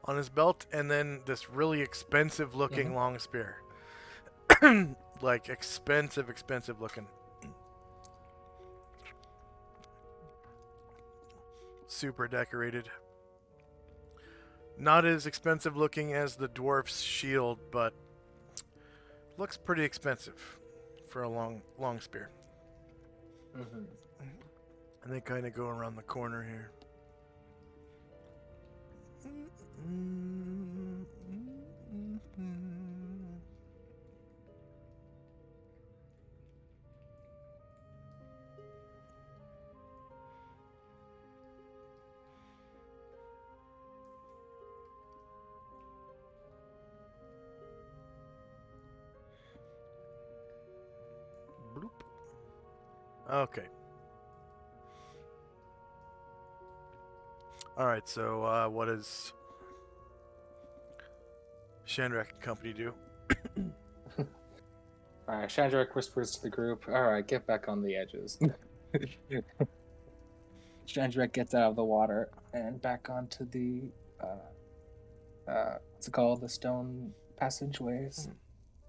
on his belt, and then this really expensive looking long spear. Like expensive looking. Super decorated. Not as expensive looking as the dwarf's shield, but looks pretty expensive for a long spear. And they kind of go around the corner here. Bloop. Okay. Alright, so what does Shandrak and company do? Alright, Shandrak whispers to the group, alright, get back on the edges. Shandrak gets out of the water and back onto the, what's it called? The stone passageways?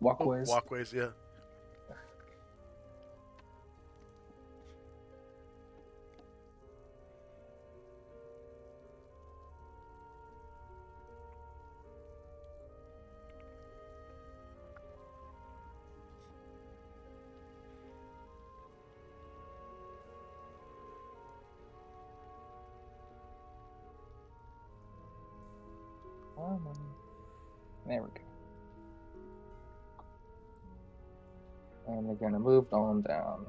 Walkways? Walkways, yeah. There we go. And we're gonna move on down.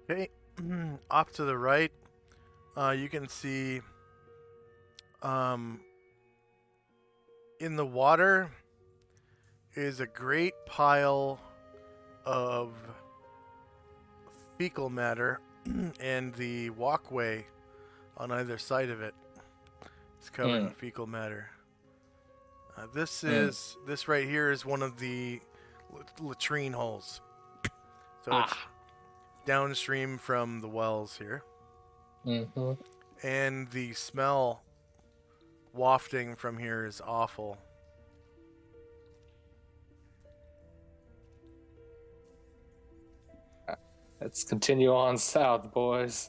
Okay, off to the right, you can see in the water is a great pile of fecal matter, and the walkway on either side of it is covered in fecal matter. This right here is one of the latrine holes. So it's downstream from the wells here. Mm-hmm. And the smell wafting from here is awful. Let's continue on south, boys.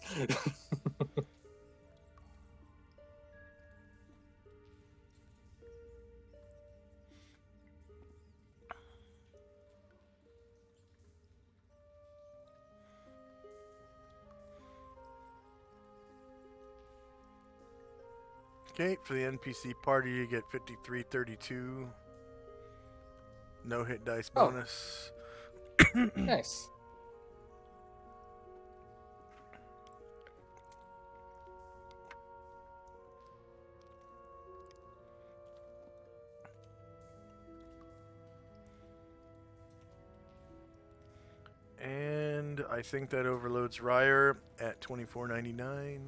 Okay, for the NPC party, you get 5332. No hit dice bonus. Nice. And I think that overloads Ryer at 24.99.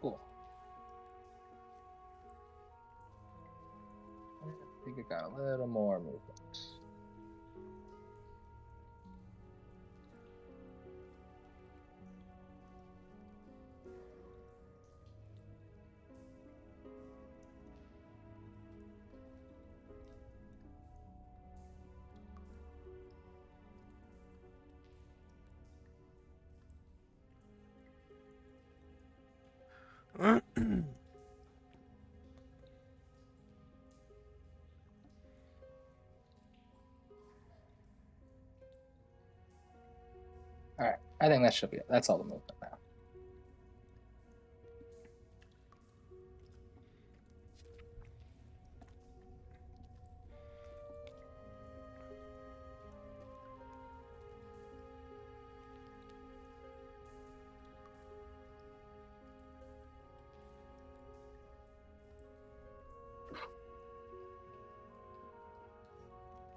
Cool. I think it got a little more movement. All right, I think that should be it. That's all the movement now.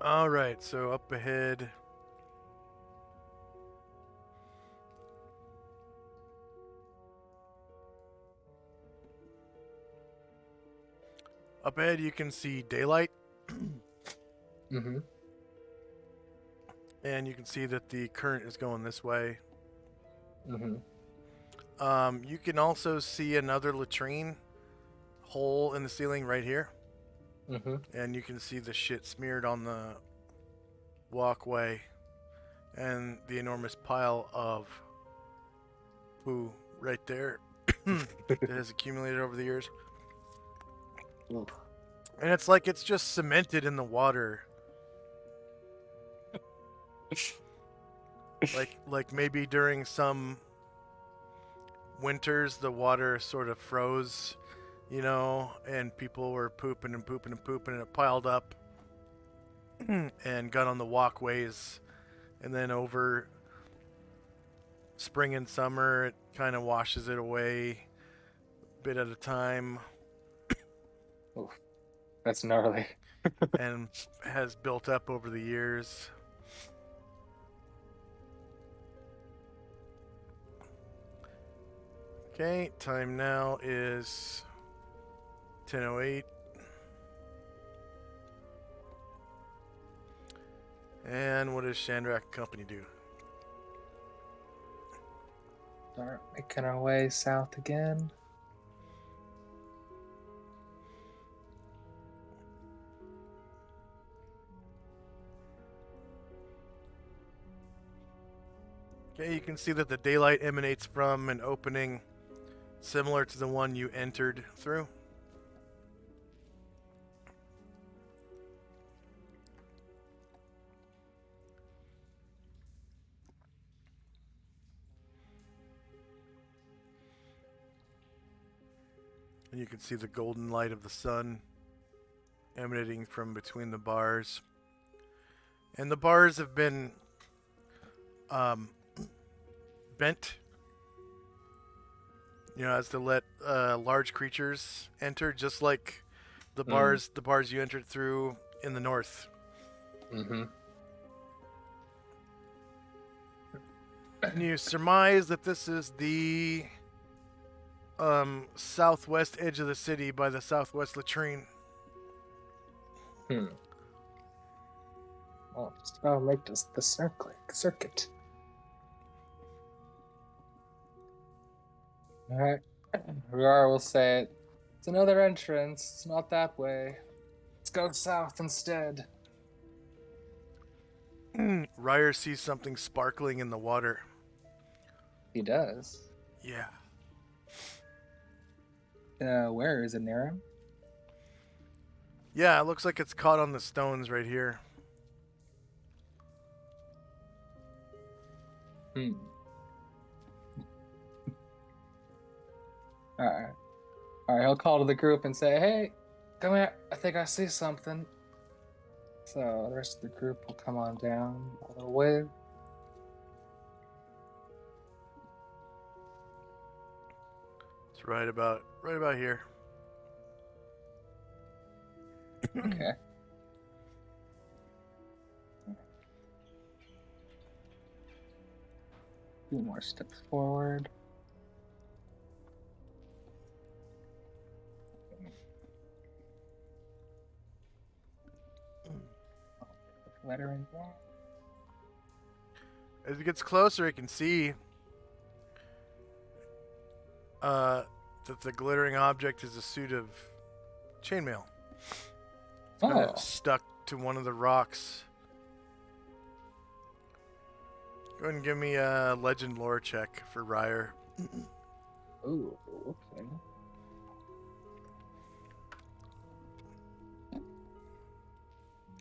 All right, so up ahead. Up ahead, you can see daylight. Mm-hmm. And you can see that the current is going this way. Mm-hmm. You can also see another latrine hole in the ceiling right here. Mm-hmm. And you can see the shit smeared on the walkway and the enormous pile of poo right there that has accumulated over the years. Ooh. And it's like it's just cemented in the water. like maybe during some winters the water sort of froze, you know, and people were pooping and pooping and pooping, and it piled up and got on the walkways, and then over spring and summer it kind of washes it away a bit at a time. Oof. That's gnarly. And has built up over the years. Okay, time now is 10:08. And what does Shandrak Company do? Start making our way south again. Okay, you can see that the daylight emanates from an opening similar to the one you entered through. And you can see the golden light of the sun emanating from between the bars. And the bars have been bent, as to let large creatures enter, just like the bars you entered through in the north. Mm-hmm. Can you surmise that this is the southwest edge of the city by the southwest latrine? Well, just about make the circuit. All right. Rara will say, "It's another entrance. It's not that way. Let's go south instead." Ryer sees something sparkling in the water. He does. Yeah. Where is it, near him? Yeah, it looks like it's caught on the stones right here. Alright. Alright, he'll call to the group and say, "Hey, come here. I think I see something." So the rest of the group will come on down a little way. It's right about here. Okay. A few more steps forward. Lettering there. As it gets closer, you can see that the glittering object is a suit of chainmail. It's kind of stuck to one of the rocks. Go ahead and give me a legend lore check for Ryer. Ooh, okay.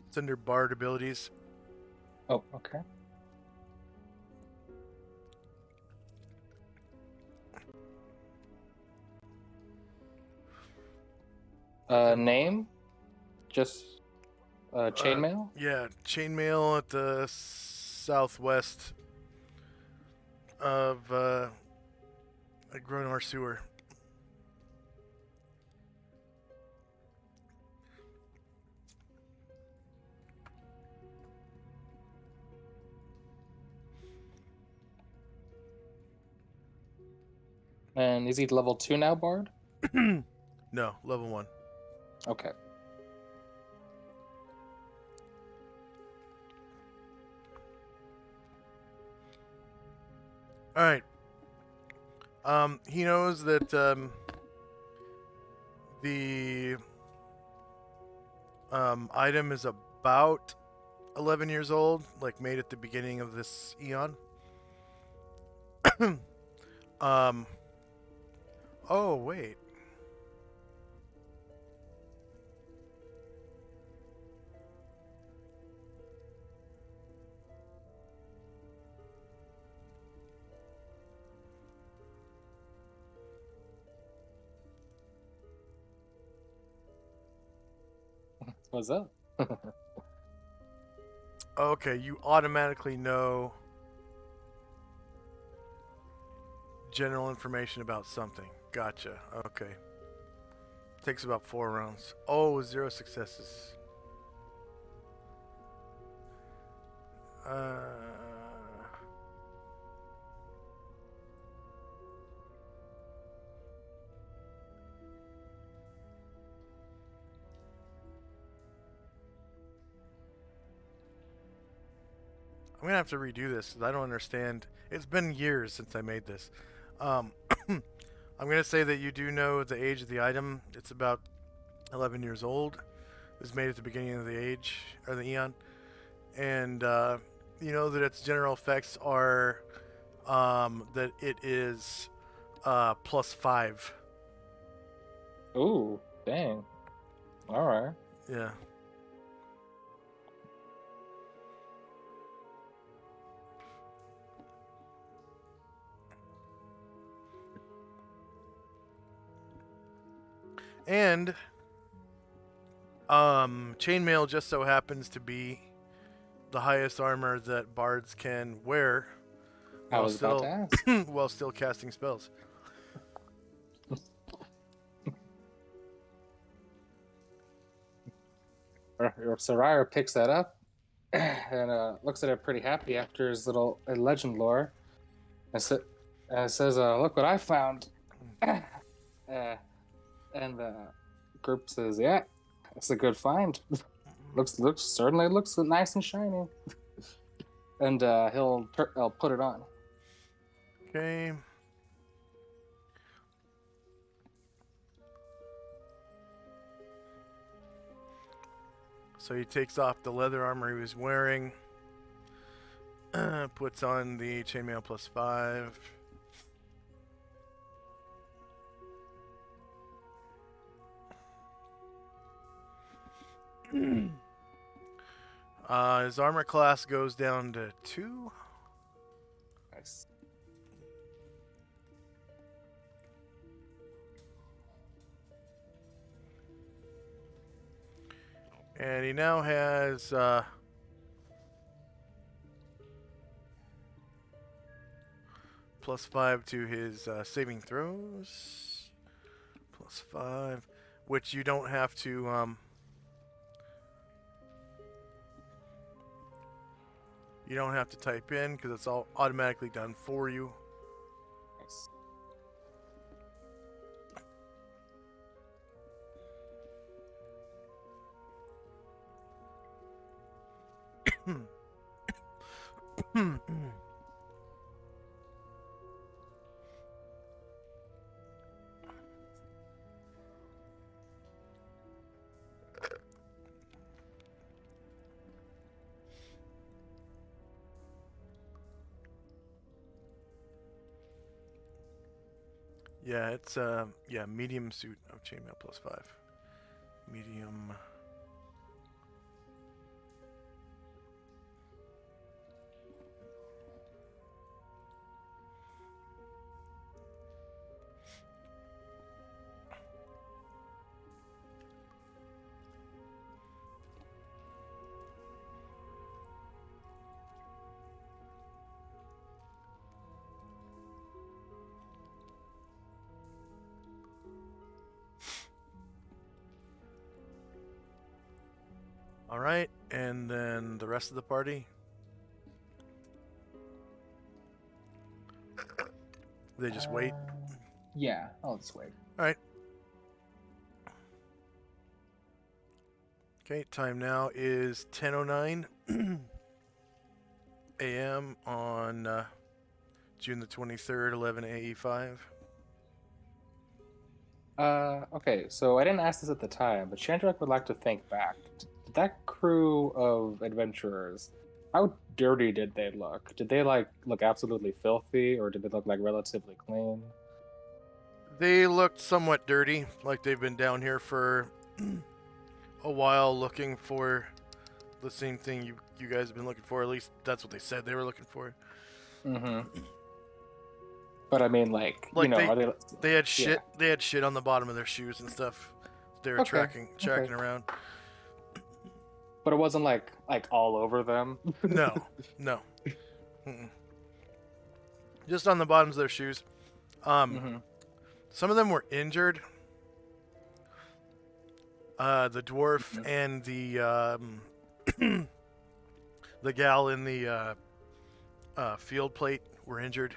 It's under Bard abilities. Oh, okay. Name? Just chainmail? Yeah, chainmail at the southwest of a Gronar sewer. And is he level 2 now, Bard? No, level 1. Okay. All right. He knows that the item is about 11 years old, like made at the beginning of this eon. Oh, wait. What's up? Okay, you automatically know general information about something. Gotcha. Okay. Takes about 4 rounds. Oh, 0 successes. I'm gonna have to redo this because I don't understand. It's been years since I made this. I'm gonna say that you do know the age of the item. It's about 11 years old. It was made at the beginning of the age or the eon, and you know that its general effects are that it is +5. Ooh, dang. All right. Yeah. And Chainmail just so happens to be the highest armor that bards can wear I while was about to still ask. while still casting spells. Soraya picks that up and looks at it pretty happy after his little legend lore, and, says, "Look what I found." And the group says, "Yeah, it's a good find. Certainly looks nice and shiny." And he'll put it on. Okay. So he takes off the leather armor he was wearing, puts on the chainmail +5. His armor class goes down to 2. Nice. And he now has +5 to his saving throws. +5, which you don't have to type in because it's all automatically done for you. Nice. Yeah, it's medium suit of chainmail +5. Medium. All right, and then the rest of the party. They just wait. Yeah, I'll just wait. All right. Okay, time now is 10:09 a.m. on June the 23rd, 11 AE5. Okay, so I didn't ask this at the time, but Chandrak would like to think back. Did that crew of adventurers, how dirty did they look? Did they look absolutely filthy, or did they look like relatively clean? They looked somewhat dirty, like they've been down here for a while looking for the same thing you guys have been looking for. At least that's what they said they were looking for. Mm-hmm. But I mean, they had shit. Yeah. They had shit on the bottom of their shoes and stuff. They were tracking around. But it wasn't like all over them. No. Mm-mm. Just on the bottoms of their shoes. Some of them were injured. The dwarf and the the gal in the field plate were injured.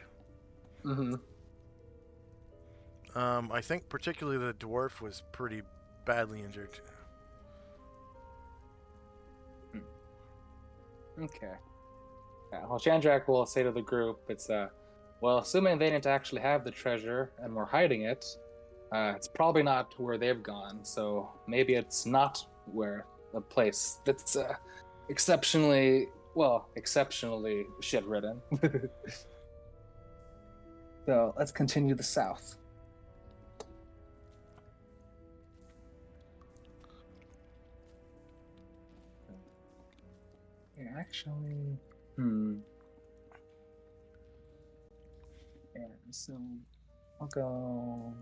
I think particularly the dwarf was pretty badly injured. Okay. Well, Chandrak will say to the group, it's, well, assuming they didn't actually have the treasure and were hiding it, it's probably not where they've gone, so maybe it's not where a place that's exceptionally shit-ridden. So let's continue the south. Yeah, actually, yeah, so I'll go.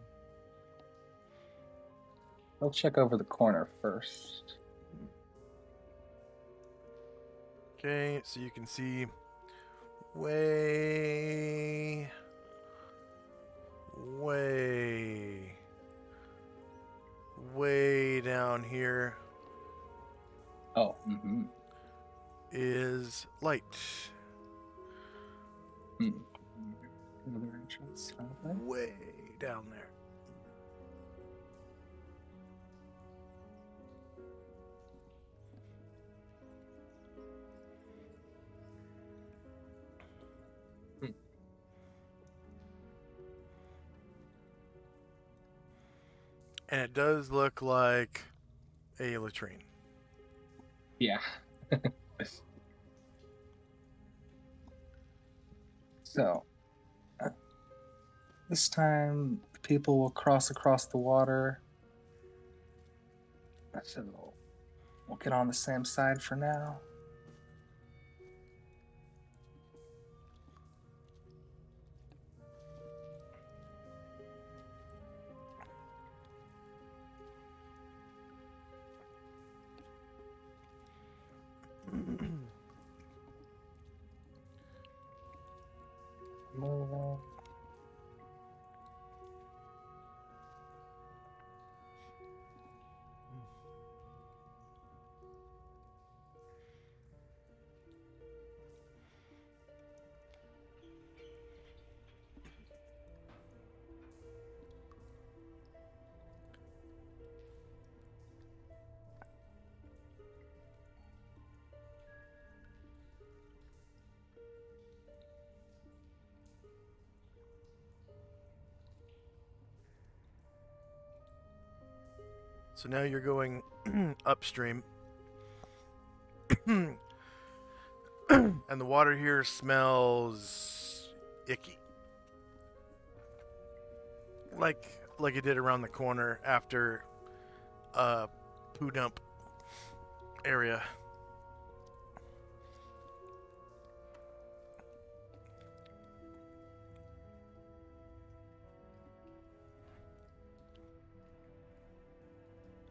I'll check over the corner first. Okay, so you can see way, way down here Oh, mm-hmm. is light. Another entrance. Okay. Way down there. And it does look like a latrine. Yeah. So, this time people will cross across the water. So we'll get on the same side for now. Moving. So now you're going upstream. And the water here smells icky. Like it did around the corner after a poo dump area.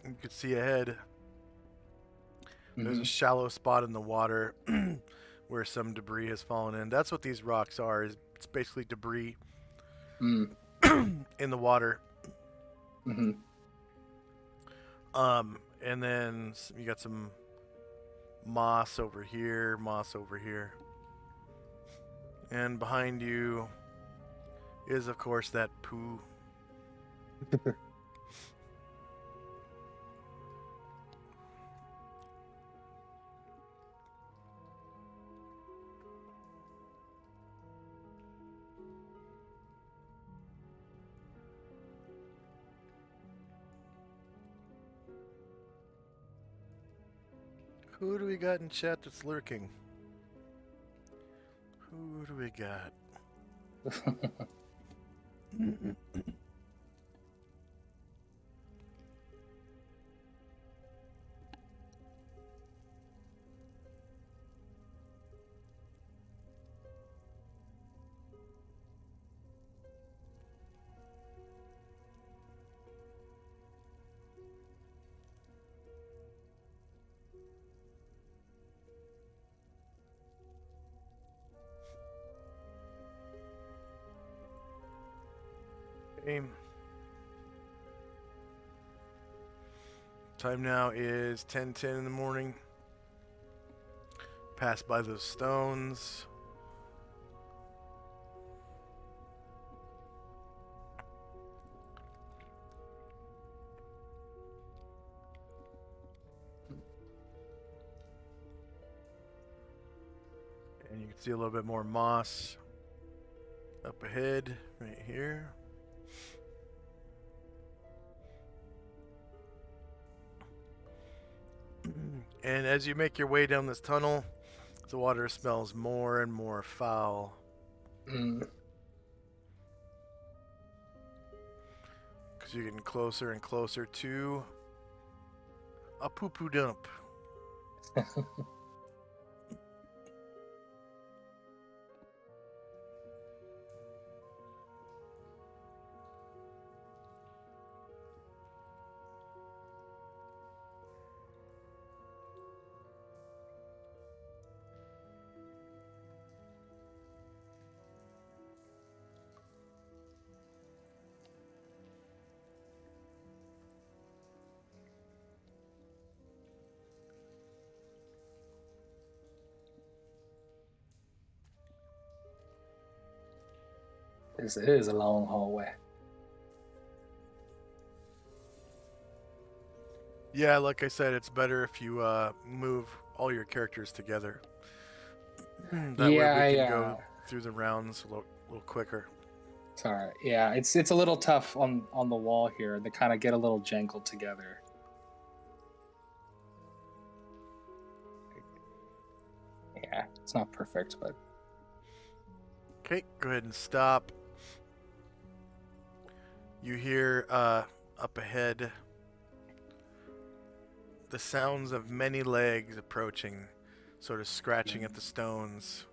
You can see ahead. There's a shallow spot in the water where some debris has fallen in. That's what these rocks are. It's basically debris in the water. Mm-hmm. And then you got some moss over here, and behind you is, of course, that poo. Who do we got in chat that's lurking? Who do we got? Time now is 10:10 in the morning. Pass by those stones. And you can see a little bit more moss up ahead, right here. And as you make your way down this tunnel, the water smells more and more foul. Because you're getting closer and closer to a poo-poo dump. This is a long hallway. Yeah, like I said, it's better if you move all your characters together. That way Yeah, we can go through the rounds a little quicker. Sorry. Yeah, it's a little tough on the wall here. They kind of get a little jangled together. Yeah, it's not perfect, but Okay, go ahead and stop. You hear up ahead the sounds of many legs approaching, sort of scratching at the stones.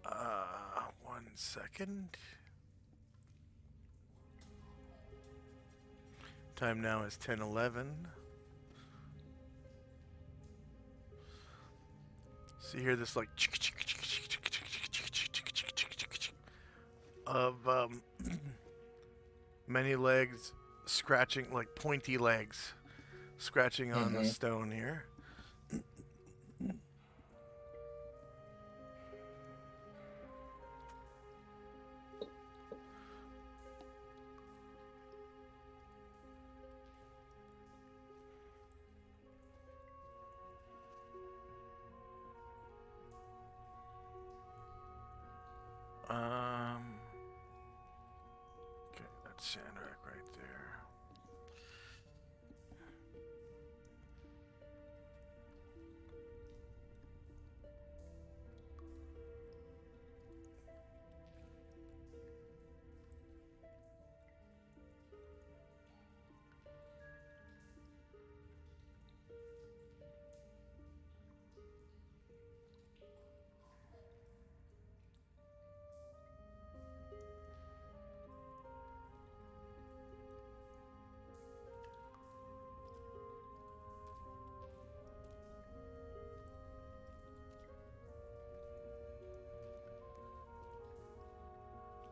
1 second. Time now is 10:11. So you hear this like of many legs scratching, like pointy legs scratching on the stone here. Okay, that's Sandrak right there.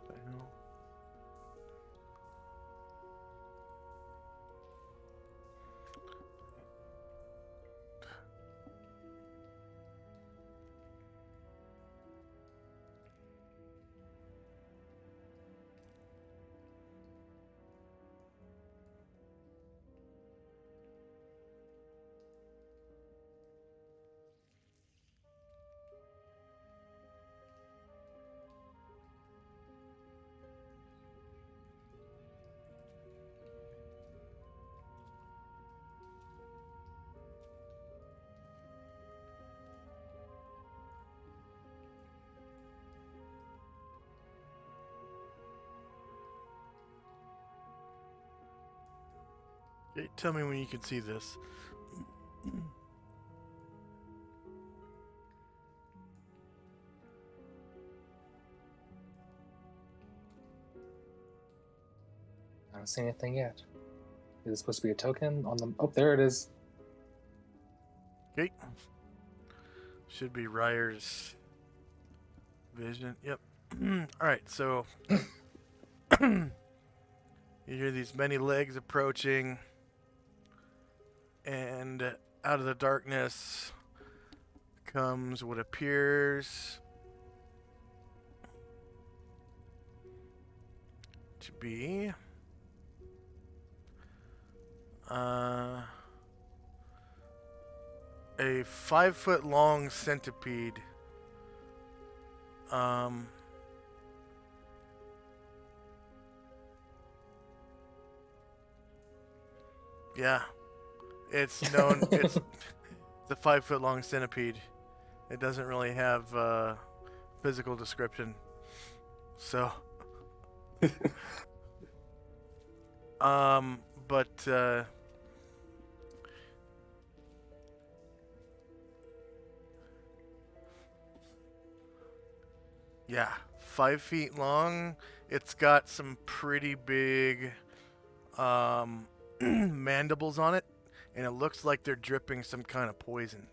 What the hell? Okay, tell me when you can see this. I haven't seen anything yet. Is it supposed to be a token on the? Oh, there it is. Okay. Should be Ryer's vision. Yep. Alright, so you hear these many legs approaching, and out of the darkness comes what appears to be a 5-foot long centipede. Yeah, it's known. It's the 5-foot long centipede. It doesn't really have physical description. So, but yeah, 5 feet long. It's got some pretty big mandibles on it, and it looks like they're dripping some kind of poison.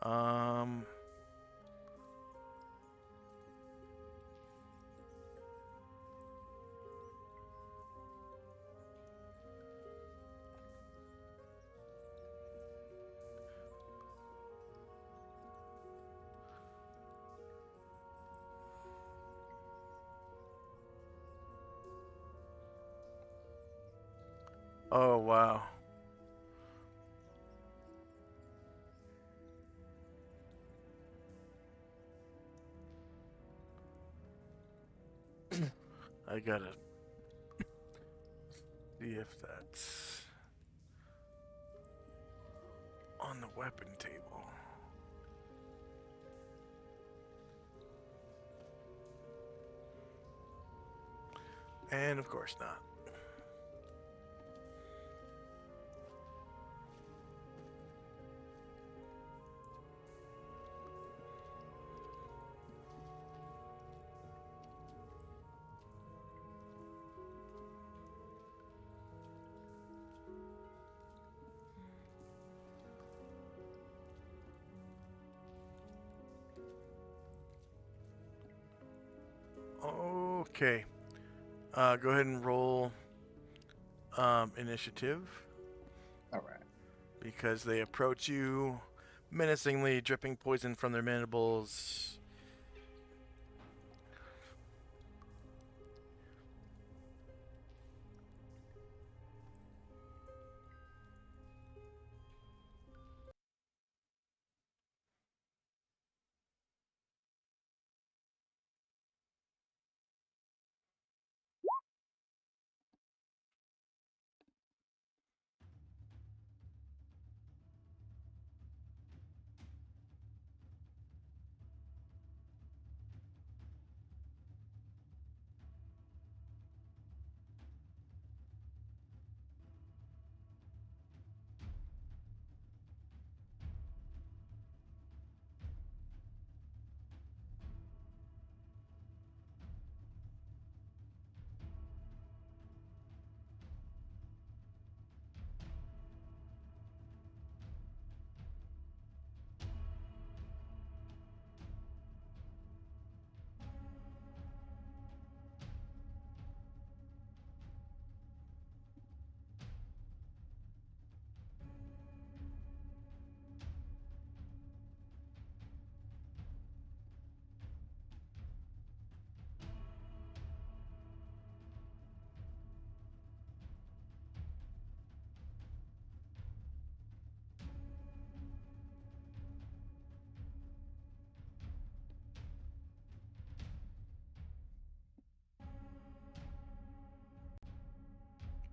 Um, Oh, wow. I gotta see if that's on the weapon table. And of course not. Okay. Go ahead and roll initiative All right. because they approach you menacingly, dripping poison from their mandibles.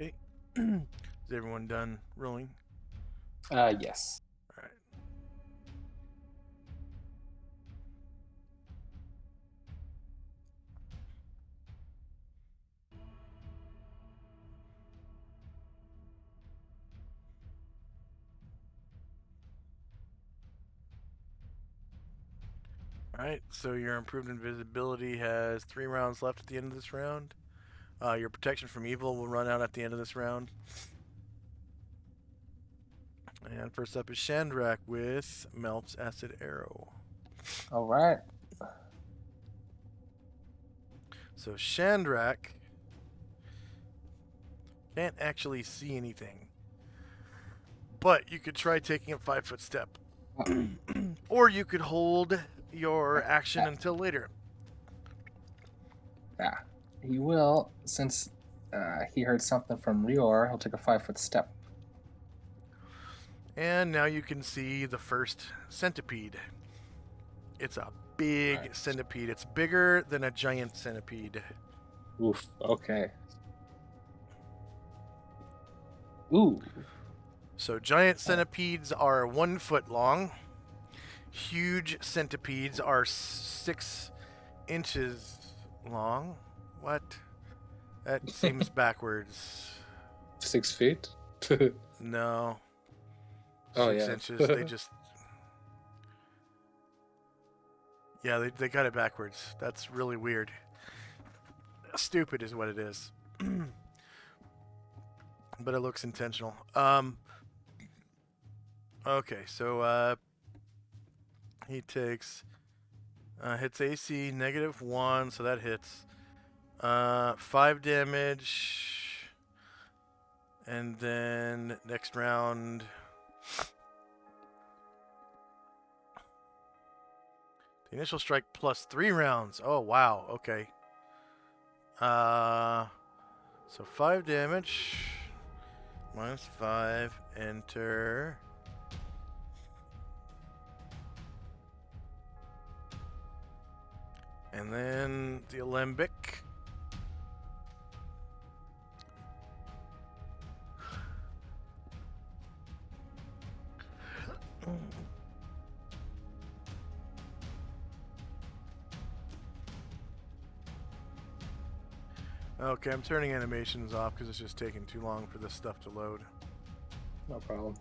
Okay. Is everyone done rolling? Yes. All right. All right. So your improved invisibility has 3 rounds left at the end of this round. Your protection from evil will run out at the end of this round. And first up is Shandrak with Melt's Acid Arrow. All right. So Shandrak can't actually see anything. But you could try taking a 5-foot step. Or you could hold your action until later. Yeah. He will, since he heard something from Rior, he'll take a 5-foot step. And now you can see the first centipede. It's a big centipede. It's bigger than a giant centipede. Oof. Okay. Ooh. So giant centipedes are 1 foot long. Huge centipedes are 6 inches long. What? That seems backwards. 6 feet? No. Oh, 6 yeah. inches. They just. Yeah, they got it backwards. That's really weird. Stupid is what it is. But it looks intentional. Okay, so he takes hits AC -1, so that hits. 5 damage, and then next round. The initial strike plus 3 rounds. Oh wow. Okay. So 5 damage. -5, enter. And then the alembic. Okay, I'm turning animations off because it's just taking too long for this stuff to load. No problem.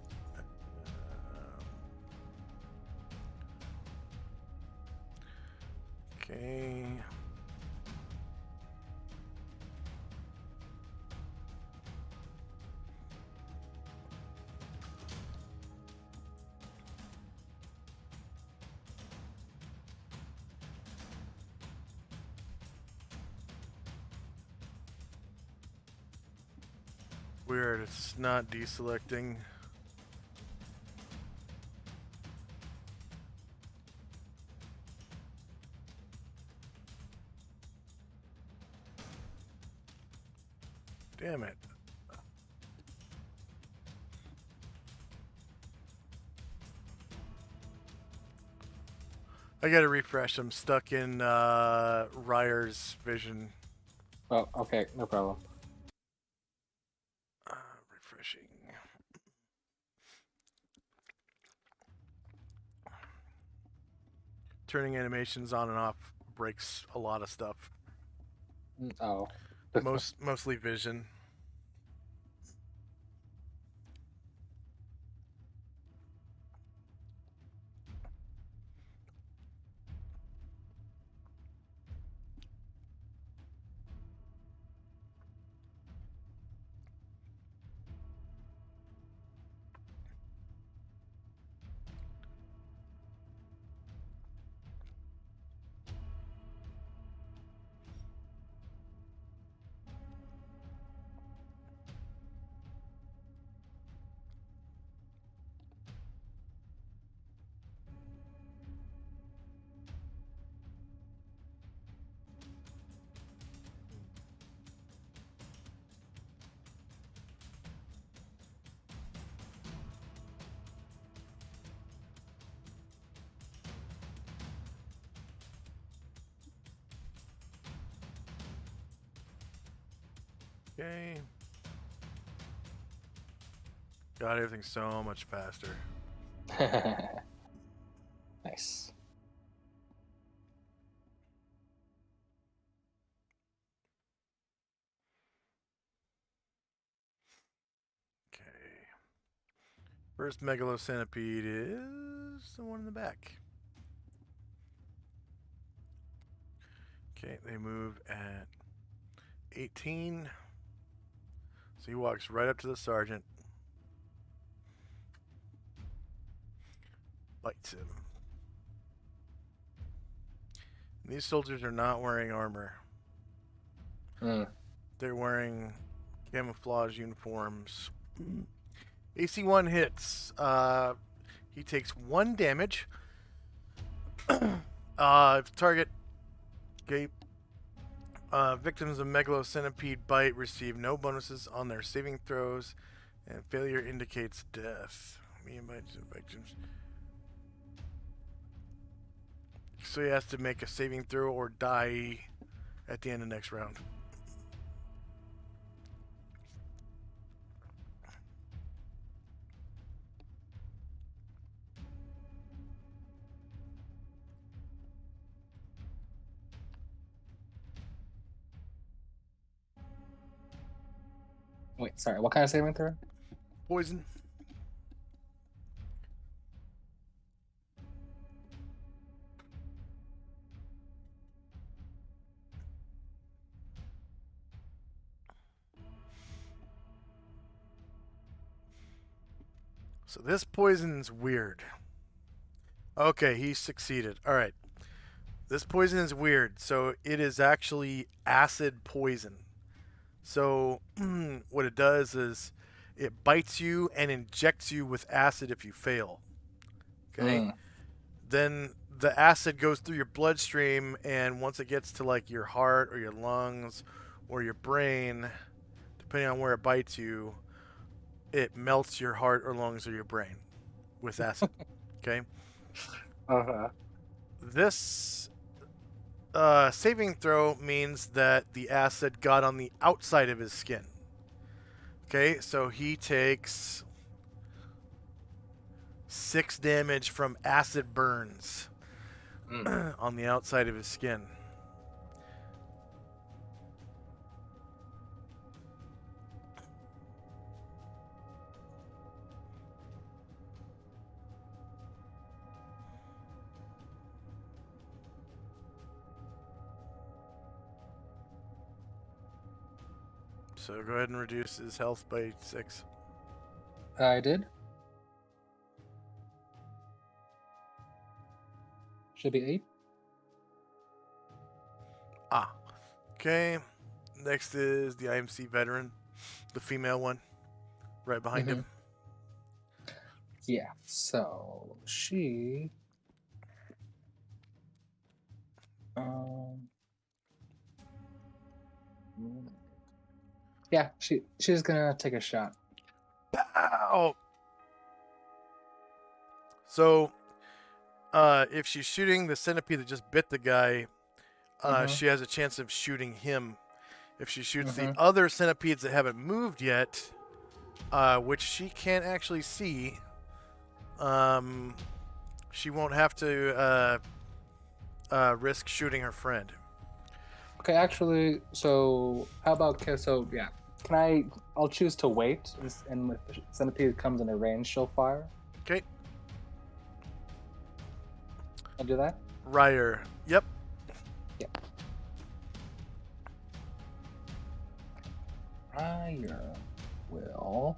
Okay. Weird, it's not deselecting. Damn it. I gotta refresh. I'm stuck in Ryer's vision. Oh, okay, no problem. Refreshing. Turning animations on and off breaks a lot of stuff. Oh. Mostly vision. Okay. God, everything's so much faster. Nice. Okay. First megalocenipede is the one in the back. Okay, they move at 18. So he walks right up to the sergeant. Bites him. And these soldiers are not wearing armor. They're wearing camouflage uniforms. AC1 hits. He takes 1 damage. If target victims of megalocenipede bite receive no bonuses on their saving throws, and failure indicates death. Me and my victims. So he has to make a saving throw or die at the end of next round. Wait, sorry, what kind of saving throw? Poison. So this poison's weird. Okay, he succeeded. All right. This poison is weird. So it is actually acid poison. So what it does is it bites you and injects you with acid if you fail. Okay? Then the acid goes through your bloodstream, and once it gets to like your heart or your lungs or your brain, depending on where it bites you, it melts your heart or lungs or your brain with acid. Okay. Uh-huh. This saving throw means that the acid got on the outside of his skin. Okay, so he takes 6 damage from acid burns on the outside of his skin. So go ahead and reduce his health by 6. I did. Should be 8. Okay. Next is the IMC veteran, the female one, right behind him. Yeah, so she yeah, she's gonna take a shot. Ow! So, if she's shooting the centipede that just bit the guy, she has a chance of shooting him. If she shoots the other centipedes that haven't moved yet, which she can't actually see, she won't have to risk shooting her friend. Okay, actually, so how about so yeah, I'll choose to wait, and if the centipede comes in a range, she'll fire. Okay. I'll do that. Ryer. Yep. Yep. Ryer will.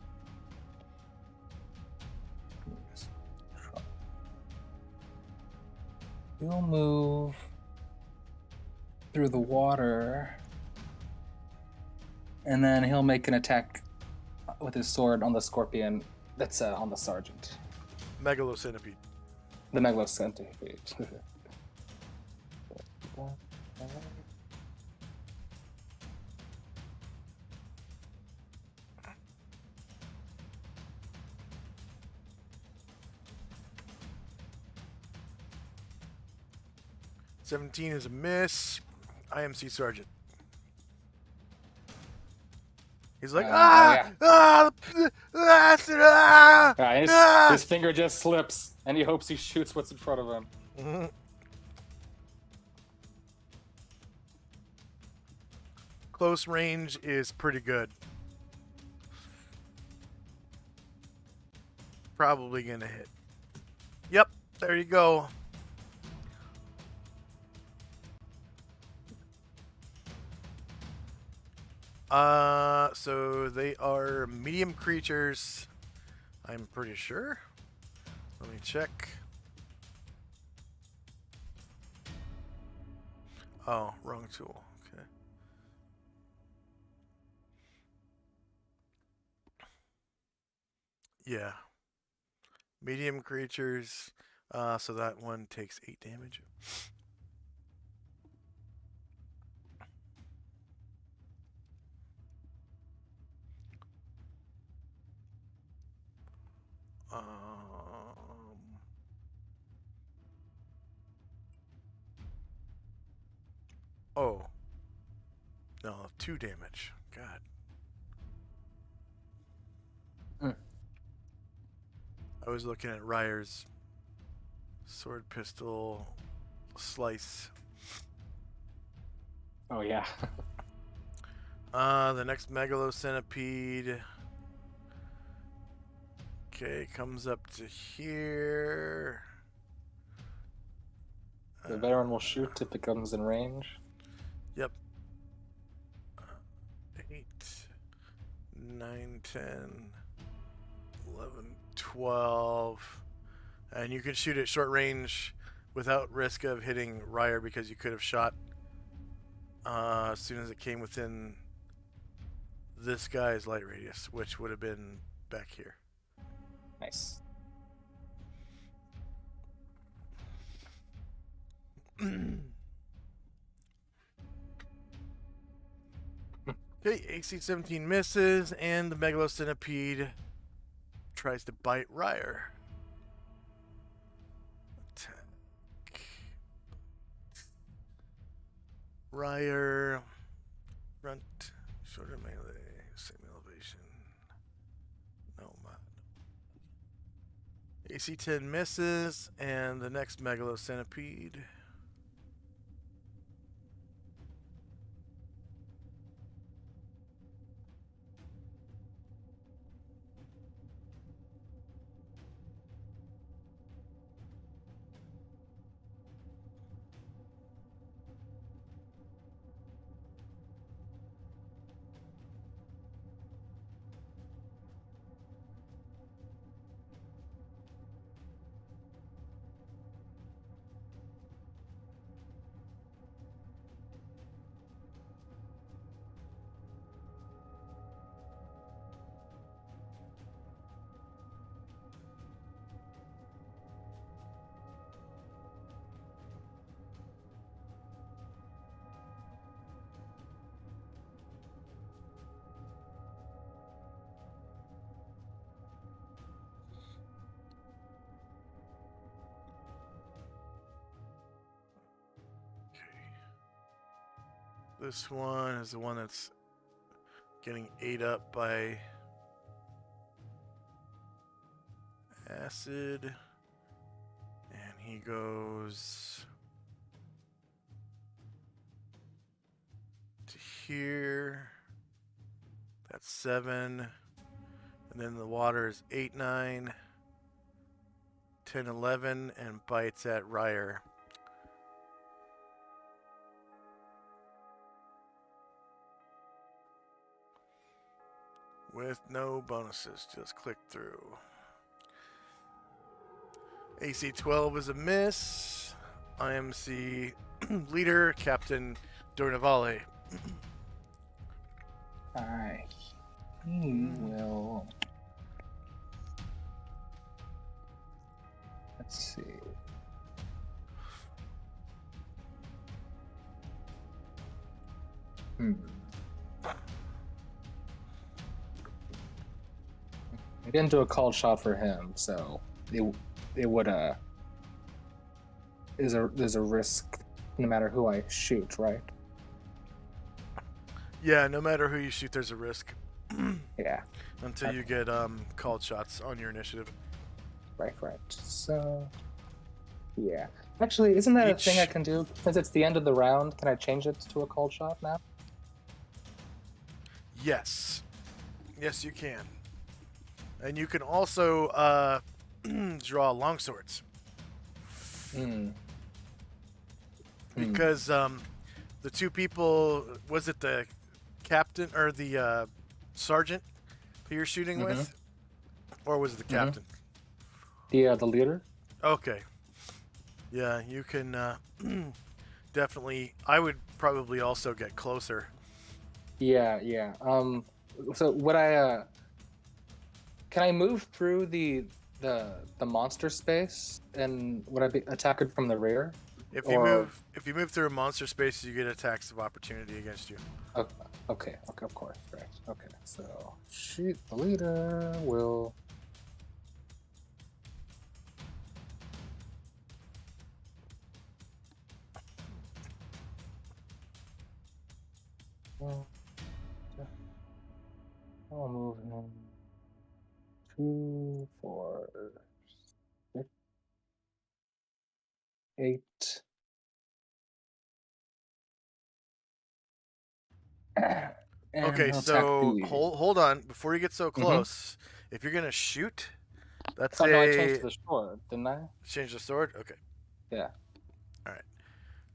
He'll move through the water, and then he'll make an attack with his sword on the scorpion that's on the sergeant. Megalocenipede. The megalocenipede. $17 is a miss. IMC sergeant. He's like, His finger just slips, and he hopes he shoots what's in front of him. Mm-hmm. Close range is pretty good. Probably gonna hit. Yep, there you go. So they are medium creatures, I'm pretty sure. Let me check. Oh, wrong tool. Okay. Yeah. Medium creatures. So that one takes 8 damage. Oh. No, 2 damage. God. I was looking at Ryer's sword pistol slice. Oh yeah. The next megalocenipede. Okay, comes up to here. The veteran will shoot if it comes in range. Yep. 8, 9, 10, 11, 12. And you can shoot at short range without risk of hitting Ryer because you could have shot as soon as it came within this guy's light radius, which would have been back here. Nice. Okay, AC 17 misses, and the megalocenipede tries to bite Ryer. Attack. Ryer. Front. Shorter melee. Same elevation. No, man. AC 10 misses, and the next Megalo Centipede. This one is the one that's getting ate up by acid. And he goes to here. That's 7. And then the water is 8, 9, 10, 11, and bites at Ryer. With no bonuses, just click through. AC 12 is a miss. IMC leader, Captain Dornavale. Alright. He will. Let's see. I didn't do a called shot for him, so it would there's a risk no matter who I shoot, right? Yeah, no matter who you shoot, there's a risk. Yeah. Until you get called shots on your initiative. Right. So, yeah. Actually, isn't that a thing I can do? Since it's the end of the round, can I change it to a called shot now? Yes. Yes, you can. And you can also draw longswords. Because the two people, was it the captain or the sergeant who you're shooting with? Or was it the captain? The leader? Okay. Yeah, you can definitely. I would probably also get closer. Yeah. So would I? Can I move through the monster space, and would I be attacked from the rear? If you move through a monster space, you get attacks of opportunity against you. Okay, of course, right. Okay, so shoot, the leader will. I'll move him 2, 4, 6, 8. Okay, so hold on before you get so close. If you're gonna shoot, that's no, I changed the sword, didn't I? Change the sword. Okay. Yeah. All right.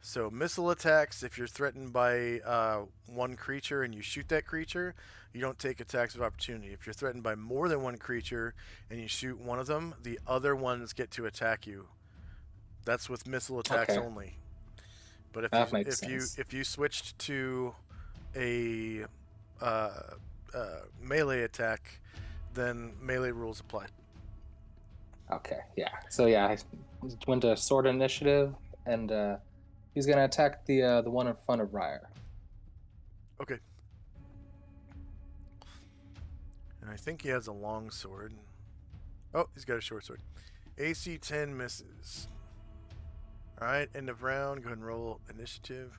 So missile attacks. If you're threatened by one creature and you shoot that creature, you don't take attacks of opportunity. If you're threatened by more than one creature and you shoot one of them, the other ones get to attack you. That's with missile attacks only. But if you switched to a melee attack, then melee rules apply. Okay, yeah. So yeah, I went to sword initiative, and he's gonna attack the one in front of Ryer. Okay. And I think he has a long sword. Oh, he's got a short sword. AC 10 misses. All right, end of round. Go ahead and roll initiative.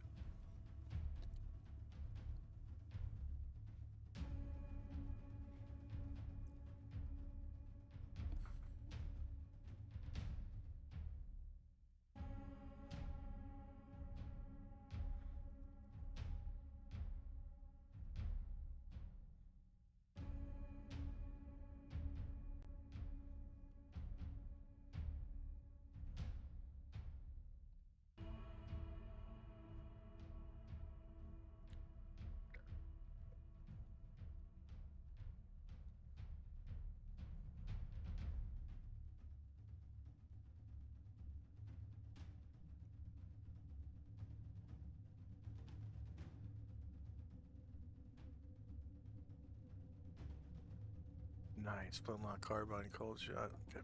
Nice. Flintlock carbine, cold shot. Okay.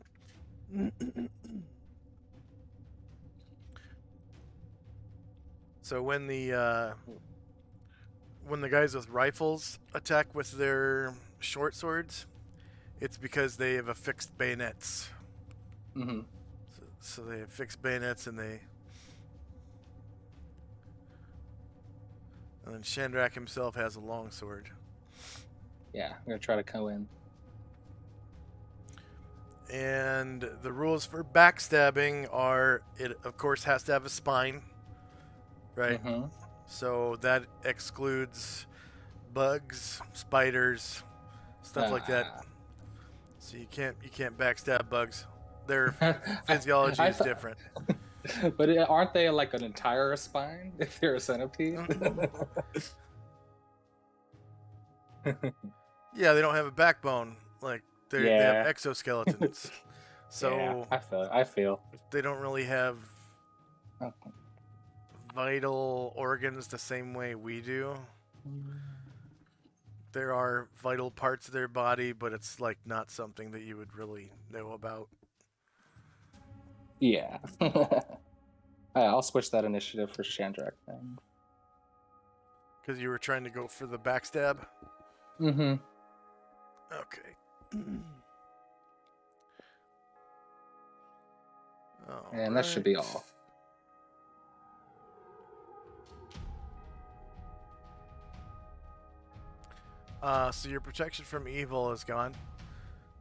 So when the guys with rifles attack with their short swords, it's because they have affixed bayonets. Mm-hmm. So they have fixed bayonets, and then Shandrak himself has a long sword. Yeah, I'm gonna try to go in. And the rules for backstabbing are, it of course has to have a spine, right? Mm-hmm. So that excludes bugs, spiders, stuff like that. So you can't backstab bugs. Their physiology is different. But aren't they like an entire spine if they're a centipede? Yeah, they don't have a backbone. Like they have exoskeletons. So yeah, I feel. they don't really have vital organs the same way we do. There are vital parts of their body, but it's like not something that you would really know about. Yeah. I'll switch that initiative for Shandrak then. Because you were trying to go for the backstab? Mm-hmm. Okay. And that should be all. So your protection from evil is gone.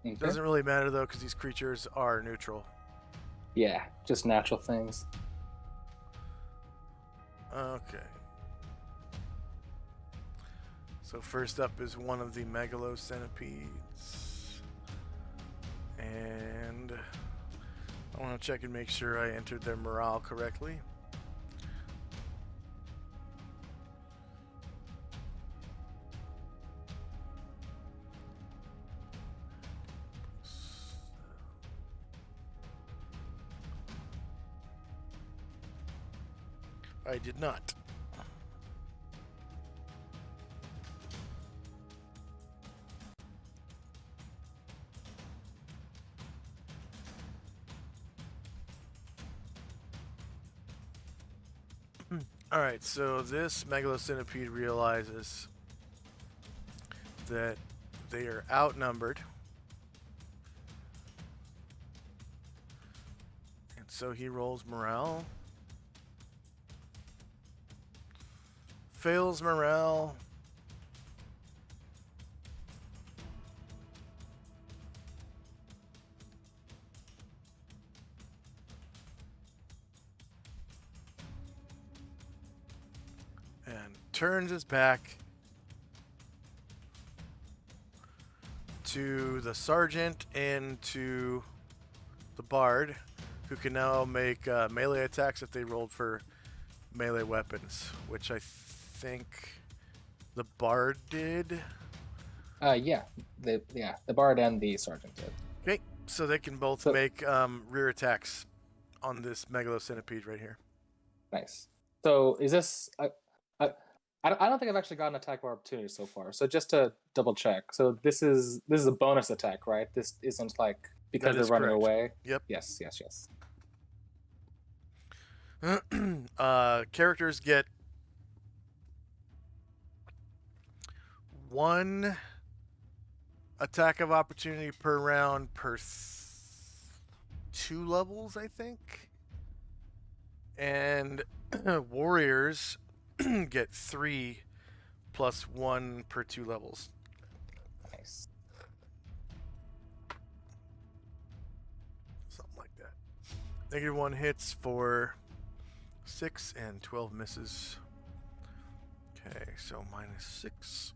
Okay. Doesn't really matter though, because these creatures are neutral. Yeah, just natural things. Okay. So first up is one of the megalocentipedes. And I want to check and make sure I entered their morale correctly. I did not. Alright, so this megalocenipede realizes that they are outnumbered. And so he rolls morale. Fails morale. And turns his back to the sergeant and to the bard, who can now make melee attacks if they rolled for melee weapons, which I think the bard did. Yeah, the bard and the sergeant did. Okay, so they can both make rear attacks on this megalocenipede right here. Nice. So is this? I don't think I've actually gotten an attack of opportunity so far. So just to double check, so this is a bonus attack, right? This isn't like because they're running away. Yep. Yes. Characters get one attack of opportunity per round per 2 levels, I think. And warriors get 3 plus 1 per 2 levels. Nice. Something like that. -1 hits for 6 and 12 misses. Okay, so -6.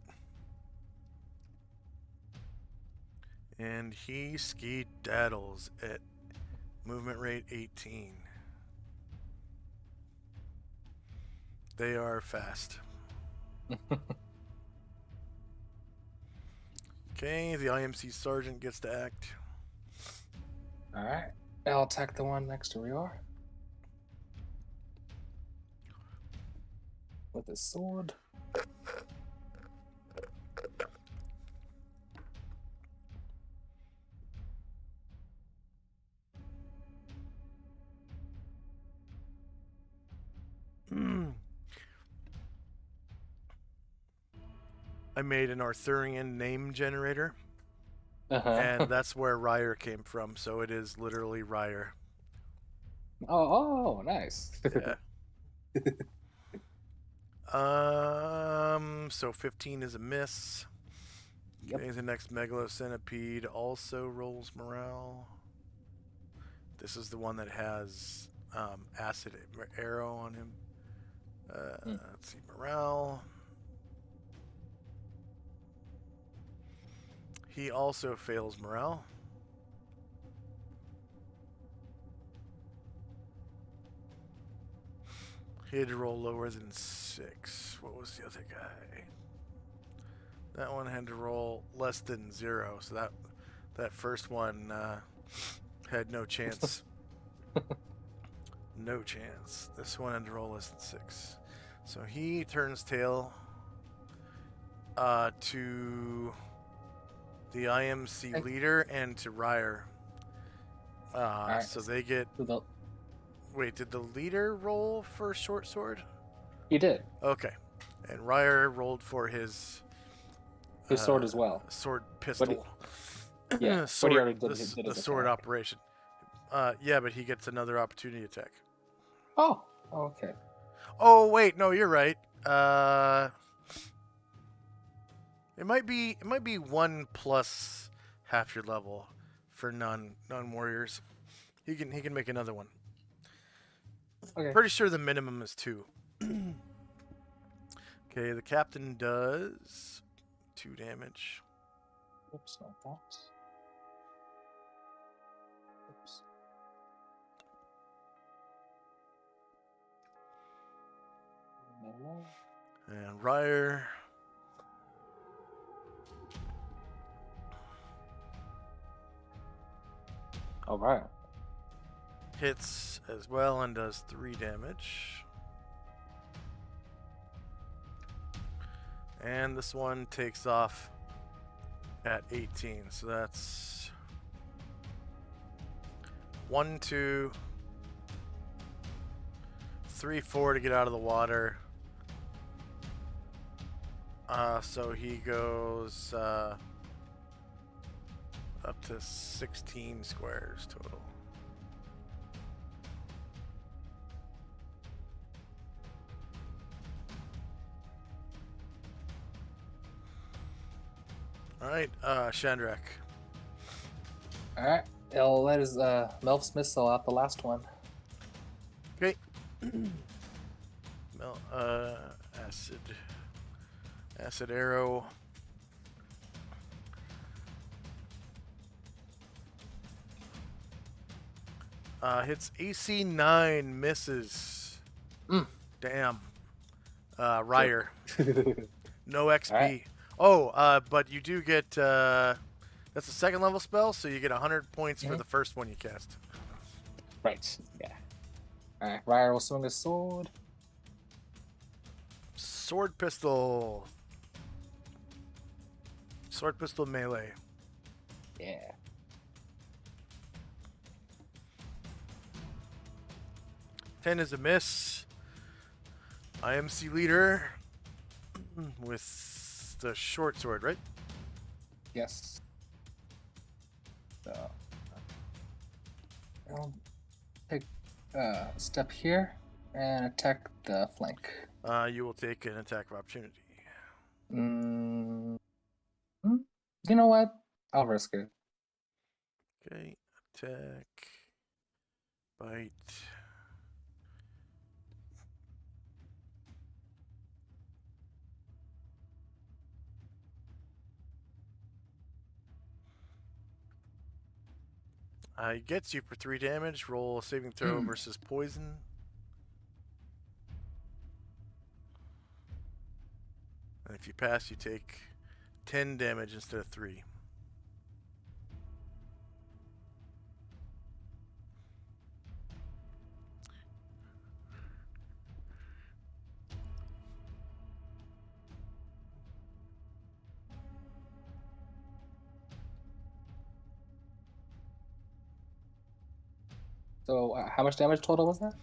And he skedaddles at movement rate 18. They are fast. Okay, the IMC sergeant gets to act. All right. I'll attack the one next to Rior with his sword. I made an Arthurian name generator, Uh-huh. and that's where Ryer came from, so it is literally Ryer. Oh, nice. Yeah. So 15 is a miss. Yep. Okay, the next Megalocenipede also rolls morale. This is the one that has acid arrow on him. Let's see, morale. He also fails morale. He had to roll lower than 6. What was the other guy? That one had to roll less than 0, so that first one had no chance. No chance. This one had to roll less than 6. So he turns tail to the IMC leader and to Ryer. Right. So they get... Wait, did the leader roll for short sword? He did. Okay. And Ryer rolled for his sword as well. Sword pistol. Yeah, sword, but he already did the his sword attack. operation. Yeah, but he gets another opportunity attack. Oh, okay. Oh wait, no, you're right. It might be 1 plus half your level for non warriors. He can make another one. Okay. Pretty sure the minimum is 2. Okay, the captain does 2 damage. Oops, not that. Oops. And Ryer. All right. Hits as well and does 3 damage. And this one takes off at 18. So that's 1, 2, 3, 4 to get out of the water. So he goes up to 16 squares total. All right, Shandrak. All right. He'll let his Melf's missile out the last one. Okay. Acid arrow. Hits AC 9, misses. Damn. Ryer. No XP. Right. Oh, but you do get that's a 2nd level spell, so you get 100 points for the first one you cast. Right. Yeah. All right. Ryer will swing his sword. Sword pistol. Sword pistol melee. Yeah. Ten is a miss. IMC leader with the short sword, right? Yes. So I'll take a step here and attack the flank. You will take an attack of opportunity. Mm, you know what? I'll risk it. Okay, attack, bite. It gets you for 3 damage. Roll a saving throw versus poison. And if you pass, you take 10 damage instead of 3. So how much damage total was that?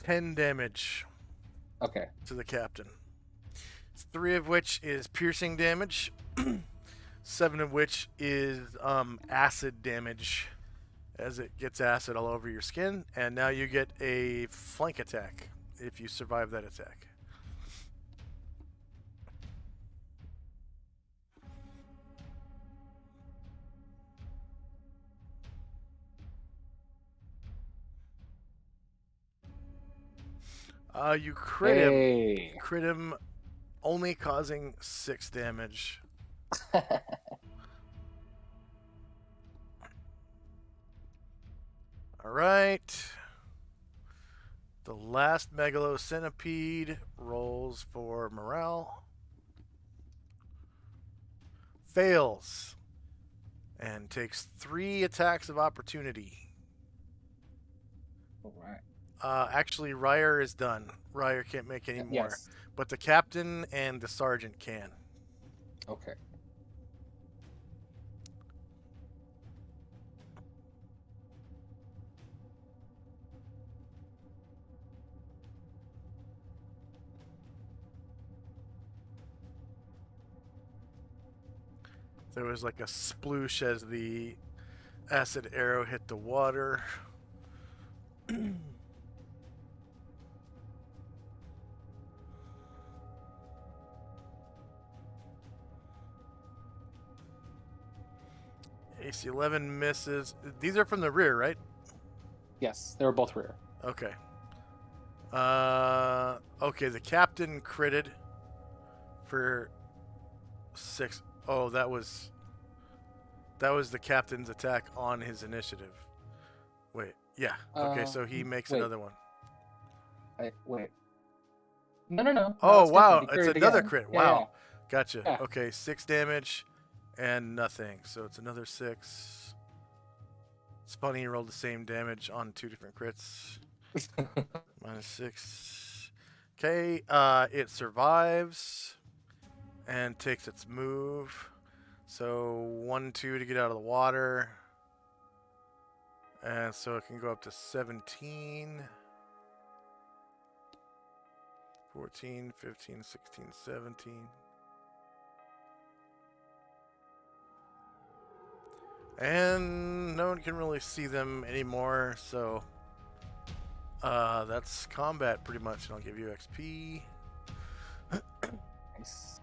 10 damage Okay. to the captain. 3 of which is piercing damage. 7 of which is acid damage, as it gets acid all over your skin. And now you get a flank attack if you survive that attack. You crit him. Hey. Crit him, only causing 6 damage. All right. The last megalocenipede rolls for morale. Fails. And takes 3 attacks of opportunity. All right. Actually, Ryer is done. Ryer can't make any more. Yes. But the captain and the sergeant can. Okay. There was like a sploosh as the acid arrow hit the water. AC 11 misses. These are from the rear, right? Yes, they were both rear. Okay. Okay, the captain critted for 6. Oh, that was the captain's attack on his initiative. Wait, yeah. Okay, so he makes wait. another one. Wait. No. No, Oh, it's wow, different. He it's critted another again. crit. Yeah, Wow. yeah. Gotcha. Yeah. Okay, 6 damage and nothing. So it's another 6. It's funny he rolled the same damage on 2 different crits. Minus 6. Okay, it survives and takes its move. So 1, 2 to get out of the water. And so it can go up to 17. 14, 15, 16, 17. And no one can really see them anymore, so that's combat pretty much, and I'll give you XP. Nice.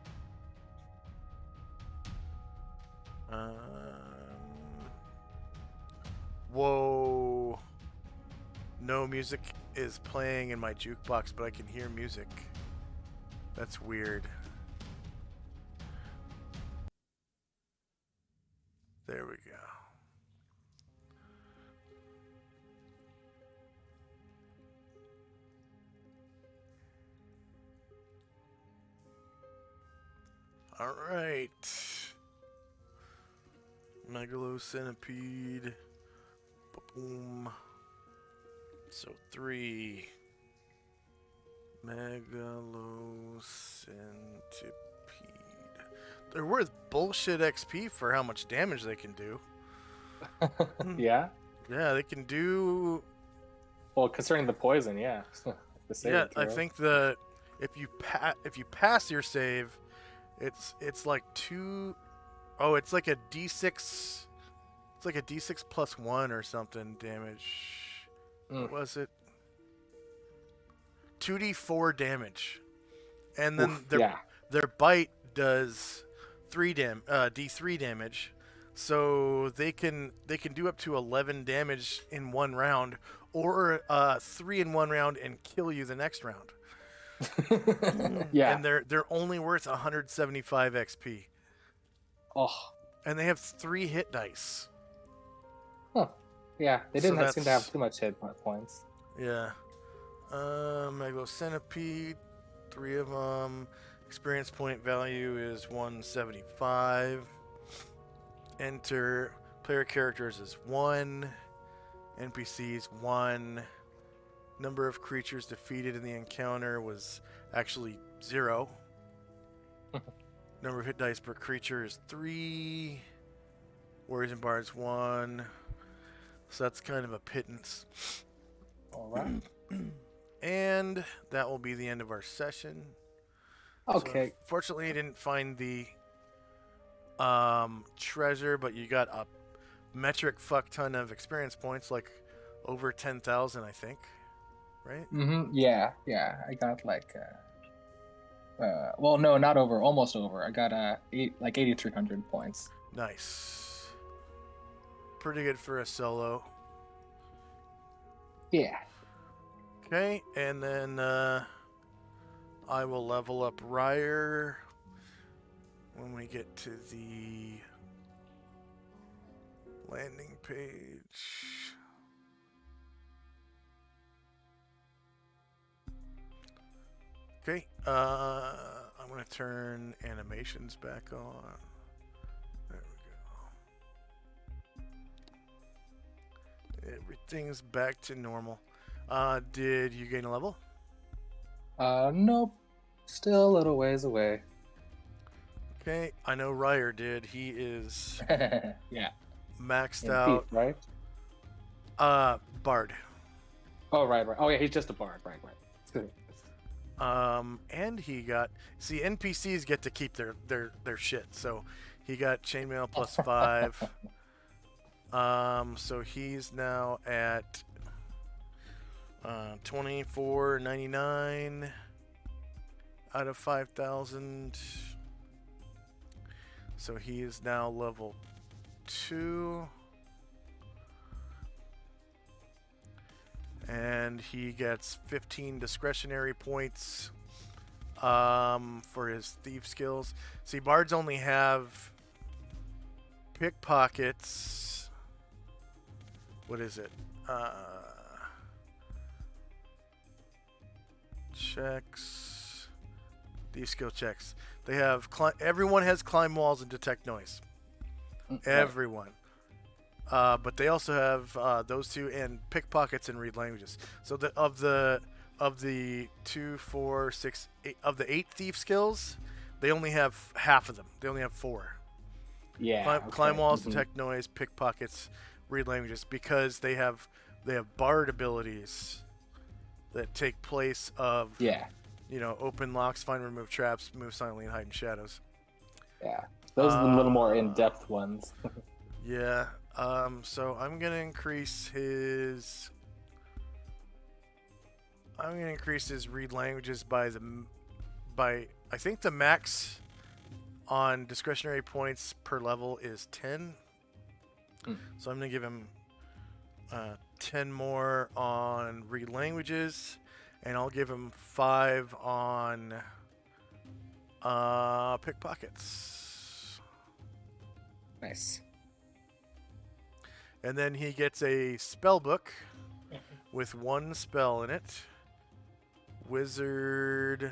Whoa. No music is playing in my jukebox, but I can hear music. That's weird. There we go. All right. Megalocenipede. Boom. So 3. Megalocenipede. They're worth bullshit XP for how much damage they can do. Yeah? Yeah, they can do. Well, concerning the poison, yeah. Yeah, I think the if you pass your save, it's like 2 Oh, it's like a D6. It's like a D6 plus 1 or something damage. What was it? 2d4 damage. And then Oof, their bite does D3 damage. So they can do up to 11 damage in one round, or 3 in one round and kill you the next round. yeah. And they're only worth 175 XP. Oh. And they have 3 hit dice. Huh. Yeah, they didn't So seem to have too much hit points. Yeah. Megalo Centipede, 3 of them. Experience point value is 175. Enter player characters is 1. NPCs 1. Number of creatures defeated in the encounter was actually 0. Number of hit dice per creature is 3. Warriors and Bards 1. So that's kind of a pittance. Alright. And that will be the end of our session. Okay. So, fortunately, you didn't find the treasure, but you got a metric fuck ton of experience points, like over 10,000, I think. Right? Yeah. I got like well, no, not over, almost over. I got 8,300 points. Nice. Pretty good for a solo. Yeah. Okay, and then I will level up Ryer when we get to the landing page. Okay, I'm going to turn animations back on. There we go. Everything's back to normal. Did you gain a level? Nope. Still a little ways away. Okay, I know Ryer did. He is yeah. maxed In out. Thief, right? Bard. Oh, right. Oh, yeah, he's just a bard. Right. And he got... See, NPCs get to keep their shit. So he got chainmail plus 5. So he's now at 24.99 out of 5,000. So he is now level 2. And he gets 15 discretionary points for his thief skills. See, bards only have pickpockets. What is it? Checks. These skill checks. They have everyone has climb walls and detect noise. Everyone. But they also have those two and pickpockets and read languages. So of the 2, 4, 6, 8 of the 8 thief skills, they only have half of them. They only have 4. Yeah. Climb walls, detect noise, pickpockets, read languages, because they have bard abilities that take place of open locks, find, remove traps, move silently, and hide in shadows. Yeah, those are the little more in-depth ones. Yeah. So I'm gonna increase his read languages by I think the max on discretionary points per level is 10. So I'm gonna give him 10 more on read languages, and I'll give him 5 on pickpockets. Nice. And then he gets a spell book with 1 spell in it. Wizard,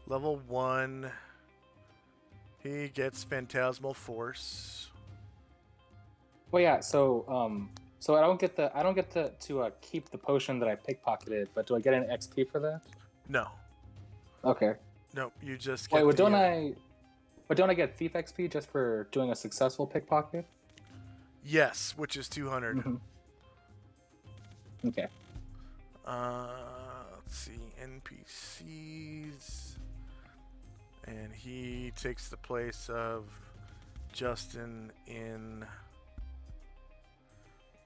level 1. He gets Phantasmal Force. Well, yeah. So I don't get to keep the potion that I pickpocketed, but do I get any XP for that? No. Okay. No, you just get. Wait, don't I get thief XP just for doing a successful pickpocket? Yes, which is 200. Okay. Let's see, NPCs, and he takes the place of Justin in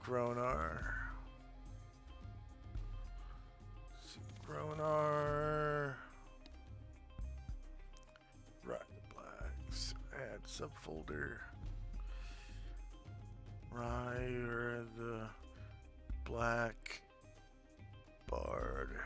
Gronar. Gronar. Right, blacks. Add subfolder. Ryer the Black Bard.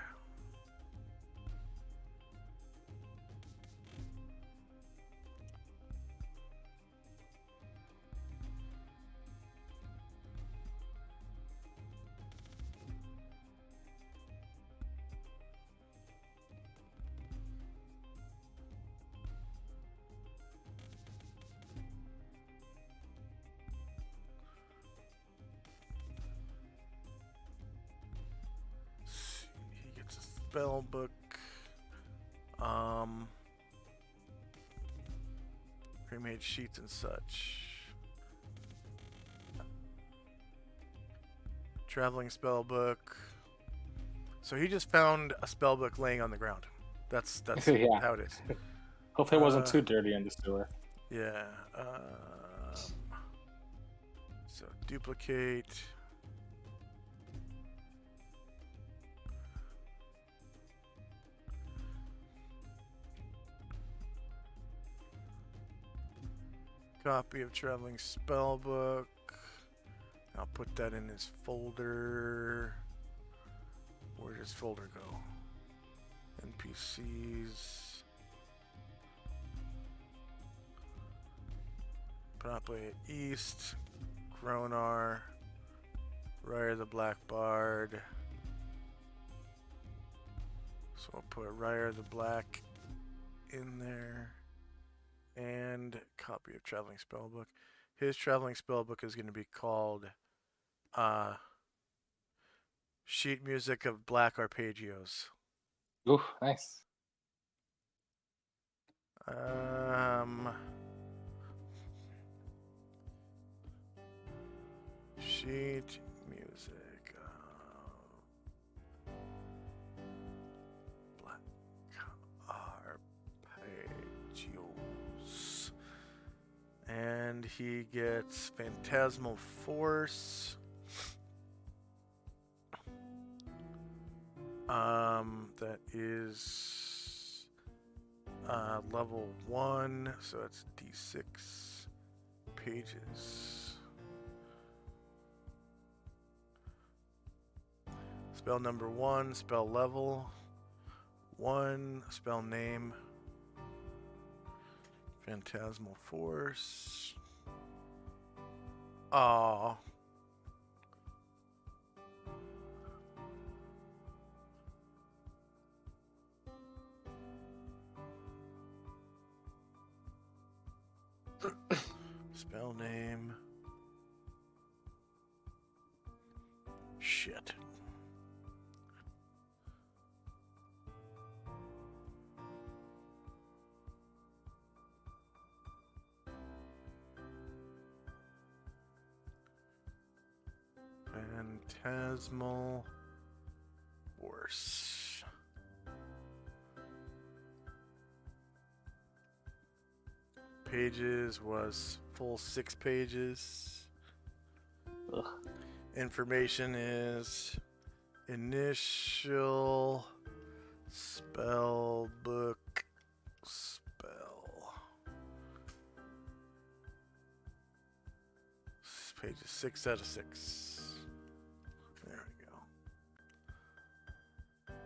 He gets a spell book. Pre-made sheets and such. Traveling spell book. So he just found a spell book laying on the ground. That's Yeah. how it is. Hopefully it wasn't too dirty in the sewer. Yeah. So duplicate. Copy of traveling spellbook. I'll put that in his folder. Where does folder go? NPCs. Probably East. Gronar. Ryer the Black Bard. So I'll put Ryer the Black in there. And copy of traveling spellbook. His traveling spellbook is going to be called Sheet Music of Black Arpeggios. Ooh, nice. Sheet music of Black Arpeggios. And he gets Phantasmal Force. That is level 1, so it's D6 pages. Spell number 1, spell level 1, spell name, Phantasmal Force. Aww. Spell name. Shit. Phantasmal Force. Pages was full 6 pages. Ugh. Information is initial spell book spell. Pages 6 out of 6. There we go.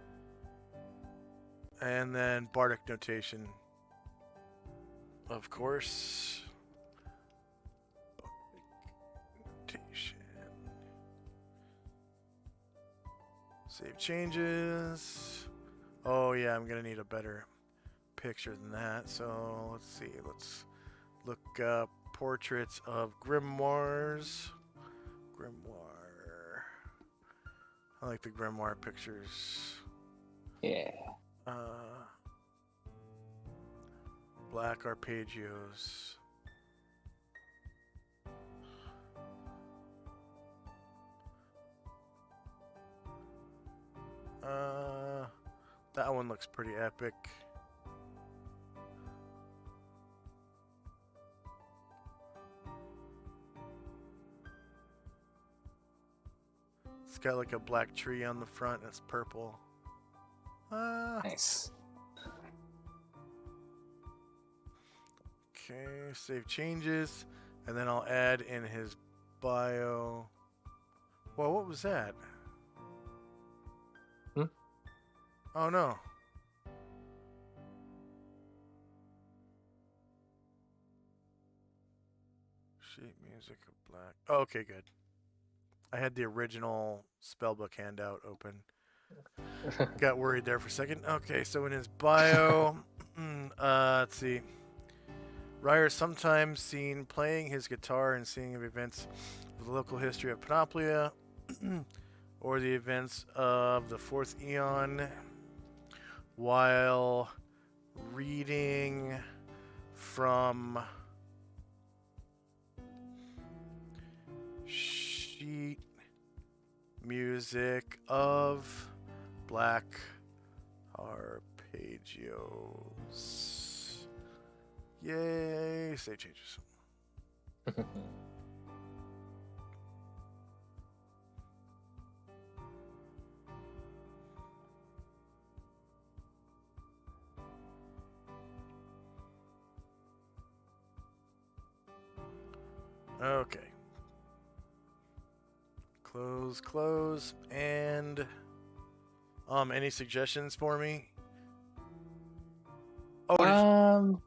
And then Bardic notation. Of course. Notation. Save changes. Oh yeah, I'm gonna need a better picture than that. So let's see. Let's look up portraits of grimoires. Grimoire. I like the grimoire pictures. Yeah. Black arpeggios. That one looks pretty epic. got like a black tree on the front. It's purple. Nice. Okay, save changes, and then I'll add in his bio. Well, what was that? Oh no. Sheet music of black. Oh, okay, good. I had the original spellbook handout open. Got worried there for a second. Okay, so in his bio, let's see. Ryer is sometimes seen playing his guitar and singing of events of the local history of Panoplia or the events of the 4th Eon while reading from sheet music of Black Arpeggios. Yay, save changes. Okay. Close, and any suggestions for me? Oh,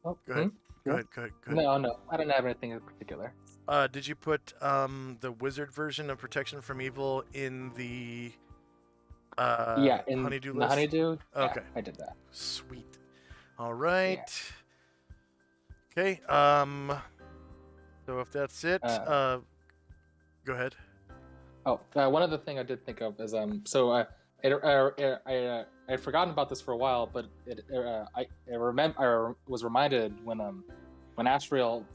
Oh, go ahead. Go ahead. No, I don't have anything in particular. Did you put the wizard version of Protection from Evil in the in honeydew the list? honeydew? Okay. Yeah, I did that. Sweet. All right. Yeah. Okay. So if that's it, go ahead. One other thing I did think of is I had forgotten about this for a while, but I was reminded when Asriel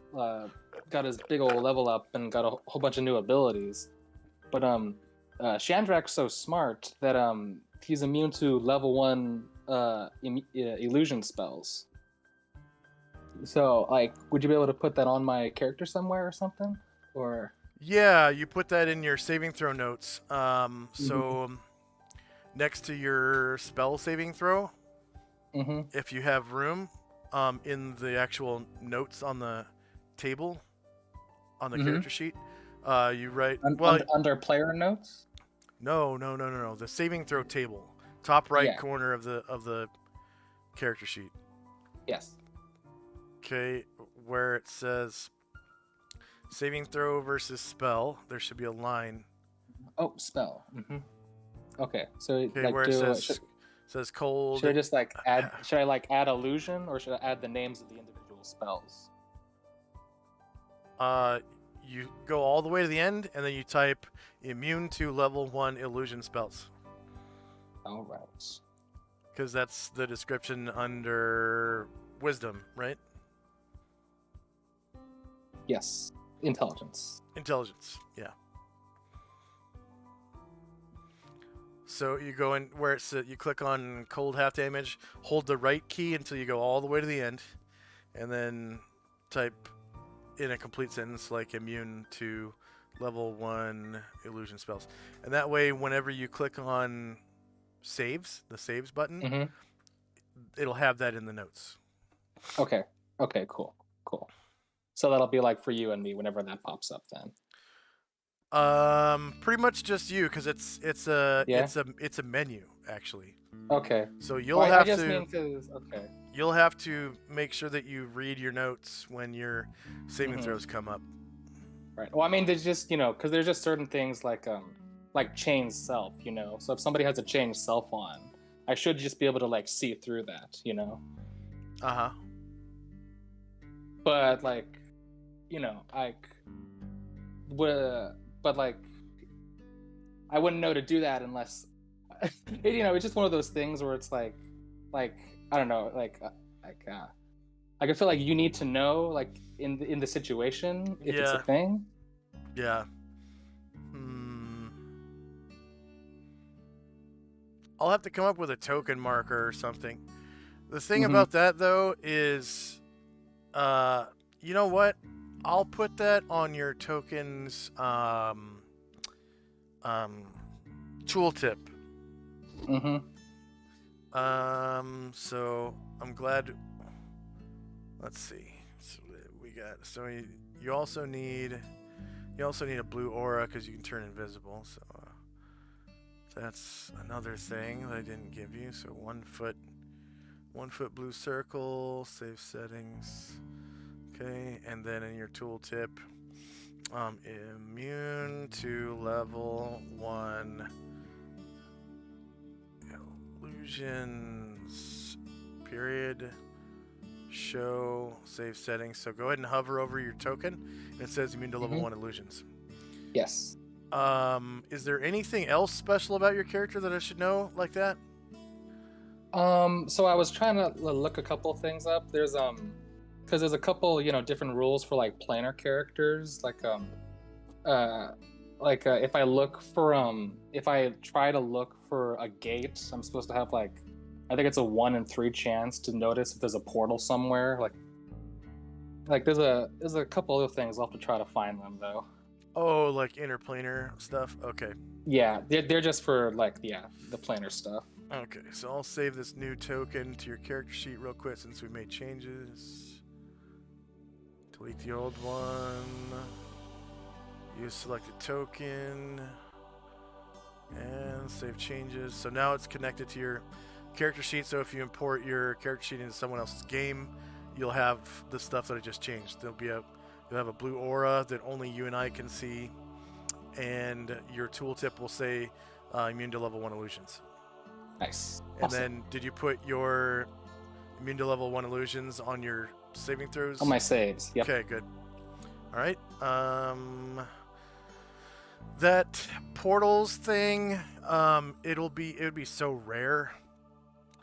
got his big old level up and got a whole bunch of new abilities. But Shandrak's so smart that he's immune to level 1 illusion spells. So, like, would you be able to put that on my character somewhere or something? Or Yeah, you put that in your saving throw notes. So next to your spell saving throw, if you have room, in the actual notes on the table, on the character sheet, you write under player notes. No. The saving throw table, top right corner of the character sheet. Yes. Okay, where it says saving throw versus spell, there should be a line. Oh, spell. Okay, so Okay, where it says cold. Should I just add? Should I add illusion, or should I add the names of the individual spells? You go all the way to the end, and then you type immune to level 1 illusion spells. All right. Because that's the description under wisdom, right? Yes. Intelligence, yeah. So you go in where it's you click on cold half damage, hold the right key until you go all the way to the end, and then type in a complete sentence like immune to level 1 illusion spells. And that way, whenever you click on saves, the saves button, it'll have that in the notes. Okay, cool. So that'll be for you and me whenever that pops up then. Pretty much just you, because it's a menu actually. Okay. So you'll have to make sure that you read your notes when your saving throws come up. Right. Well, I mean, there's just because there's just certain things like change self, So if somebody has a change self on, I should just be able to see through that, But I wouldn't know to do that unless, it's just one of those things where it's I don't know, I feel like you need to know, in the situation if it's a thing. Yeah. I'll have to come up with a token marker or something. The thing about that though is, you know what? I'll put that on your tokens tooltip. Mm-hmm. So I'm glad. Let's see. So we got. So you also need a blue aura because you can turn invisible. So that's another thing that I didn't give you. So 1 foot blue circle. Save settings. Okay, and then in your tooltip, immune to level 1 illusions. Period. Show save settings. So go ahead and hover over your token, and it says immune to level 1 illusions. Yes. Is there anything else special about your character that I should know like that? So I was trying to look a couple things up. There's because there's a couple different rules for like planar characters. If I look for if I try to look for a gate, I'm supposed to have like, I think it's a 1 in 3 chance to notice if there's a portal somewhere. Like there's a couple other things. I'll have to try to find them though. Oh, like interplanar stuff. Okay. Yeah, they're just for like the planar stuff. Okay, so I'll save this new token to your character sheet real quick since we made changes. Delete the old one. Use selected token. And save changes. So now it's connected to your character sheet. So if you import your character sheet into someone else's game, you'll have the stuff that I just changed. You'll have a blue aura that only you and I can see. And your tooltip will say immune to level 1 illusions. Nice. And Awesome. then, did you put your immune to level 1 illusions on your saving throws? On my saves. Yep. Okay, good. All right. That portals thing, it would be so rare.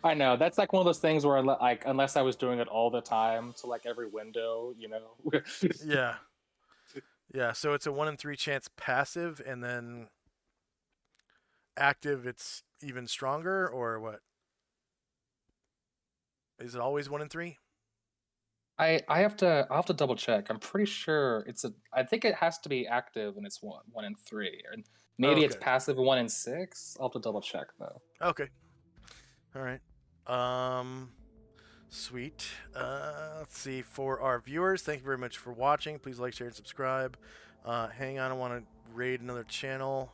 I know, that's like one of those things where like unless I was doing it all the time to like every window, Yeah. So it's a 1 in 3 chance passive, and then active it's even stronger, or what? Is it always 1 in 3? I'll have to double check. I'm pretty sure I think it has to be active and it's 1 in 3. And maybe it's Okay. passive 1 in 6. I'll have to double check though. Okay. All right. Sweet. Let's see. For our viewers, thank you very much for watching. Please like, share, and subscribe. Hang on, I want to raid another channel.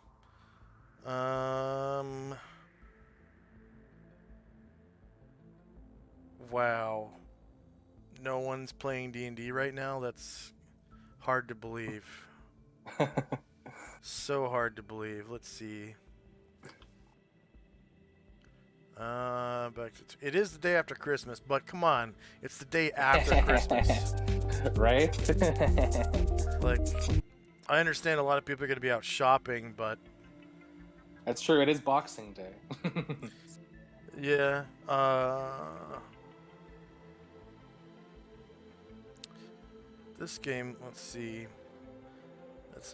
Wow. No one's playing D&D right now? That's hard to believe. So hard to believe. Let's see. It is the day after Christmas, but come on. It's the day after Christmas. Right? Like, I understand a lot of people are going to be out shopping, but... That's true. It is Boxing Day. Yeah. This game, let's see.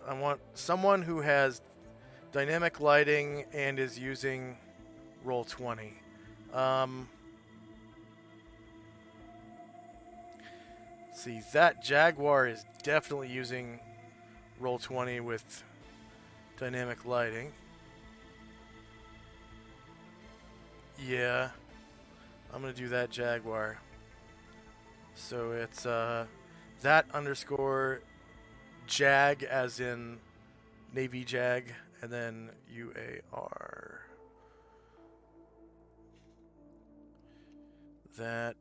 I want someone who has dynamic lighting and is using Roll20. See, that Jaguar is definitely using Roll20 with dynamic lighting. Yeah, I'm gonna do that Jaguar. So it's that underscore Jag as in Navy Jag, and then UAR. That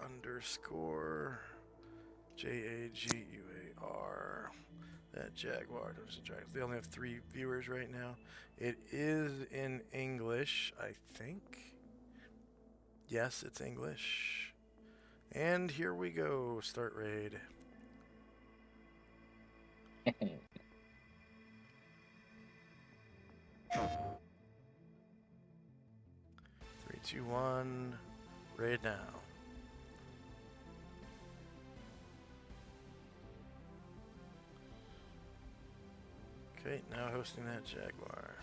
underscore JAGUAR. That Jaguar. They only have 3 viewers right now. It is in English, I think. Yes, it's English. And here we go. Start raid. 3, 2, 1. Raid now. Okay, now hosting that Jaguar.